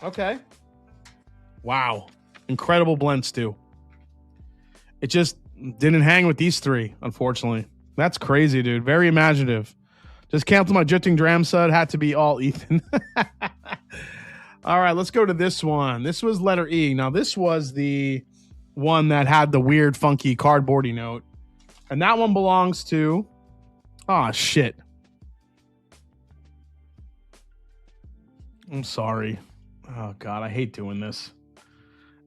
Okay. Wow. Incredible blend, Stu. It just didn't hang with these 3, unfortunately. That's crazy, dude. Very imaginative. Just cancel my drifting dram sud. Had to be all Ethan. All right, let's go to this one. This was letter E. Now, this was the one that had the weird, funky cardboardy note. And that one belongs to... Oh, shit. I'm sorry. Oh, God, I hate doing this.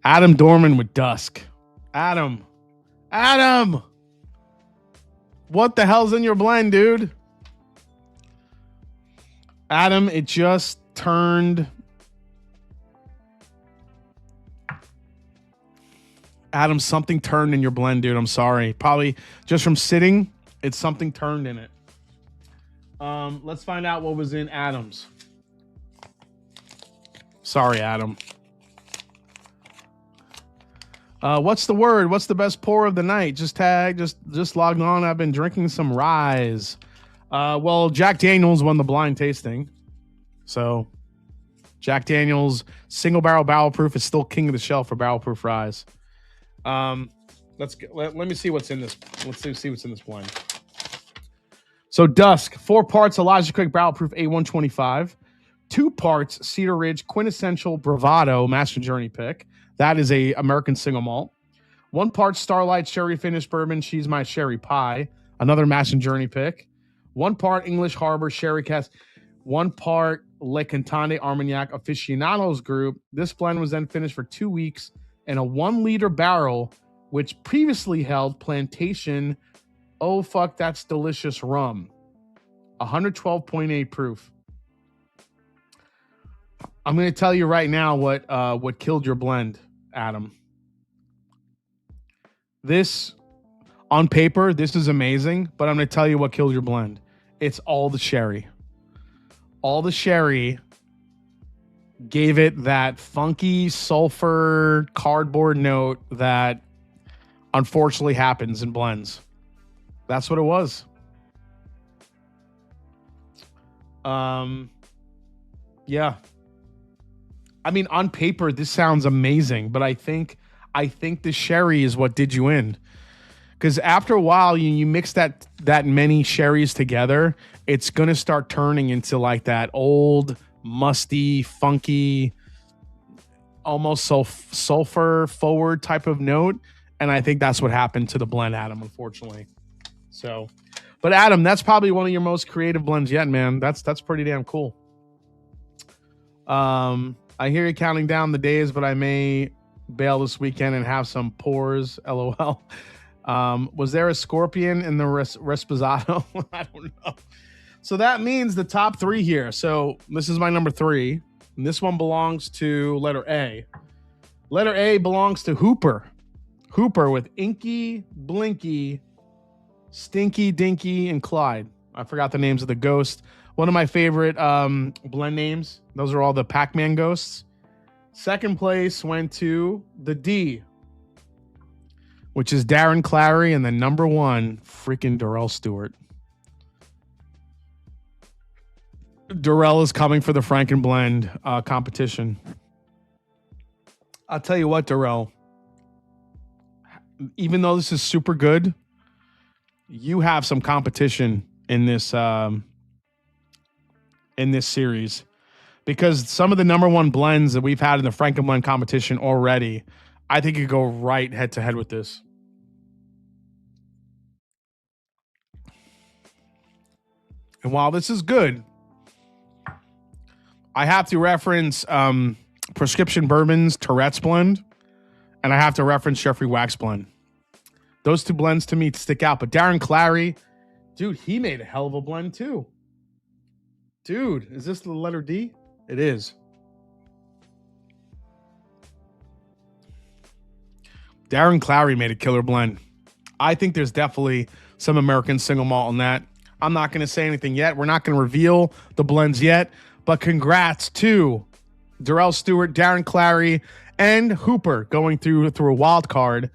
Adam Dorman with Dusk. Adam! What the hell's in your blend, dude? Adam, it just turned... Adam, something turned in your blend, dude. I'm sorry. Probably just from sitting, it's something turned in it. Let's find out what was in Adam's. Sorry, Adam. What's the word? What's the best pour of the night? Just logged on. I've been drinking some Rise. Well, Jack Daniels won the blind tasting. So Jack Daniels single barrel proof is still king of the shelf for barrel proof Rise. Let me see what's in this. Let's see what's in this blend. So Dusk, 4 parts Elijah Craig barrel proof A125, 2 parts Cedar Ridge quintessential Bravado Master Journey pick. That is a American single malt. 1 part Starlight Sherry Finished Bourbon She's My Sherry Pie, another Master Journey pick. 1 part English Harbor Sherry Cask. 1 part Le Cantante Armagnac Aficionados Group. This blend was then finished for 2 weeks in a 1-liter barrel, which previously held Plantation Oh Fuck That's Delicious rum. 112.8 proof. I'm going to tell you right now what killed your blend, Adam. This, on paper, this is amazing, but I'm going to tell you what killed your blend. It's all the sherry. All the sherry gave it that funky sulfur cardboard note that unfortunately happens in blends. That's what it was. Yeah. I mean, on paper, this sounds amazing, but I think the sherry is what did you in. Because after a while, you mix that many sherries together, it's going to start turning into like that old, musty, funky, almost sulfur forward type of note. And I think that's what happened to the blend, Adam, unfortunately. So, but Adam, that's probably one of your most creative blends yet, man. That's pretty damn cool. I hear you counting down the days, but I may bail this weekend and have some pours. LOL. Was there a scorpion in the Resposado? I don't know. So that means the top 3 here. So this is my number 3. And this one belongs to letter A. Letter A belongs to Hooper. Hooper with Inky, Blinky, Stinky, Dinky, and Clyde. I forgot the names of the ghosts. One of my favorite blend names. Those are all the Pac-Man ghosts. Second place went to the D. which is Darren Clary, and then number 1, freaking Darrell Stewart. Darrell is coming for the Franken Blend competition. I'll tell you what, Darrell, even though this is super good, you have some competition in this series, because some of the number 1 blends that we've had in the Franken Blend competition already, I think you go right head to head with this. And while this is good, I have to reference Prescription Bourbon's Tourette's blend, and I have to reference Jeffrey Wax blend. Those 2 blends to me stick out. But Darren Clary, dude, he made a hell of a blend too. Dude, is this the letter D? It is. Darren Clary made a killer blend. I think there's definitely some American single malt in that. I'm not going to say anything yet. We're not going to reveal the blends yet. But congrats to Darrell Stewart, Darren Clary, and Hooper going through a wild card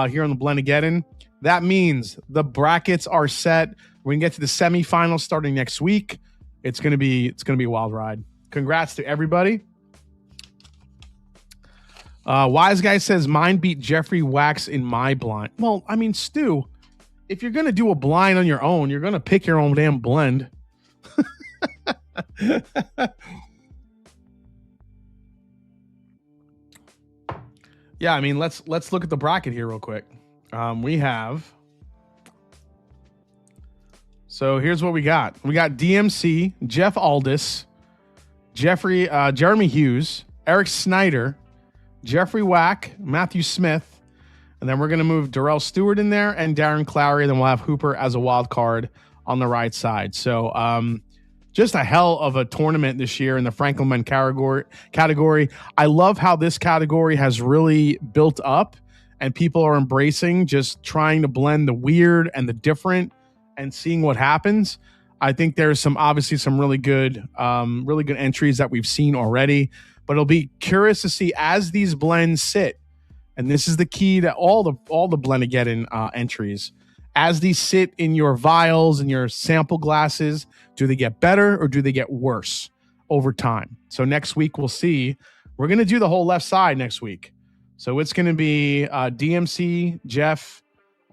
here on the Blendageddon. That means the brackets are set. We can get to the semifinals starting next week. It's gonna be a wild ride. Congrats to everybody. Wise Guy says mine beat Jeffrey Wax in my blind. Well, I mean, Stu, if you're gonna do a blind on your own, you're gonna pick your own damn blend. Yeah, I mean, let's look at the bracket here real quick. We have. So here's what we got. We got DMC, Jeff Aldis, Jeremy Hughes, Eric Snyder, Jeffrey Wack, Matthew Smith, and then we're going to move Darrell Stewart in there and Darren Clary, and then we'll have Hooper as a wild card on the right side. So just a hell of a tournament this year in the Franken Blend category. I love how this category has really built up, and people are embracing just trying to blend the weird and the different and seeing what happens. I think there's obviously some really good entries that we've seen already, but it'll be curious to see as these blends sit. And this is the key to all the Blendageddon entries. As these sit in your vials and your sample glasses, do they get better or do they get worse over time? So next week we'll see. We're going to do the whole left side next week. So it's going to be DMC, Jeff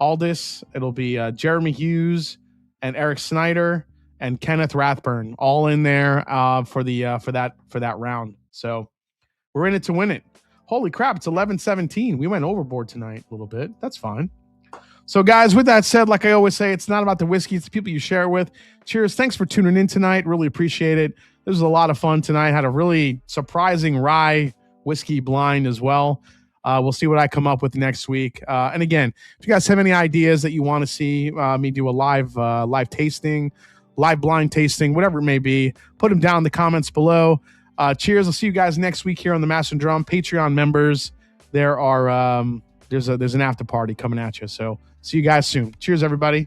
Aldis. It'll be Jeremy Hughes and Eric Snyder and Kenneth Rathburn all in there for that round. So we're in it to win it. Holy crap, it's 11:17. We went overboard tonight a little bit. That's fine. So guys, with that said, like I always say, it's not about the whiskey, it's the people you share it with. Cheers. Thanks for tuning in tonight. Really appreciate it. This was a lot of fun tonight. Had a really surprising rye whiskey blind as well. We'll see what I come up with next week. And again, if you guys have any ideas that you want to see me do a live tasting, live blind tasting, whatever it may be, put them down in the comments below. Cheers. I'll see you guys next week here on the Master Drum. Patreon members, there's an after party coming at you. So see you guys soon. Cheers, everybody.